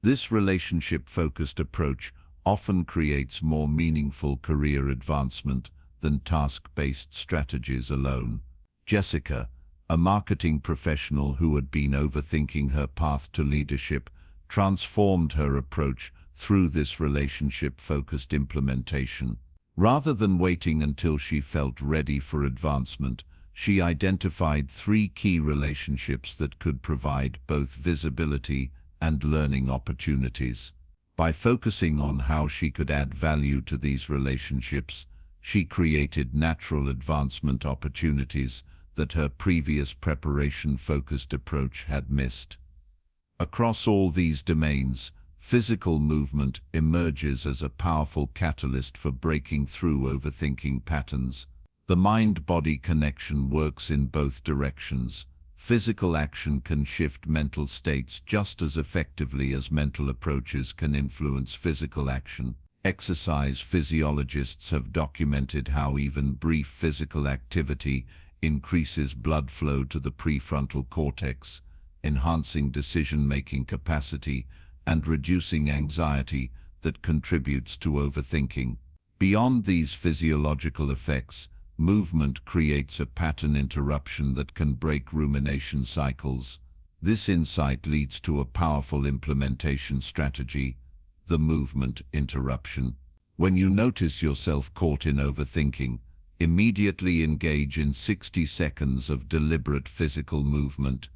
[SPEAKER 1] This relationship-focused approach often creates more meaningful career advancement than task-based strategies alone. Jessica, a marketing professional who had been overthinking her path to leadership, transformed her approach through this relationship-focused implementation. Rather than waiting until she felt ready for advancement, she identified 3 key relationships that could provide both visibility and learning opportunities. By focusing on how she could add value to these relationships, she created natural advancement opportunities that her previous preparation-focused approach had missed. Across all these domains, physical movement emerges as a powerful catalyst for breaking through overthinking patterns. The mind-body connection works in both directions. Physical action can shift mental states just as effectively as mental approaches can influence physical action. Exercise physiologists have documented how even brief physical activity increases blood flow to the prefrontal cortex, enhancing decision-making capacity and reducing anxiety that contributes to overthinking. Beyond these physiological effects, movement creates a pattern interruption that can break rumination cycles. This insight leads to a powerful implementation strategy: the movement interruption. When you notice yourself caught in overthinking, immediately engage in 60 seconds of deliberate physical movement.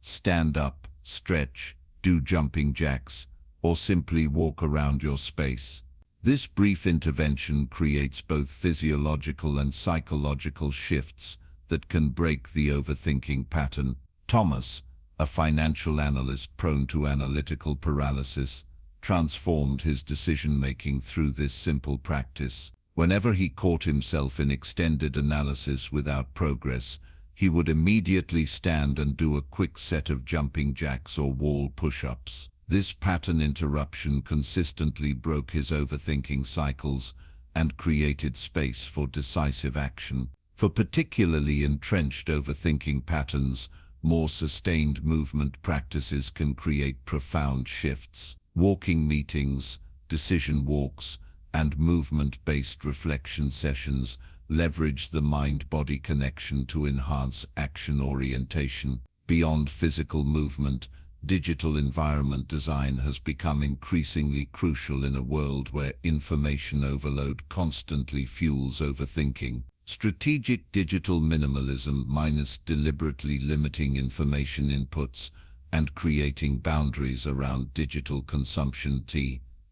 [SPEAKER 1] Stand up, stretch, do jumping jacks, or simply walk around your space. This brief intervention creates both physiological and psychological shifts that can break the overthinking pattern. Thomas, a financial analyst prone to analytical paralysis, transformed his decision-making through this simple practice. Whenever he caught himself in extended analysis without progress, he would immediately stand and do a quick set of jumping jacks or wall push-ups. This pattern interruption consistently broke his overthinking cycles and created space for decisive action. For particularly entrenched overthinking patterns, more sustained movement practices can create profound shifts. Walking meetings, decision walks, and movement-based reflection sessions leverage the mind-body connection to enhance action orientation. Beyond physical movement, digital environment design has become increasingly crucial in a world where information overload constantly fuels overthinking. Strategic digital minimalism minus deliberately limiting information inputs and creating boundaries around digital consumption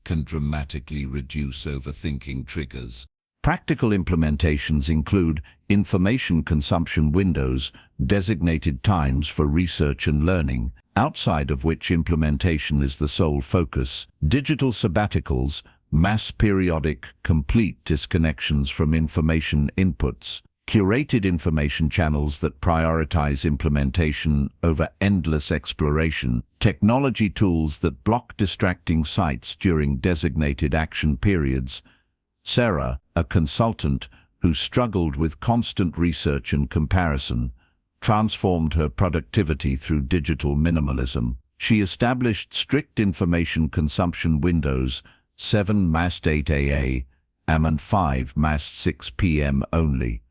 [SPEAKER 1] can dramatically reduce overthinking triggers. Practical implementations include information consumption windows, designated times for research and learning, outside of which implementation is the sole focus, digital sabbaticals, mass periodic, complete disconnections from information inputs, curated information channels that prioritize implementation over endless exploration, technology tools that block distracting sites during designated action periods. Sarah, a consultant who struggled with constant research and comparison, transformed her productivity through digital minimalism. She established strict information consumption windows, 7-8 a.m. and 5-6 p.m. only,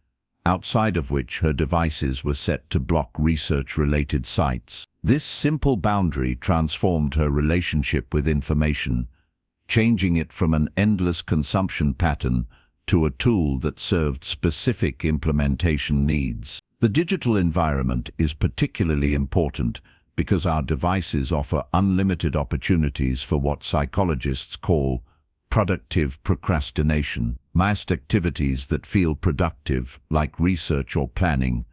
[SPEAKER 1] outside of which her devices were set to block research-related sites. This simple boundary transformed her relationship with information, changing it from an endless consumption pattern to a tool that served specific implementation needs. The digital environment is particularly important because our devices offer unlimited opportunities for what psychologists call productive procrastination, masked activities that feel productive, like research or planning,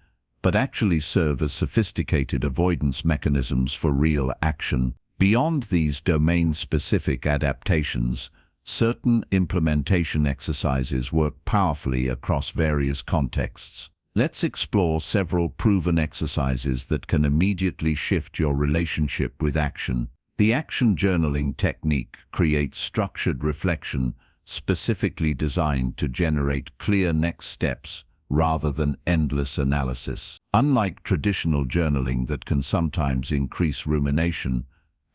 [SPEAKER 1] but actually serve as sophisticated avoidance mechanisms for real action. Beyond these domain-specific adaptations, certain implementation exercises work powerfully across various contexts. Let's explore several proven exercises that can immediately shift your relationship with action. The action journaling technique creates structured reflection specifically designed to generate clear next steps rather than endless analysis. Unlike traditional journaling that can sometimes increase rumination,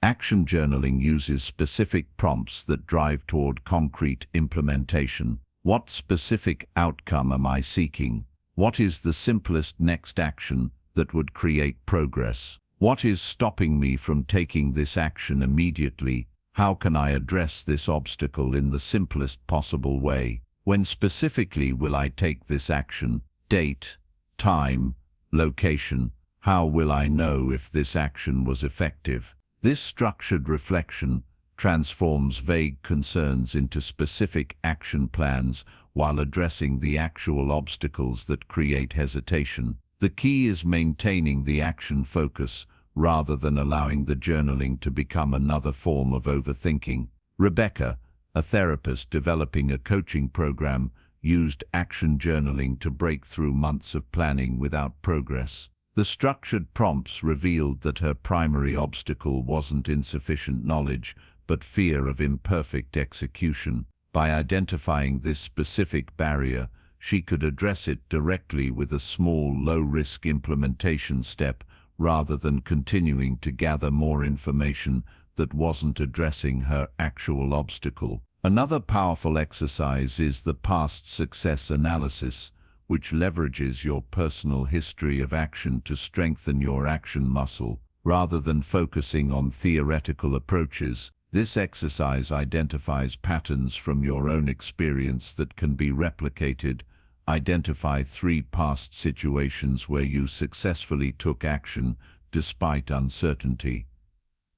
[SPEAKER 1] action journaling uses specific prompts that drive toward concrete implementation. What specific outcome am I seeking? What is the simplest next action that would create progress? What is stopping me from taking this action immediately? How can I address this obstacle in the simplest possible way? When specifically will I take this action? Date, time, location. How will I know if this action was effective? This structured reflection transforms vague concerns into specific action plans while addressing the actual obstacles that create hesitation. The key is maintaining the action focus rather than allowing the journaling to become another form of overthinking. Rebecca, a therapist developing a coaching program, used action journaling to break through months of planning without progress. The structured prompts revealed that her primary obstacle wasn't insufficient knowledge, but fear of imperfect execution. By identifying this specific barrier, she could address it directly with a small, low-risk implementation step rather than continuing to gather more information that wasn't addressing her actual obstacle. Another powerful exercise is the past success analysis, which leverages your personal history of action to strengthen your action muscle. Rather than focusing on theoretical approaches, this exercise identifies patterns from your own experience that can be replicated. Identify 3 past situations where you successfully took action despite uncertainty.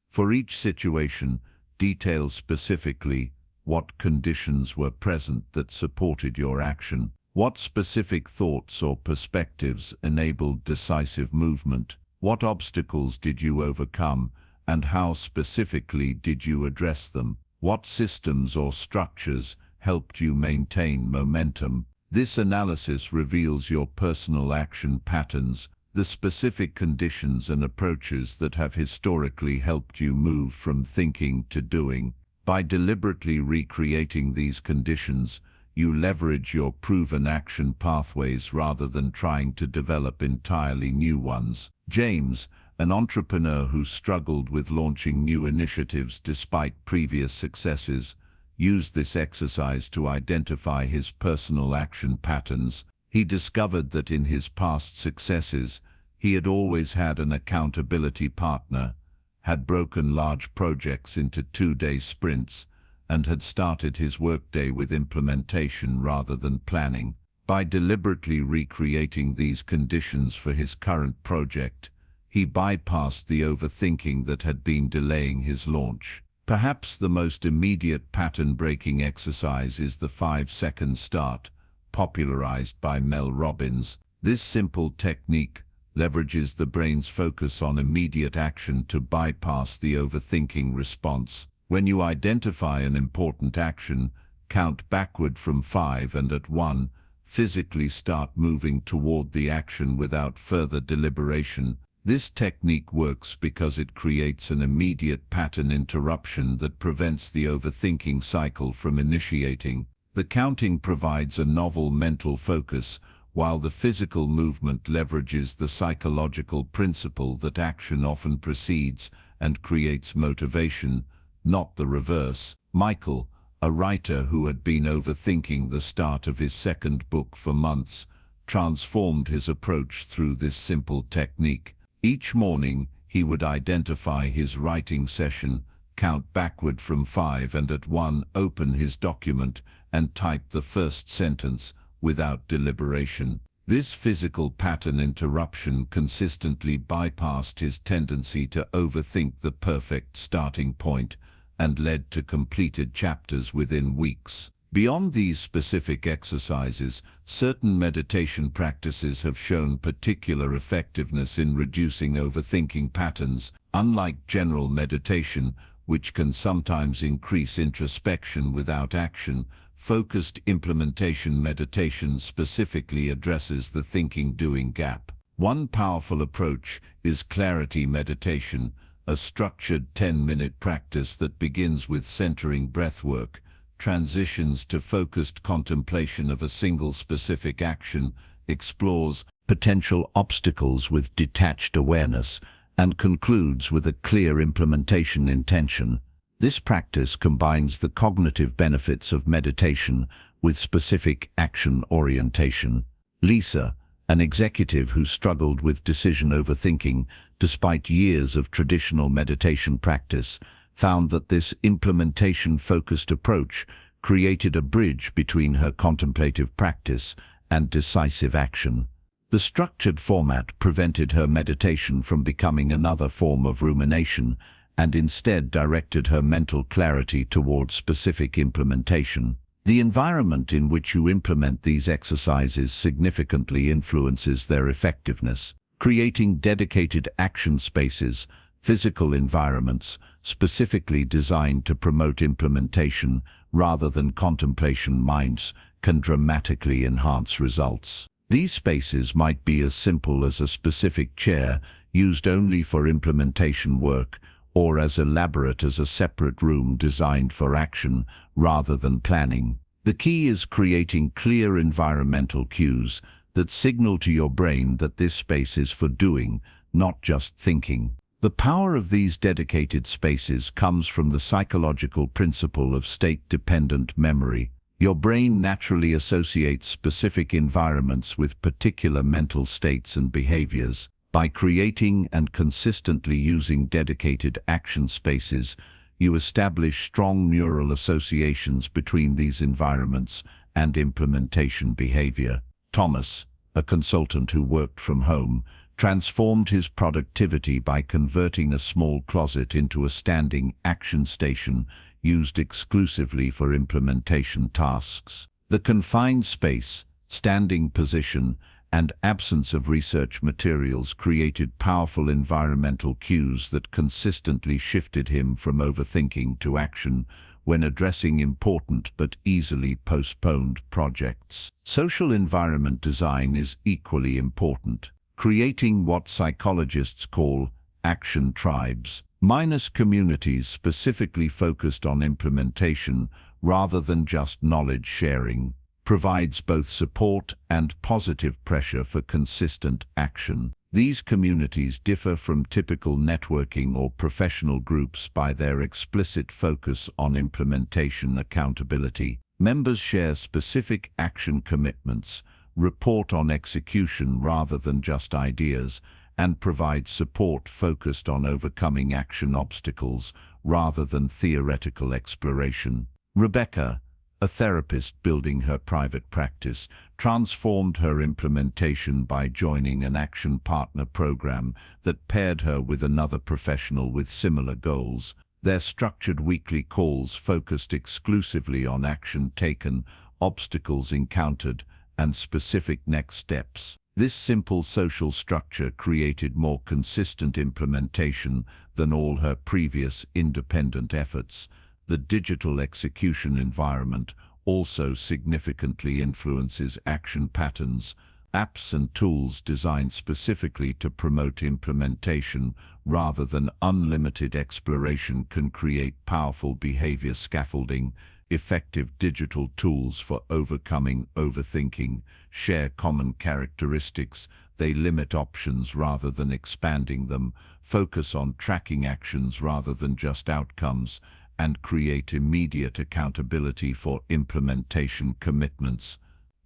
[SPEAKER 1] For each situation, detail specifically what conditions were present that supported your action. What specific thoughts or perspectives enabled decisive movement? What obstacles did you overcome, and how specifically did you address them? What systems or structures helped you maintain momentum? This analysis reveals your personal action patterns, the specific conditions and approaches that have historically helped you move from thinking to doing. By deliberately recreating these conditions, you leverage your proven action pathways rather than trying to develop entirely new ones. James, an entrepreneur who struggled with launching new initiatives despite previous successes, used this exercise to identify his personal action patterns. He discovered that in his past successes, he had always had an accountability partner, had broken large projects into 2-day sprints, and had started his workday with implementation rather than planning. By deliberately recreating these conditions for his current project, he bypassed the overthinking that had been delaying his launch. Perhaps the most immediate pattern-breaking exercise is the 5-second start, popularized by Mel Robbins. This simple technique leverages the brain's focus on immediate action to bypass the overthinking response. When you identify an important action, count backward from 5 and at 1, physically start moving toward the action without further deliberation. This technique works because it creates an immediate pattern interruption that prevents the overthinking cycle from initiating. The counting provides a novel mental focus while the physical movement leverages the psychological principle that action often precedes and creates motivation, not the reverse. Michael, a writer who had been overthinking the start of his second book for months, transformed his approach through this simple technique. Each morning, he would identify his writing session, count backward from 5 and at 1 open his document and type the first sentence without deliberation. This physical pattern interruption consistently bypassed his tendency to overthink the perfect starting point and led to completed chapters within weeks. Beyond these specific exercises, certain meditation practices have shown particular effectiveness in reducing overthinking patterns. Unlike general meditation, which can sometimes increase introspection without action, focused implementation meditation specifically addresses the thinking-doing gap. One powerful approach is clarity meditation, a structured 10-minute practice that begins with centering breathwork, transitions to focused contemplation of a single specific action, explores potential obstacles with detached awareness, and concludes with a clear implementation intention. This practice combines the cognitive benefits of meditation with specific action orientation. Lisa, an executive who struggled with decision overthinking despite years of traditional meditation practice, found that this implementation-focused approach created a bridge between her contemplative practice and decisive action. The structured format prevented her meditation from becoming another form of rumination and instead directed her mental clarity towards specific implementation. The environment in which you implement these exercises significantly influences their effectiveness. Creating dedicated action spaces, physical environments, specifically designed to promote implementation rather than contemplation minds, can dramatically enhance results. These spaces might be as simple as a specific chair used only for implementation work, or as elaborate as a separate room designed for action rather than planning. The key is creating clear environmental cues that signal to your brain that this space is for doing, not just thinking. The power of these dedicated spaces comes from the psychological principle of state-dependent memory. Your brain naturally associates specific environments with particular mental states and behaviors. By creating and consistently using dedicated action spaces, you establish strong neural associations between these environments and implementation behavior. Thomas, a consultant who worked from home, transformed his productivity by converting a small closet into a standing action station used exclusively for implementation tasks. The confined space, standing position, and absence of research materials created powerful environmental cues that consistently shifted him from overthinking to action when addressing important but easily postponed projects. Social environment design is equally important. Creating what psychologists call action tribes, minus communities specifically focused on implementation rather than just knowledge sharing, provides both support and positive pressure for consistent action. These communities differ from typical networking or professional groups by their explicit focus on implementation accountability. Members share specific action commitments, report on execution rather than just ideas, and provide support focused on overcoming action obstacles rather than theoretical exploration. Rebecca, a therapist building her private practice, transformed her implementation by joining an action partner program that paired her with another professional with similar goals. Their structured weekly calls focused exclusively on action taken, obstacles encountered, and specific next steps. This simple social structure created more consistent implementation than all her previous independent efforts. The digital execution environment also significantly influences action patterns. Apps and tools designed specifically to promote implementation rather than unlimited exploration can create powerful behavior scaffolding. Effective digital tools for overcoming overthinking share common characteristics. They limit options rather than expanding them, focus on tracking actions rather than just outcomes, and create immediate accountability for implementation commitments.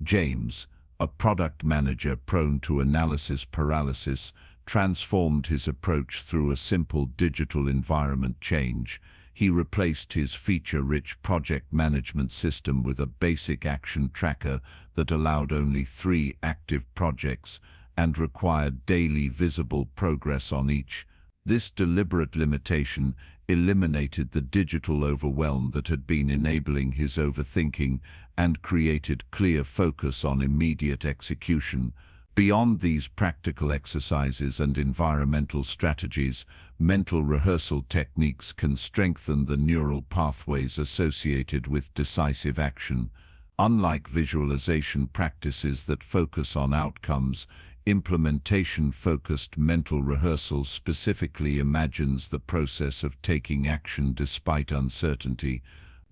[SPEAKER 1] James, a product manager prone to analysis paralysis, transformed his approach through a simple digital environment change. He replaced his feature-rich project management system with a basic action tracker that allowed only 3 active projects and required daily visible progress on each. This deliberate limitation eliminated the digital overwhelm that had been enabling his overthinking and created clear focus on immediate execution. Beyond these practical exercises and environmental strategies, mental rehearsal techniques can strengthen the neural pathways associated with decisive action. Unlike visualization practices that focus on outcomes, implementation-focused mental rehearsal specifically imagines the process of taking action despite uncertainty.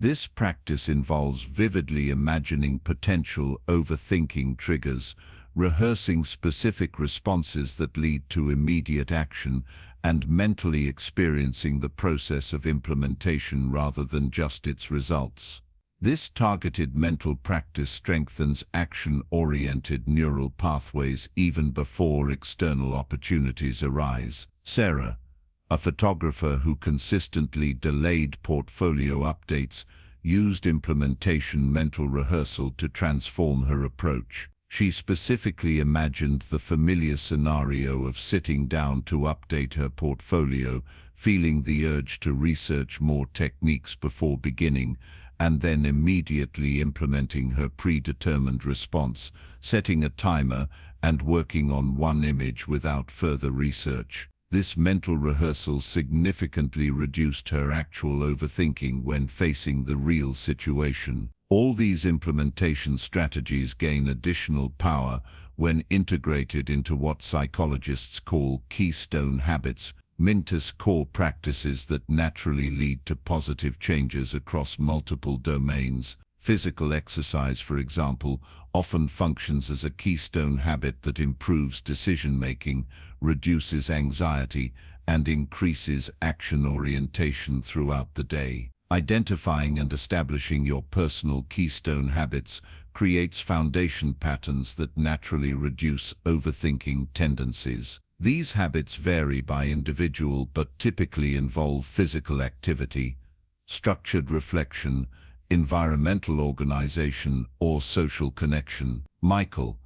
[SPEAKER 1] This practice involves vividly imagining potential overthinking triggers, rehearsing specific responses that lead to immediate action, and mentally experiencing the process of implementation rather than just its results. This targeted mental practice strengthens action-oriented neural pathways even before external opportunities arise. Sarah, a photographer who consistently delayed portfolio updates, used implementation mental rehearsal to transform her approach. She specifically imagined the familiar scenario of sitting down to update her portfolio, feeling the urge to research more techniques before beginning, and then immediately implementing her predetermined response, setting a timer, and working on one image without further research. This mental rehearsal significantly reduced her actual overthinking when facing the real situation. All these implementation strategies gain additional power when integrated into what psychologists call keystone habits, Mintis core practices that naturally lead to positive changes across multiple domains. Physical exercise, for example, often functions as a keystone habit that improves decision-making, reduces anxiety, and increases action orientation throughout the day. Identifying and establishing your personal keystone habits creates foundation patterns that naturally reduce overthinking tendencies. These habits vary by individual but typically involve physical activity, structured reflection, environmental organization, or social connection. Michael,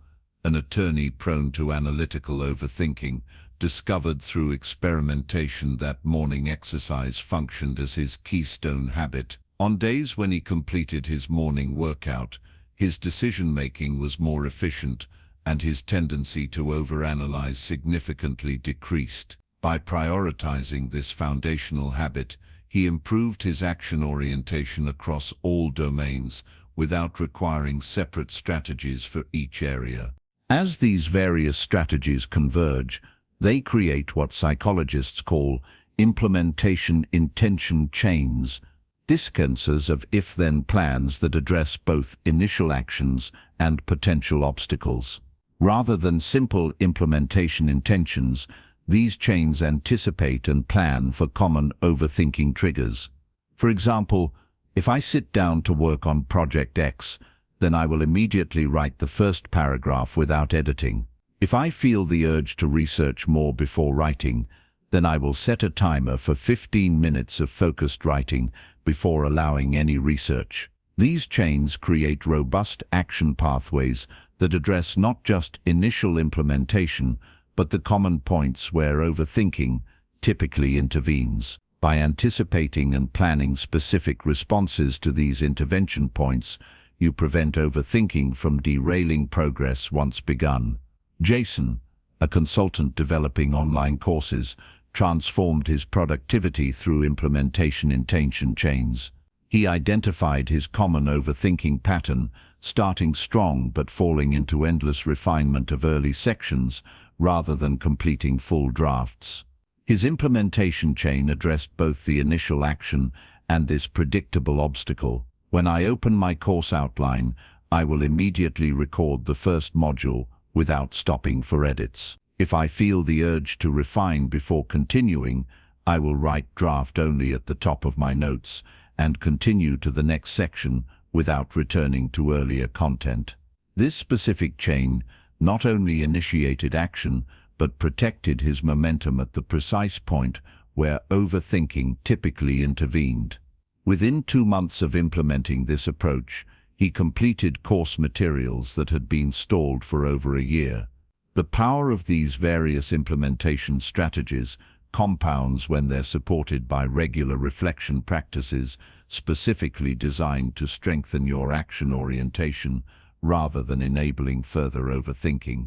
[SPEAKER 1] an attorney prone to analytical overthinking, discovered through experimentation that morning exercise functioned as his keystone habit. On days when he completed his morning workout, his decision-making was more efficient, and his tendency to overanalyze significantly decreased. By prioritizing this foundational habit, he improved his action orientation across all domains without requiring separate strategies for each area. As these various strategies converge, they create what psychologists call implementation intention chains, sequences of if-then plans that address both initial actions and potential obstacles. Rather than simple implementation intentions, these chains anticipate and plan for common overthinking triggers. For example, if I sit down to work on Project X, then I will immediately write the first paragraph without editing. If I feel the urge to research more before writing, then I will set a timer for 15 minutes of focused writing before allowing any research. These chains create robust action pathways that address not just initial implementation, but the common points where overthinking typically intervenes. By anticipating and planning specific responses to these intervention points, you prevent overthinking from derailing progress once begun. Jason, a consultant developing online courses, transformed his productivity through implementation intention chains. He identified his common overthinking pattern, starting strong but falling into endless refinement of early sections rather than completing full drafts. His implementation chain addressed both the initial action and this predictable obstacle. When I open my course outline, I will immediately record the first module without stopping for edits. If I feel the urge to refine before continuing, I will write draft only at the top of my notes and continue to the next section without returning to earlier content. This specific chain not only initiated action, but protected his momentum at the precise point where overthinking typically intervened. Within 2 months of implementing this approach, he completed course materials that had been stalled for over a year. The power of these various implementation strategies compounds when they're supported by regular reflection practices specifically designed to strengthen your action orientation rather than enabling further overthinking.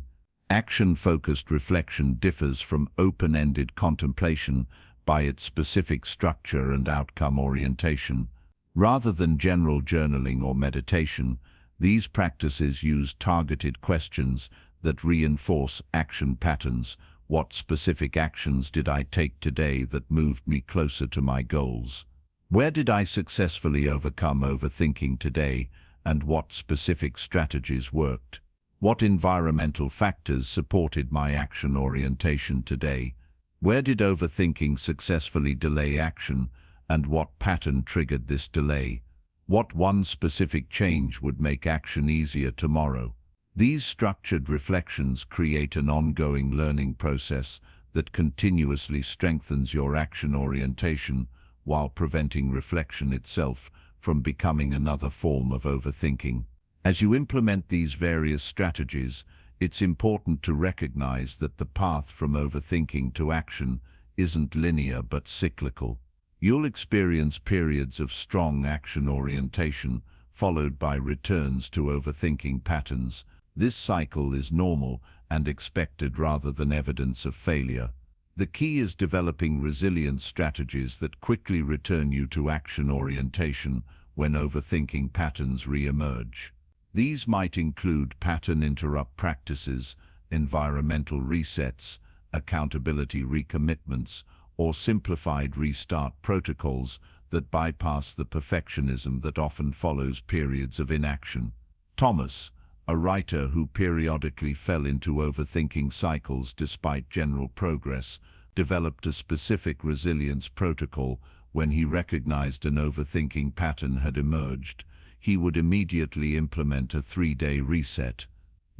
[SPEAKER 1] Action-focused reflection differs from open-ended contemplation by its specific structure and outcome orientation. Rather than general journaling or meditation, these practices use targeted questions that reinforce action patterns. What specific actions did I take today that moved me closer to my goals? Where did I successfully overcome overthinking today, and what specific strategies worked? What environmental factors supported my action orientation today? Where did overthinking successfully delay action, and what pattern triggered this delay? What one specific change would make action easier tomorrow? These structured reflections create an ongoing learning process that continuously strengthens your action orientation while preventing reflection itself from becoming another form of overthinking. As you implement these various strategies, it's important to recognize that the path from overthinking to action isn't linear but cyclical. You'll experience periods of strong action orientation, followed by returns to overthinking patterns. This cycle is normal and expected rather than evidence of failure. The key is developing resilient strategies that quickly return you to action orientation when overthinking patterns re-emerge. These might include pattern interrupt practices, environmental resets, accountability recommitments, or simplified restart protocols that bypass the perfectionism that often follows periods of inaction. Thomas, a writer who periodically fell into overthinking cycles despite general progress, developed a specific resilience protocol. When he recognized an overthinking pattern had emerged, he would immediately implement a 3-day reset.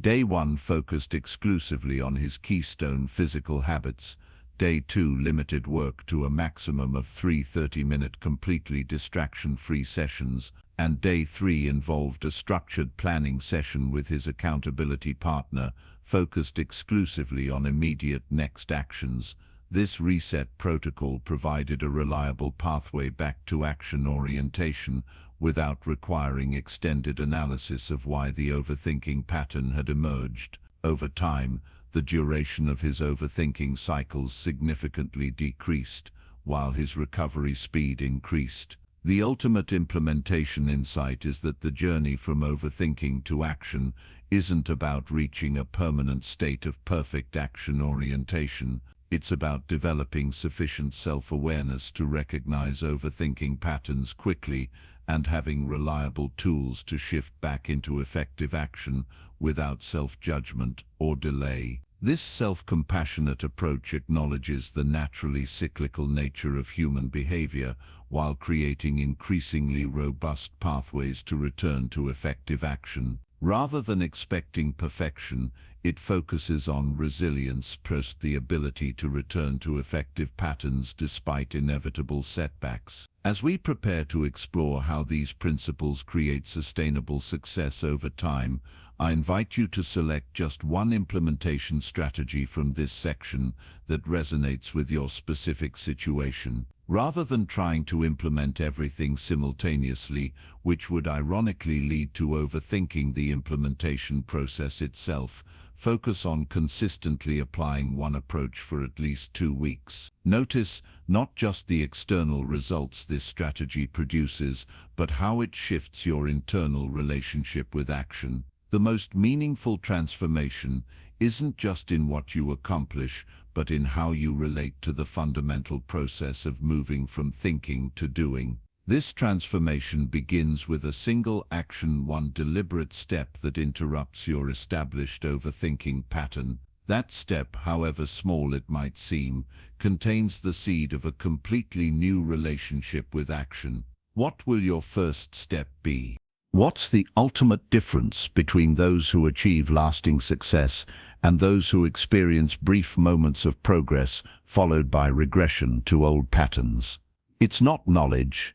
[SPEAKER 1] Day 1 focused exclusively on his keystone physical habits. Day 2 limited work to a maximum of 3 30-minute completely distraction-free sessions, and Day 3 involved a structured planning session with his accountability partner, focused exclusively on immediate next actions. This reset protocol provided a reliable pathway back to action orientation without requiring extended analysis of why the overthinking pattern had emerged. Over time, the duration of his overthinking cycles significantly decreased, while his recovery speed increased. The ultimate implementation insight is that the journey from overthinking to action isn't about reaching a permanent state of perfect action orientation. It's about developing sufficient self-awareness to recognize overthinking patterns quickly and having reliable tools to shift back into effective action without self-judgment or delay. This self-compassionate approach acknowledges the naturally cyclical nature of human behavior while creating increasingly robust pathways to return to effective action. Rather than expecting perfection, it focuses on resilience, plus the ability to return to effective patterns despite inevitable setbacks. As we prepare to explore how these principles create sustainable success over time, I invite you to select just one implementation strategy from this section that resonates with your specific situation. Rather than trying to implement everything simultaneously, which would ironically lead to overthinking the implementation process itself, Focus on consistently applying one approach for at least 2 weeks. Notice not just the external results this strategy produces, but how it shifts your internal relationship with action. The most meaningful transformation isn't just in what you accomplish, but in how you relate to the fundamental process of moving from thinking to doing. This transformation begins with a single action, one deliberate step that interrupts your established overthinking pattern. That step, however small it might seem, contains the seed of a completely new relationship with action. What will your first step be? What's the ultimate difference between those who achieve lasting success and those who experience brief moments of progress followed by regression to old patterns? It's not knowledge.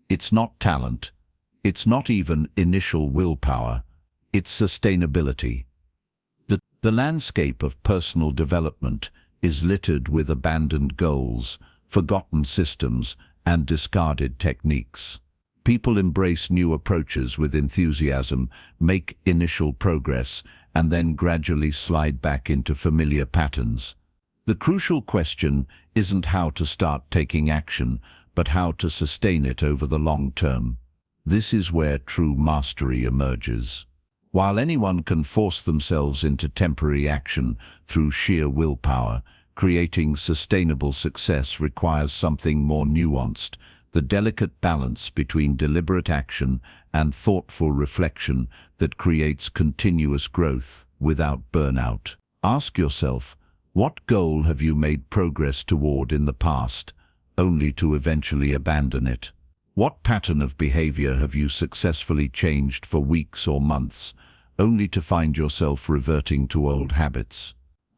[SPEAKER 1] It's not talent. It's not even initial willpower. It's sustainability. The landscape of personal development is littered with abandoned goals, forgotten systems, and discarded techniques. People embrace new approaches with enthusiasm, make initial progress, and then gradually slide back into familiar patterns. The crucial question isn't how to start taking action, but how to sustain it over the long term. This is where true mastery emerges. While anyone can force themselves into temporary action through sheer willpower, creating sustainable success requires something more nuanced: the delicate balance between deliberate action and thoughtful reflection that creates continuous growth without burnout. Ask yourself, what goal have you made progress toward in the past, only to eventually abandon it? What pattern of behavior have you successfully changed for weeks or months, only to find yourself reverting to old habits?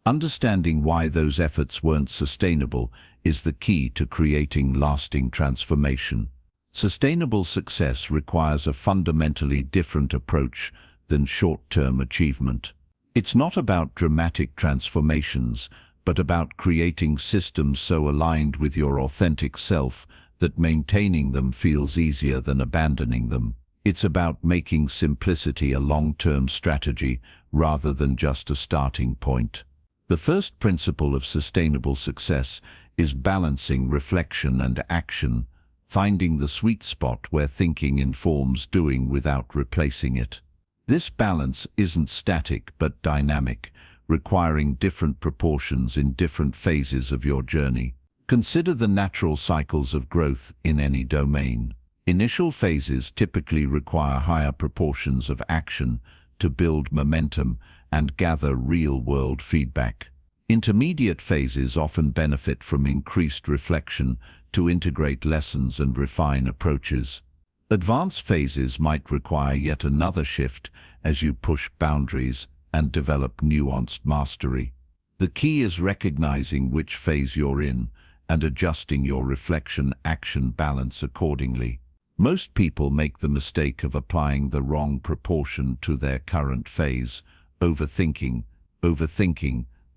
[SPEAKER 1] Understanding why those efforts weren't sustainable is the key to creating lasting transformation. Sustainable success requires a fundamentally different approach than short-term achievement. It's not about dramatic transformations, but about creating systems so aligned with your authentic self that maintaining them feels easier than abandoning them. It's about making simplicity a long-term strategy rather than just a starting point. The first principle of sustainable success is balancing reflection and action, finding the sweet spot where thinking informs doing without replacing it. This balance isn't static but dynamic, requiring different proportions in different phases of your journey. Consider the natural cycles of growth in any domain. Initial phases typically require higher proportions of action to build momentum and gather real-world feedback. Intermediate phases often benefit from increased reflection to integrate lessons and refine approaches. Advanced phases might require yet another shift as you push boundaries and develop nuanced mastery. The key is recognizing which phase you're in and adjusting your reflection-action balance accordingly. Most people make the mistake of applying the wrong proportion to their current phase, overthinking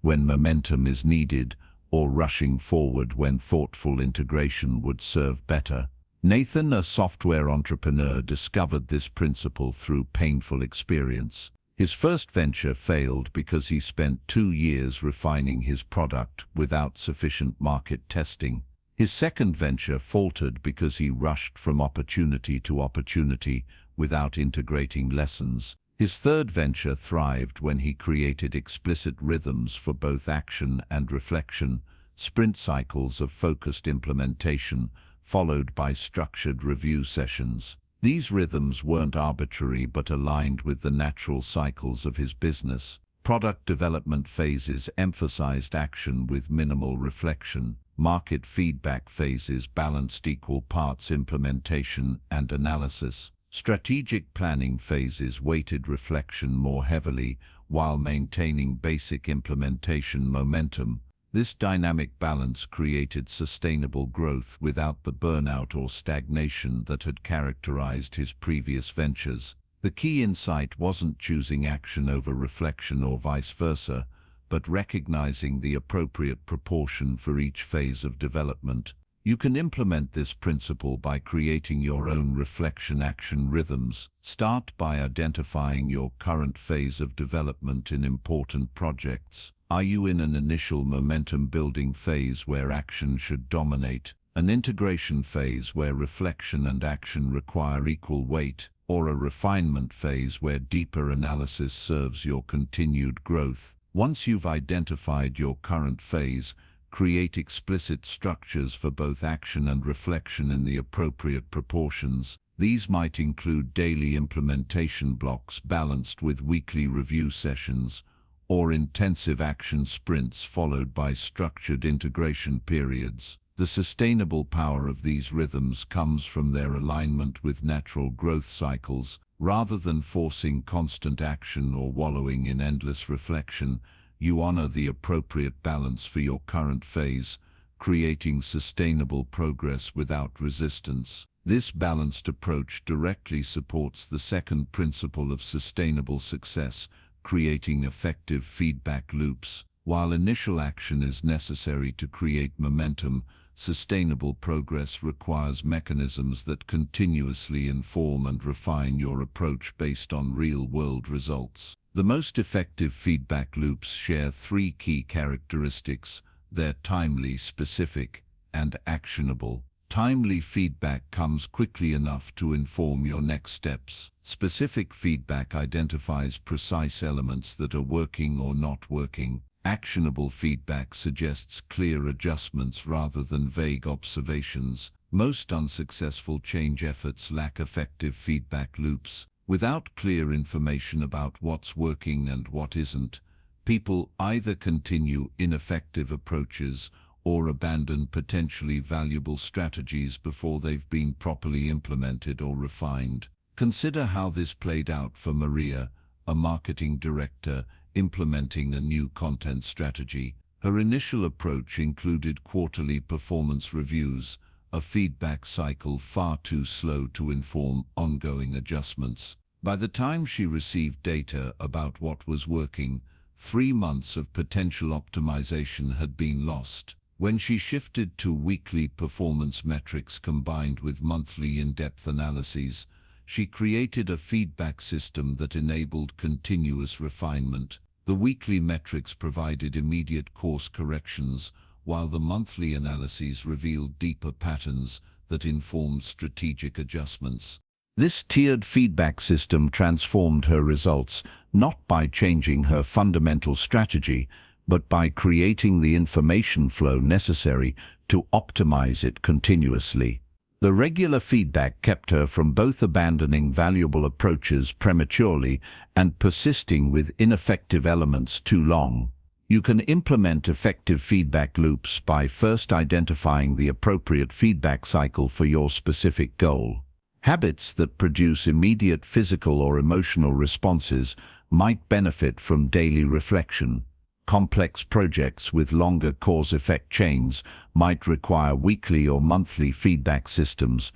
[SPEAKER 1] when momentum is needed, or rushing forward when thoughtful integration would serve better. Nathan, a software entrepreneur, discovered this principle through painful experience. His first venture failed because he spent 2 years refining his product without sufficient market testing. His second venture faltered because he rushed from opportunity to opportunity without integrating lessons. His third venture thrived when he created explicit rhythms for both action and reflection, sprint cycles of focused implementation, followed by structured review sessions. These rhythms weren't arbitrary but aligned with the natural cycles of his business. Product development phases emphasized action with minimal reflection. Market feedback phases balanced equal parts implementation and analysis. Strategic planning phases weighted reflection more heavily while maintaining basic implementation momentum. This dynamic balance created sustainable growth without the burnout or stagnation that had characterized his previous ventures. The key insight wasn't choosing action over reflection or vice versa, but recognizing the appropriate proportion for each phase of development. You can implement this principle by creating your own reflection-action rhythms. Start by identifying your current phase of development in important projects. Are you in an initial momentum-building phase where action should dominate, an integration phase where reflection and action require equal weight, or a refinement phase where deeper analysis serves your continued growth? Once you've identified your current phase, create explicit structures for both action and reflection in the appropriate proportions. These might include daily implementation blocks balanced with weekly review sessions, or intensive action sprints followed by structured integration periods. The sustainable power of these rhythms comes from their alignment with natural growth cycles. Rather than forcing constant action or wallowing in endless reflection, you honor the appropriate balance for your current phase, creating sustainable progress without resistance. This balanced approach directly supports the second principle of sustainable success, creating effective feedback loops. While initial action is necessary to create momentum, sustainable progress requires mechanisms that continuously inform and refine your approach based on real-world results. The most effective feedback loops share three key characteristics. They're timely, specific, and actionable. Timely feedback comes quickly enough to inform your next steps. Specific feedback identifies precise elements that are working or not working. Actionable feedback suggests clear adjustments rather than vague observations. Most unsuccessful change efforts lack effective feedback loops. Without clear information about what's working and what isn't, people either continue ineffective approaches or abandon potentially valuable strategies before they've been properly implemented or refined. Consider how this played out for Maria, a marketing director implementing a new content strategy. Her initial approach included quarterly performance reviews, a feedback cycle far too slow to inform ongoing adjustments. By the time she received data about what was working, 3 months of potential optimization had been lost. When she shifted to weekly performance metrics combined with monthly in-depth analyses, she created a feedback system that enabled continuous refinement. The weekly metrics provided immediate course corrections, while the monthly analyses revealed deeper patterns that informed strategic adjustments. This tiered feedback system transformed her results, not by changing her fundamental strategy, but by creating the information flow necessary to optimize it continuously. The regular feedback kept her from both abandoning valuable approaches prematurely and persisting with ineffective elements too long. You can implement effective feedback loops by first identifying the appropriate feedback cycle for your specific goal. Habits that produce immediate physical or emotional responses might benefit from daily reflection. Complex projects with longer cause-effect chains might require weekly or monthly feedback systems.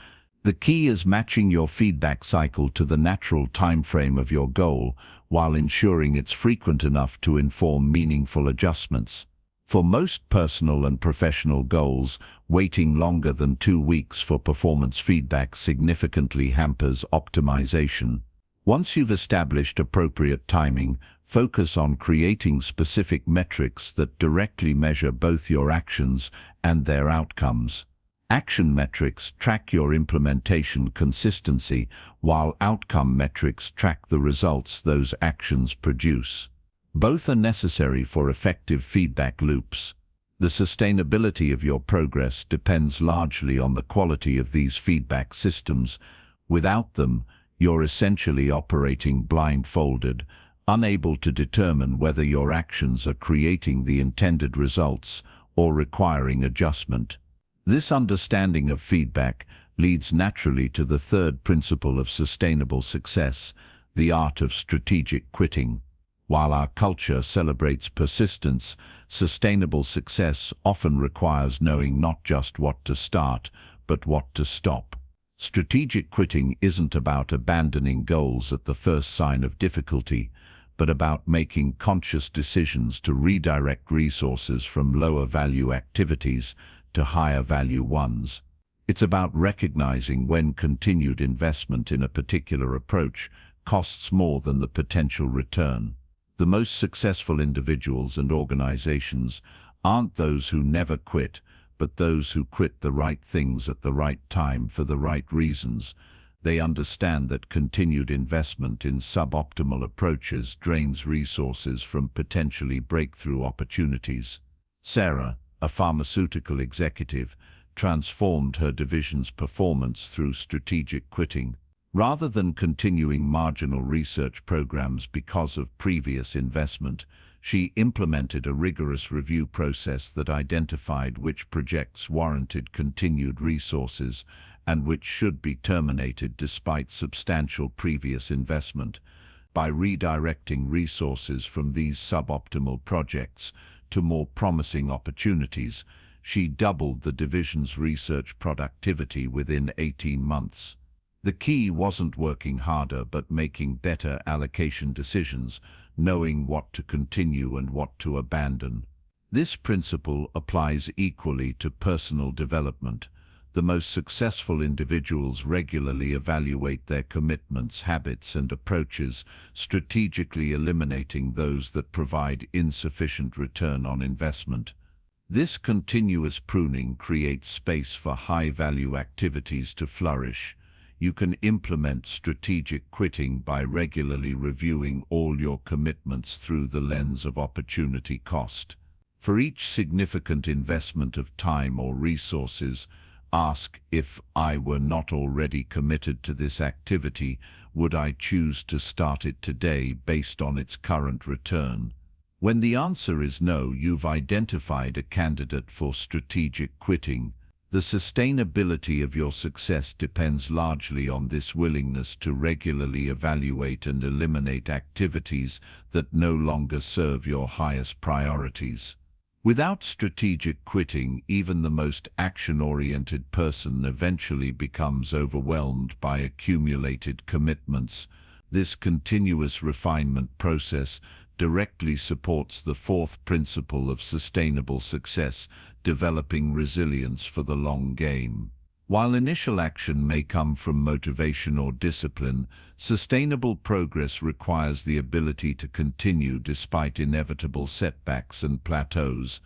[SPEAKER 1] The key is matching your feedback cycle to the natural time frame of your goal while ensuring it's frequent enough to inform meaningful adjustments. For most personal and professional goals, waiting longer than 2 weeks for performance feedback significantly hampers optimization. Once you've established appropriate timing, focus on creating specific metrics that directly measure both your actions and their outcomes. Action metrics track your implementation consistency, while outcome metrics track the results those actions produce. Both are necessary for effective feedback loops. The sustainability of your progress depends largely on the quality of these feedback systems. Without them, you're essentially operating blindfolded, unable to determine whether your actions are creating the intended results or requiring adjustment. This understanding of feedback leads naturally to the third principle of sustainable success, the art of strategic quitting. While our culture celebrates persistence, sustainable success often requires knowing not just what to start, but what to stop. Strategic quitting isn't about abandoning goals at the first sign of difficulty, but about making conscious decisions to redirect resources from lower-value activities to higher value ones. It's about recognizing when continued investment in a particular approach costs more than the potential return. The most successful individuals and organizations aren't those who never quit, but those who quit the right things at the right time for the right reasons. They understand that continued investment in suboptimal approaches drains resources from potentially breakthrough opportunities. Sarah, a pharmaceutical executive, transformed her division's performance through strategic quitting. Rather than continuing marginal research programs because of previous investment, she implemented a rigorous review process that identified which projects warranted continued resources and which should be terminated despite substantial previous investment. By redirecting resources from these suboptimal projects to more promising opportunities, she doubled the division's research productivity within 18 months. The key wasn't working harder, but making better allocation decisions, knowing what to continue and what to abandon. This principle applies equally to personal development. The most successful individuals regularly evaluate their commitments, habits, and approaches, strategically eliminating those that provide insufficient return on investment. This continuous pruning creates space for high-value activities to flourish. You can implement strategic quitting by regularly reviewing all your commitments through the lens of opportunity cost. For each significant investment of time or resources, ask, if I were not already committed to this activity, would I choose to start it today based on its current return? When the answer is no, you've identified a candidate for strategic quitting. The sustainability of your success depends largely on this willingness to regularly evaluate and eliminate activities that no longer serve your highest priorities. Without strategic quitting, even the most action-oriented person eventually becomes overwhelmed by accumulated commitments. This continuous refinement process directly supports the fourth principle of sustainable success, developing resilience for the long game. While initial action may come from motivation or discipline, sustainable progress requires the ability to continue despite inevitable setbacks and plateaus.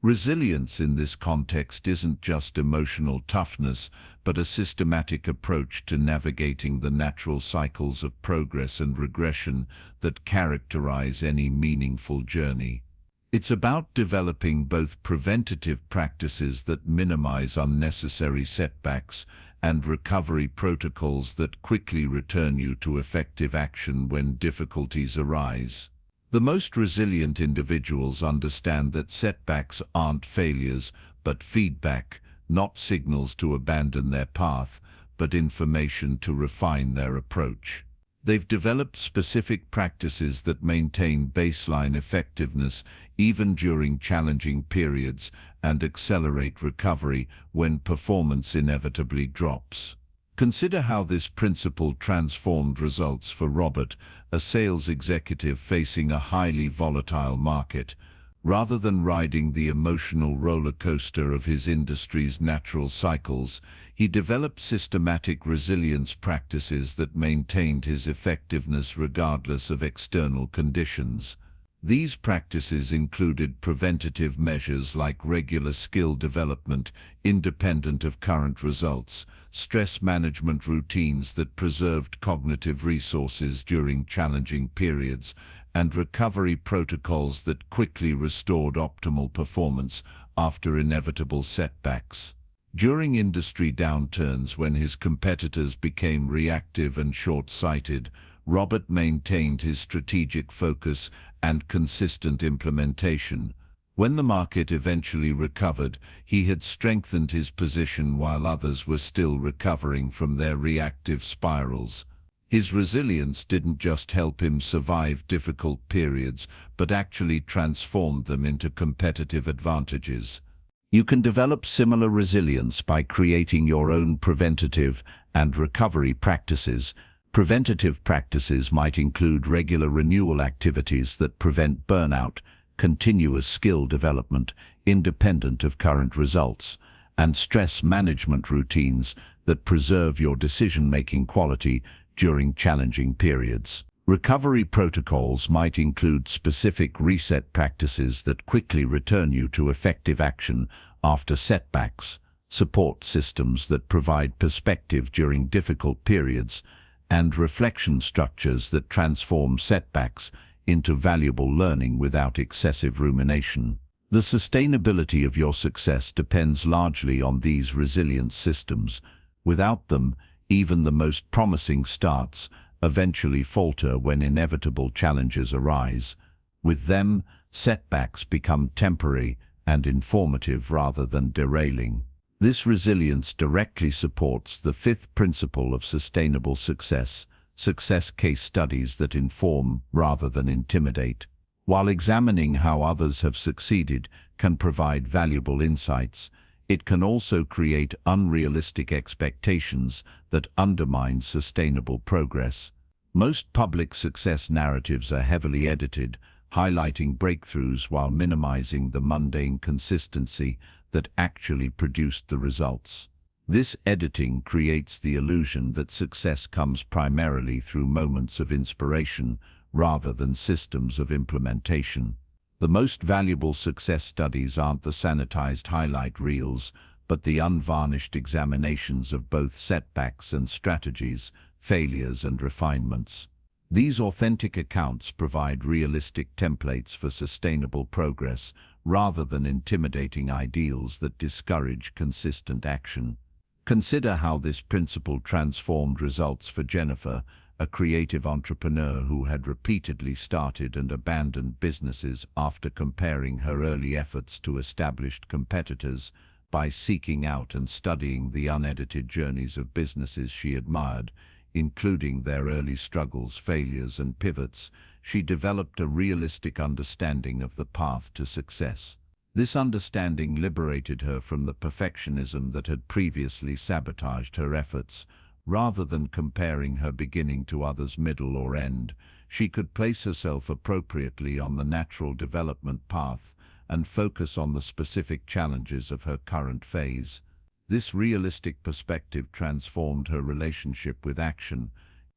[SPEAKER 1] Resilience in this context isn't just emotional toughness, but a systematic approach to navigating the natural cycles of progress and regression that characterize any meaningful journey. It's about developing both preventative practices that minimize unnecessary setbacks and recovery protocols that quickly return you to effective action when difficulties arise. The most resilient individuals understand that setbacks aren't failures, but feedback, not signals to abandon their path, but information to refine their approach. They've developed specific practices that maintain baseline effectiveness even during challenging periods and accelerate recovery when performance inevitably drops. Consider how this principle transformed results for Robert, a sales executive facing a highly volatile market. Rather than riding the emotional roller coaster of his industry's natural cycles, he developed systematic resilience practices that maintained his effectiveness regardless of external conditions. These practices included preventative measures like regular skill development, independent of current results, stress management routines that preserved cognitive resources during challenging periods, and recovery protocols that quickly restored optimal performance after inevitable setbacks. During industry downturns, when his competitors became reactive and short-sighted, Robert maintained his strategic focus and consistent implementation. When the market eventually recovered, he had strengthened his position while others were still recovering from their reactive spirals. His resilience didn't just help him survive difficult periods, but actually transformed them into competitive advantages. You can develop similar resilience by creating your own preventative and recovery practices. Preventative practices might include regular renewal activities that prevent burnout, continuous skill development independent of current results, and stress management routines that preserve your decision-making quality during challenging periods. Recovery protocols might include specific reset practices that quickly return you to effective action after setbacks, support systems that provide perspective during difficult periods, and reflection structures that transform setbacks into valuable learning without excessive rumination. The sustainability of your success depends largely on these resilience systems. Without them, even the most promising starts eventually falter when inevitable challenges arise. With them, setbacks become temporary and informative rather than derailing. This resilience directly supports the fifth principle of sustainable success case studies that inform rather than intimidate. While examining how others have succeeded can provide valuable insights, it can also create unrealistic expectations that undermine sustainable progress. Most public success narratives are heavily edited, highlighting breakthroughs while minimizing the mundane consistency that actually produced the results. This editing creates the illusion that success comes primarily through moments of inspiration rather than systems of implementation. The most valuable success studies aren't the sanitized highlight reels, but the unvarnished examinations of both setbacks and strategies, failures and refinements. These authentic accounts provide realistic templates for sustainable progress rather than intimidating ideals that discourage consistent action. Consider how this principle transformed results for Jennifer, a creative entrepreneur who had repeatedly started and abandoned businesses after comparing her early efforts to established competitors. By seeking out and studying the unedited journeys of businesses she admired, including their early struggles, failures, and pivots, she developed a realistic understanding of the path to success. This understanding liberated her from the perfectionism that had previously sabotaged her efforts. Rather than comparing her beginning to others' middle or end, she could place herself appropriately on the natural development path and focus on the specific challenges of her current phase. This realistic perspective transformed her relationship with action.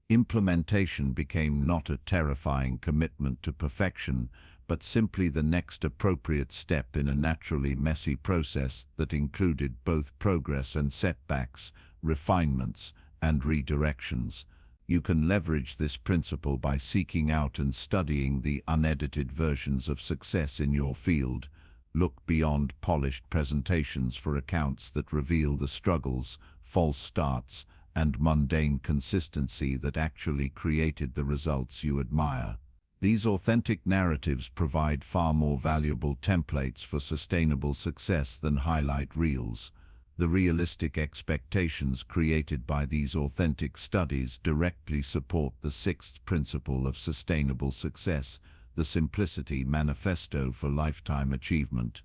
[SPEAKER 1] Implementation became not a terrifying commitment to perfection, but simply the next appropriate step in a naturally messy process that included both progress and setbacks, refinements, and redirections. You can leverage this principle by seeking out and studying the unedited versions of success in your field. Look beyond polished presentations for accounts that reveal the struggles, false starts, and mundane consistency that actually created the results you admire. These authentic narratives provide far more valuable templates for sustainable success than highlight reels. The realistic expectations created by these authentic studies directly support the sixth principle of sustainable success, the Simplicity Manifesto for Lifetime Achievement.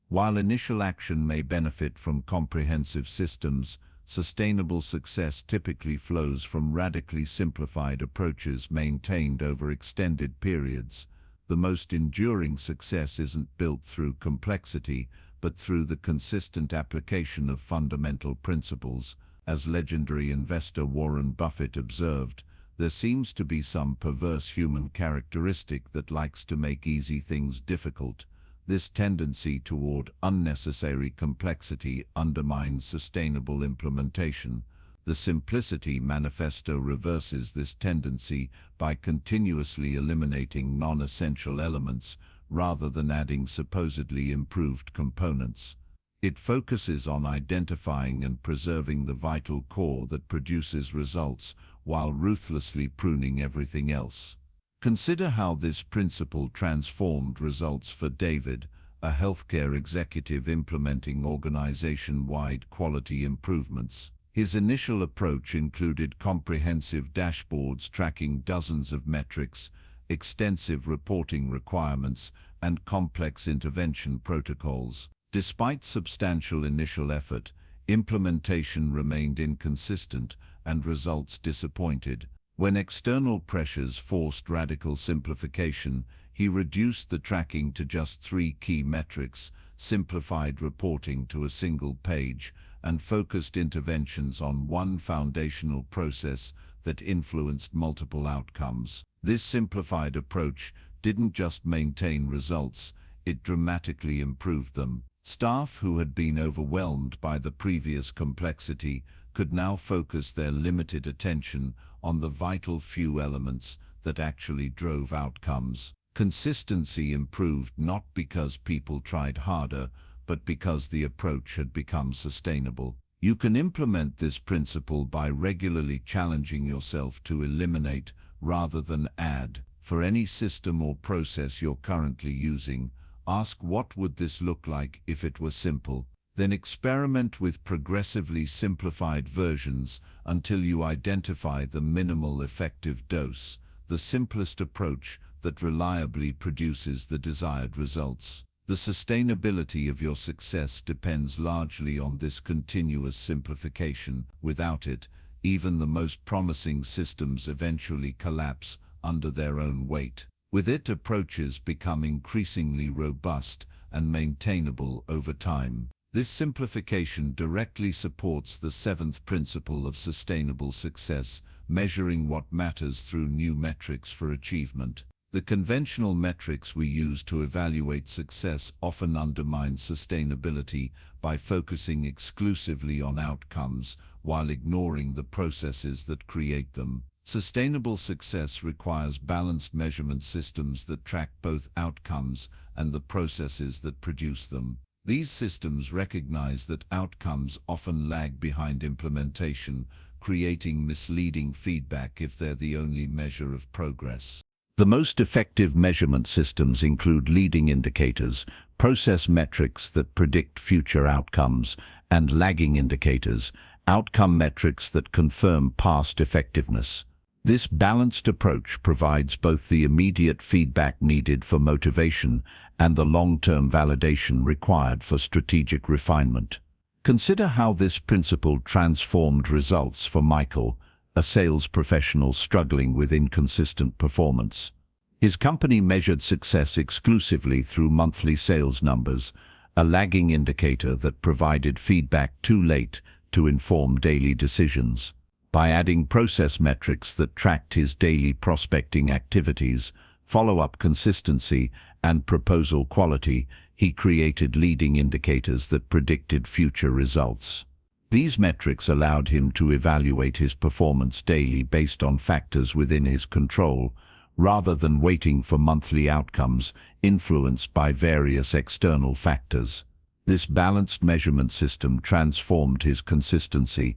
[SPEAKER 1] While initial action may benefit from comprehensive systems, sustainable success typically flows from radically simplified approaches maintained over extended periods. The most enduring success isn't built through complexity, but through the consistent application of fundamental principles. As legendary investor Warren Buffett observed, there seems to be some perverse human characteristic that likes to make easy things difficult. This tendency toward unnecessary complexity undermines sustainable implementation. The Simplicity Manifesto reverses this tendency by continuously eliminating non-essential elements rather than adding supposedly improved components. It focuses on identifying and preserving the vital core that produces results while ruthlessly pruning everything else. Consider how this principle transformed results for David, a healthcare executive implementing organization-wide quality improvements. His initial approach included comprehensive dashboards tracking dozens of metrics, extensive reporting requirements, and complex intervention protocols. Despite substantial initial effort, implementation remained inconsistent and results disappointed. When external pressures forced radical simplification, He reduced the tracking to just 3 key metrics, simplified reporting to a single page, and focused interventions on one foundational process that influenced multiple outcomes. This simplified approach didn't just maintain results, it dramatically improved them. Staff who had been overwhelmed by the previous complexity could now focus their limited attention on the vital few elements that actually drove outcomes. Consistency improved not because people tried harder, but because the approach had become sustainable. You can implement this principle by regularly challenging yourself to eliminate rather than add. For any system or process you're currently using, ask what would this look like if it were simple. Then experiment with progressively simplified versions until you identify the minimal effective dose, the simplest approach that reliably produces the desired results. The sustainability of your success depends largely on this continuous simplification. Without it, even the most promising systems eventually collapse under their own weight. With it, approaches become increasingly robust and maintainable over time. This simplification directly supports the 7th principle of sustainable success, measuring what matters through new metrics for achievement. The conventional metrics we use to evaluate success often undermine sustainability by focusing exclusively on outcomes while ignoring the processes that create them. Sustainable success requires balanced measurement systems that track both outcomes and the processes that produce them. These systems recognize that outcomes often lag behind implementation, creating misleading feedback if they're the only measure of progress. The most effective measurement systems include leading indicators, process metrics that predict future outcomes, and lagging indicators, outcome metrics that confirm past effectiveness. This balanced approach provides both the immediate feedback needed for motivation and the long-term validation required for strategic refinement. Consider how this principle transformed results for Michael, a sales professional struggling with inconsistent performance. His company measured success exclusively through monthly sales numbers, a lagging indicator that provided feedback too late to inform daily decisions. By adding process metrics that tracked his daily prospecting activities, follow-up consistency, and proposal quality, he created leading indicators that predicted future results. These metrics allowed him to evaluate his performance daily based on factors within his control, rather than waiting for monthly outcomes influenced by various external factors. This balanced measurement system transformed his consistency.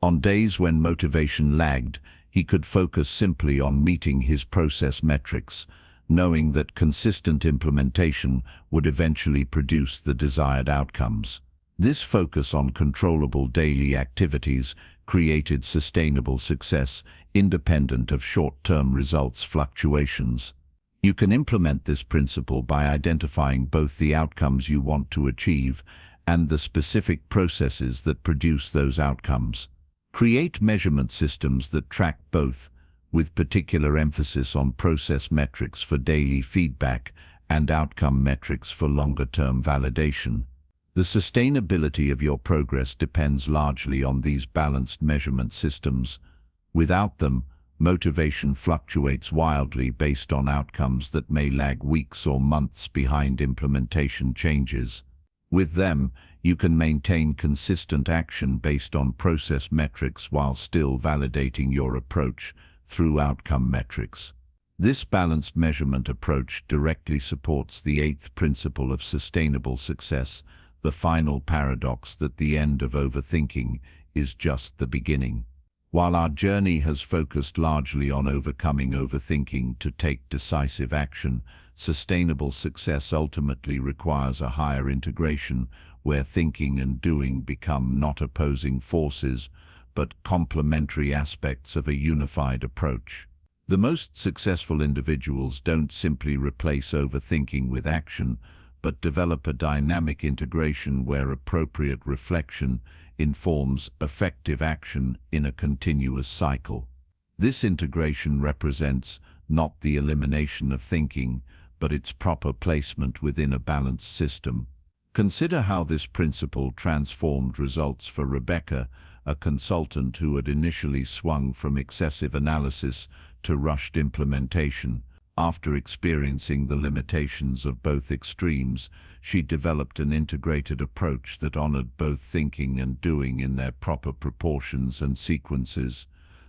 [SPEAKER 1] On days when motivation lagged, he could focus simply on meeting his process metrics, knowing that consistent implementation would eventually produce the desired outcomes. This focus on controllable daily activities created sustainable success, independent of short-term results fluctuations. You can implement this principle by identifying both the outcomes you want to achieve and the specific processes that produce those outcomes. Create measurement systems that track both, with particular emphasis on process metrics for daily feedback and outcome metrics for longer-term validation. The sustainability of your progress depends largely on these balanced measurement systems. Without them, motivation fluctuates wildly based on outcomes that may lag weeks or months behind implementation changes. With them, you can maintain consistent action based on process metrics while still validating your approach through outcome metrics. This balanced measurement approach directly supports the 8th principle of sustainable success, the final paradox that the end of overthinking is just the beginning. While our journey has focused largely on overcoming overthinking to take decisive action, sustainable success ultimately requires a higher integration where thinking and doing become not opposing forces, but complementary aspects of a unified approach. The most successful individuals don't simply replace overthinking with action, but develop a dynamic integration where appropriate reflection informs effective action in a continuous cycle. This integration represents not the elimination of thinking, but its proper placement within a balanced system. Consider how this principle transformed results for Rebecca, a consultant who had initially swung from excessive analysis to rushed implementation. After experiencing the limitations of both extremes, she developed an integrated approach that honored both thinking and doing in their proper proportions and sequences.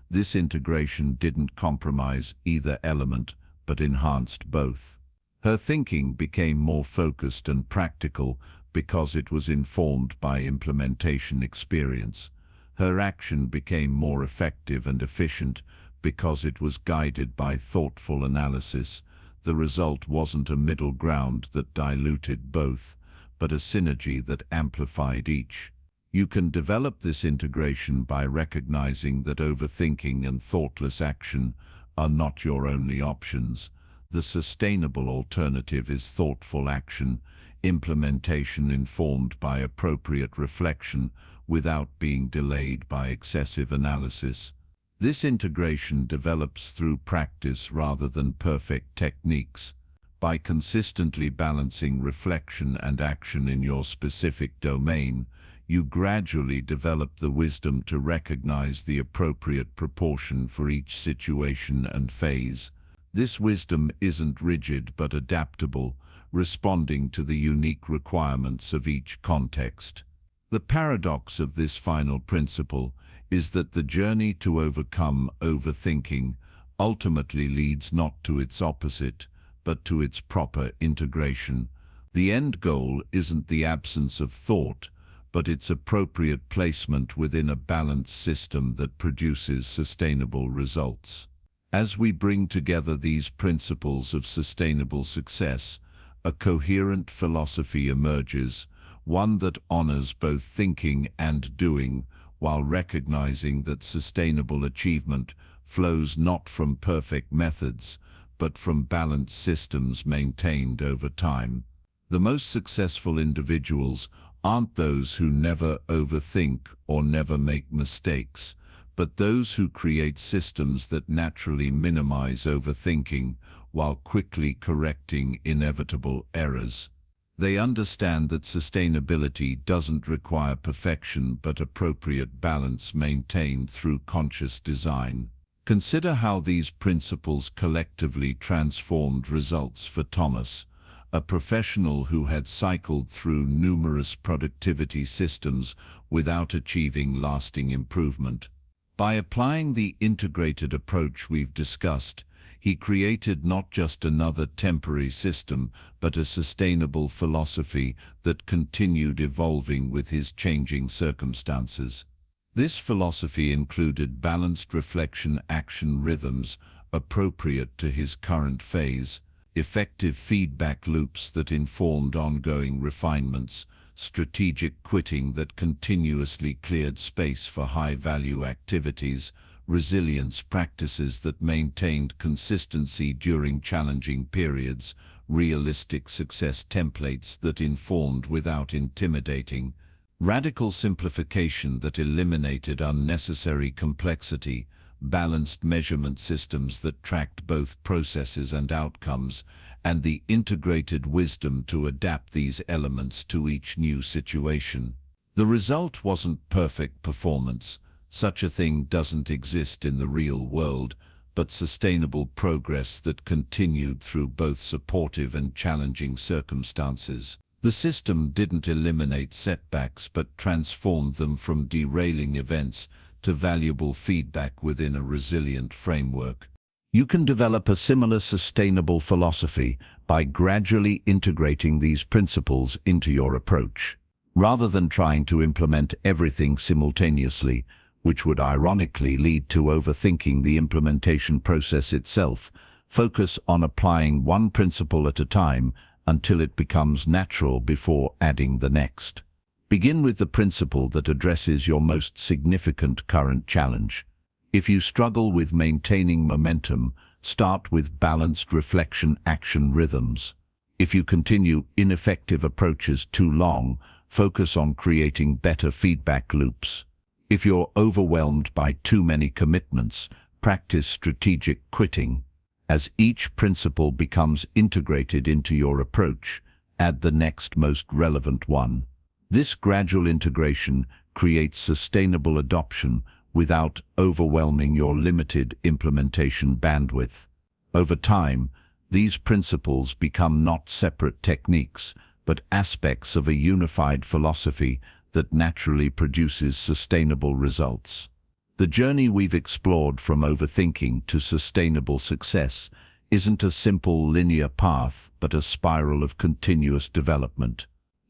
[SPEAKER 1] This integration didn't compromise either element, but enhanced both. Her thinking became more focused and practical because it was informed by implementation experience. Her action became more effective and efficient because it was guided by thoughtful analysis. The result wasn't a middle ground that diluted both, but a synergy that amplified each. You can develop this integration by recognizing that overthinking and thoughtless action are not your only options. The sustainable alternative is thoughtful action, implementation informed by appropriate reflection without being delayed by excessive analysis. This integration develops through practice rather than perfect techniques. By consistently balancing reflection and action in your specific domain, you gradually develop the wisdom to recognize the appropriate proportion for each situation and phase. This wisdom isn't rigid but adaptable, responding to the unique requirements of each context. The paradox of this final principle is that the journey to overcome overthinking ultimately leads not to its opposite, but to its proper integration. The end goal isn't the absence of thought, but its appropriate placement within a balanced system that produces sustainable results. As we bring together these principles of sustainable success, a coherent philosophy emerges, one that honors both thinking and doing, while recognizing that sustainable achievement flows not from perfect methods, but from balanced systems maintained over time. The most successful individuals aren't those who never overthink or never make mistakes, but those who create systems that naturally minimize overthinking while quickly correcting inevitable errors. They understand that sustainability doesn't require perfection but appropriate balance maintained through conscious design. Consider how these principles collectively transformed results for Thomas, a professional who had cycled through numerous productivity systems without achieving lasting improvement. By applying the integrated approach we've discussed, he created not just another temporary system, but a sustainable philosophy that continued evolving with his changing circumstances. This philosophy included balanced reflection-action rhythms appropriate to his current phase, effective feedback loops that informed ongoing refinements, strategic quitting that continuously cleared space for high-value activities, resilience practices that maintained consistency during challenging periods, realistic success templates that informed without intimidating, radical simplification that eliminated unnecessary complexity, balanced measurement systems that tracked both processes and outcomes, and the integrated wisdom to adapt these elements to each new situation. The result wasn't perfect performance. Such a thing doesn't exist in the real world, but sustainable progress that continued through both supportive and challenging circumstances. The system didn't eliminate setbacks but transformed them from derailing events to valuable feedback within a resilient framework. You can develop a similar sustainable philosophy by gradually integrating these principles into your approach. Rather than trying to implement everything simultaneously, which would ironically lead to overthinking the implementation process itself, focus on applying one principle at a time until it becomes natural before adding the next. Begin with the principle that addresses your most significant current challenge. If you struggle with maintaining momentum, start with balanced reflection-action rhythms. If you continue ineffective approaches too long, focus on creating better feedback loops. If you're overwhelmed by too many commitments, practice strategic quitting. As each principle becomes integrated into your approach, add the next most relevant one. This gradual integration creates sustainable adoption without overwhelming your limited implementation bandwidth. Over time, these principles become not separate techniques, but aspects of a unified philosophy that naturally produces sustainable results. The journey we've explored from overthinking to sustainable success isn't a simple linear path, but a spiral of continuous development.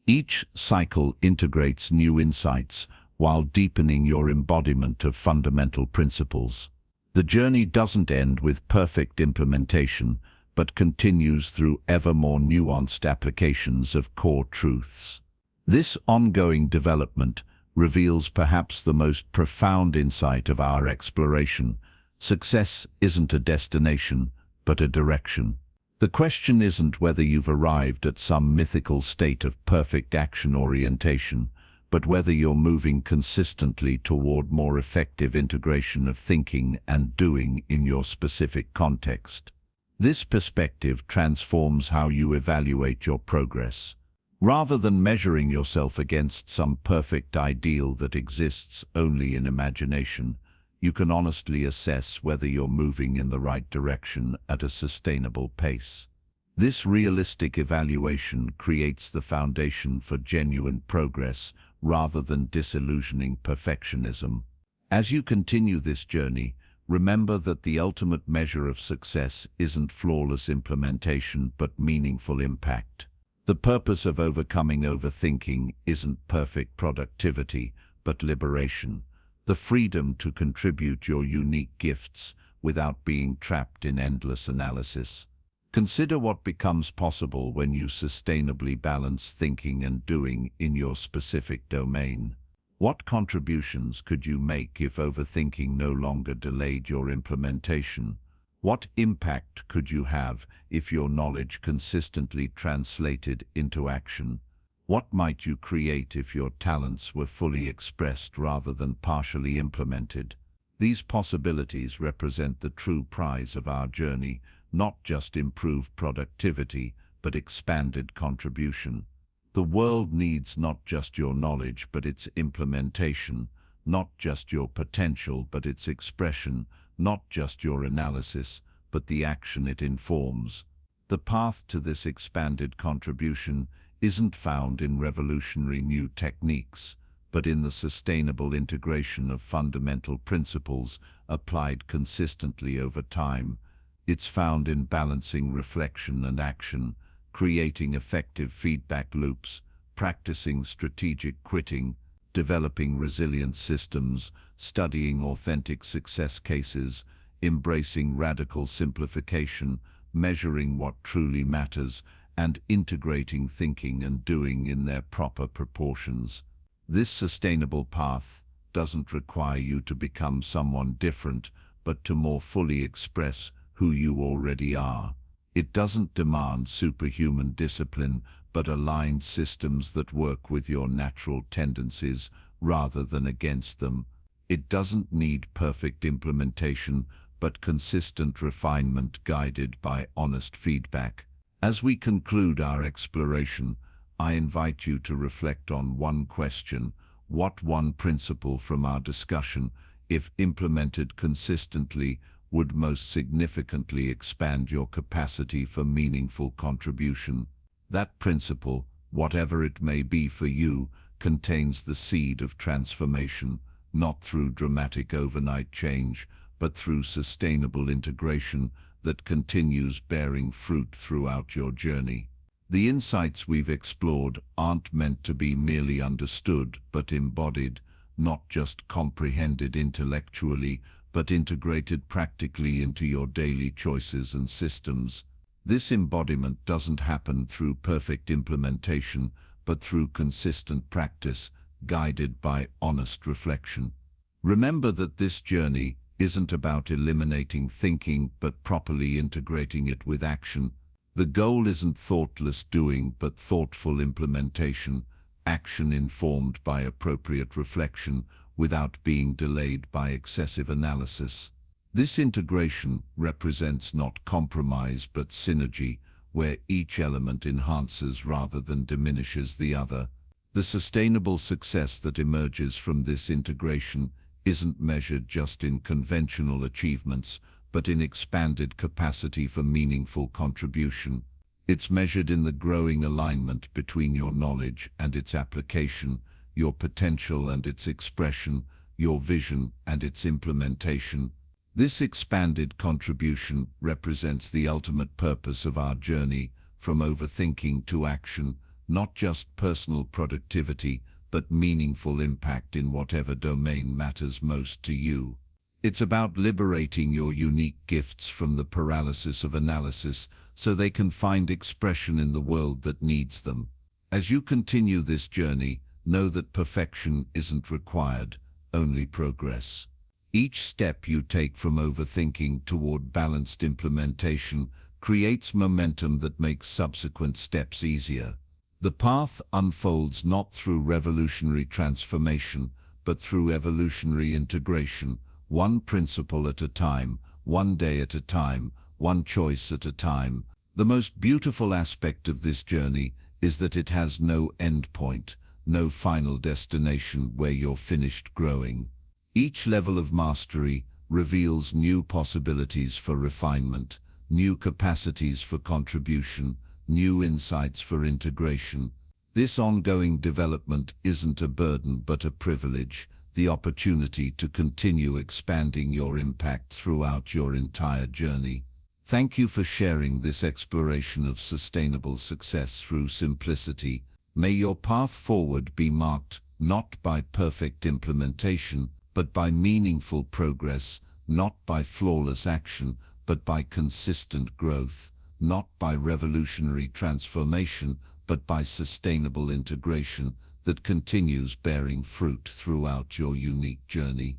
[SPEAKER 1] Each cycle integrates new insights while deepening your embodiment of fundamental principles. The journey doesn't end with perfect implementation, but continues through ever more nuanced applications of core truths. This ongoing development reveals perhaps the most profound insight of our exploration. Success isn't a destination, but a direction. The question isn't whether you've arrived at some mythical state of perfect action orientation, but whether you're moving consistently toward more effective integration of thinking and doing in your specific context. This perspective transforms how you evaluate your progress. Rather than measuring yourself against some perfect ideal that exists only in imagination, you can honestly assess whether you're moving in the right direction at a sustainable pace. This realistic evaluation creates the foundation for genuine progress rather than disillusioning perfectionism. As you continue this journey, remember that the ultimate measure of success isn't flawless implementation but meaningful impact. The purpose of overcoming overthinking isn't perfect productivity, but liberation. The freedom to contribute your unique gifts without being trapped in endless analysis. Consider what becomes possible when you sustainably balance thinking and doing in your specific domain. What contributions could you make if overthinking no longer delayed your implementation? What impact could you have if your knowledge consistently translated into action? What might you create if your talents were fully expressed rather than partially implemented? These possibilities represent the true prize of our journey, not just improved productivity, but expanded contribution. The world needs not just your knowledge, but its implementation, not just your potential, but its expression, not just your analysis, but the action it informs. The path to this expanded contribution isn't found in revolutionary new techniques, but in the sustainable integration of fundamental principles applied consistently over time. It's found in balancing reflection and action, creating effective feedback loops, practicing strategic quitting, developing resilient systems, studying authentic success cases, embracing radical simplification, measuring what truly matters, and integrating thinking and doing in their proper proportions. This sustainable path doesn't require you to become someone different, but to more fully express who you already are. It doesn't demand superhuman discipline, but aligned systems that work with your natural tendencies rather than against them. It doesn't need perfect implementation, but consistent refinement guided by honest feedback. As we conclude our exploration, I invite you to reflect on one question: what one principle from our discussion, if implemented consistently, would most significantly expand your capacity for meaningful contribution? That principle, whatever it may be for you, contains the seed of transformation, not through dramatic overnight change, but through sustainable integration that continues bearing fruit throughout your journey. The insights we've explored aren't meant to be merely understood, but embodied, not just comprehended intellectually, but integrated practically into your daily choices and systems. This embodiment doesn't happen through perfect implementation, but through consistent practice, guided by honest reflection. Remember that this journey isn't about eliminating thinking, but properly integrating it with action. The goal isn't thoughtless doing, but thoughtful implementation, action informed by appropriate reflection, without being delayed by excessive analysis. This integration represents not compromise but synergy, where each element enhances rather than diminishes the other. The sustainable success that emerges from this integration isn't measured just in conventional achievements, but in expanded capacity for meaningful contribution. It's measured in the growing alignment between your knowledge and its application, your potential and its expression, your vision and its implementation. This expanded contribution represents the ultimate purpose of our journey, from overthinking to action, not just personal productivity, but meaningful impact in whatever domain matters most to you. It's about liberating your unique gifts from the paralysis of analysis so they can find expression in the world that needs them. As you continue this journey, know that perfection isn't required, only progress. Each step you take from overthinking toward balanced implementation creates momentum that makes subsequent steps easier. The path unfolds not through revolutionary transformation, but through evolutionary integration, one principle at a time, one day at a time, one choice at a time. The most beautiful aspect of this journey is that it has no end point, no final destination where you're finished growing. Each level of mastery reveals new possibilities for refinement, new capacities for contribution, new insights for integration. This ongoing development isn't a burden but a privilege, the opportunity to continue expanding your impact throughout your entire journey. Thank you for sharing this exploration of sustainable success through simplicity. May your path forward be marked not by perfect implementation, but by meaningful progress, not by flawless action, but by consistent growth, not by revolutionary transformation, but by sustainable integration that continues bearing fruit throughout your unique journey.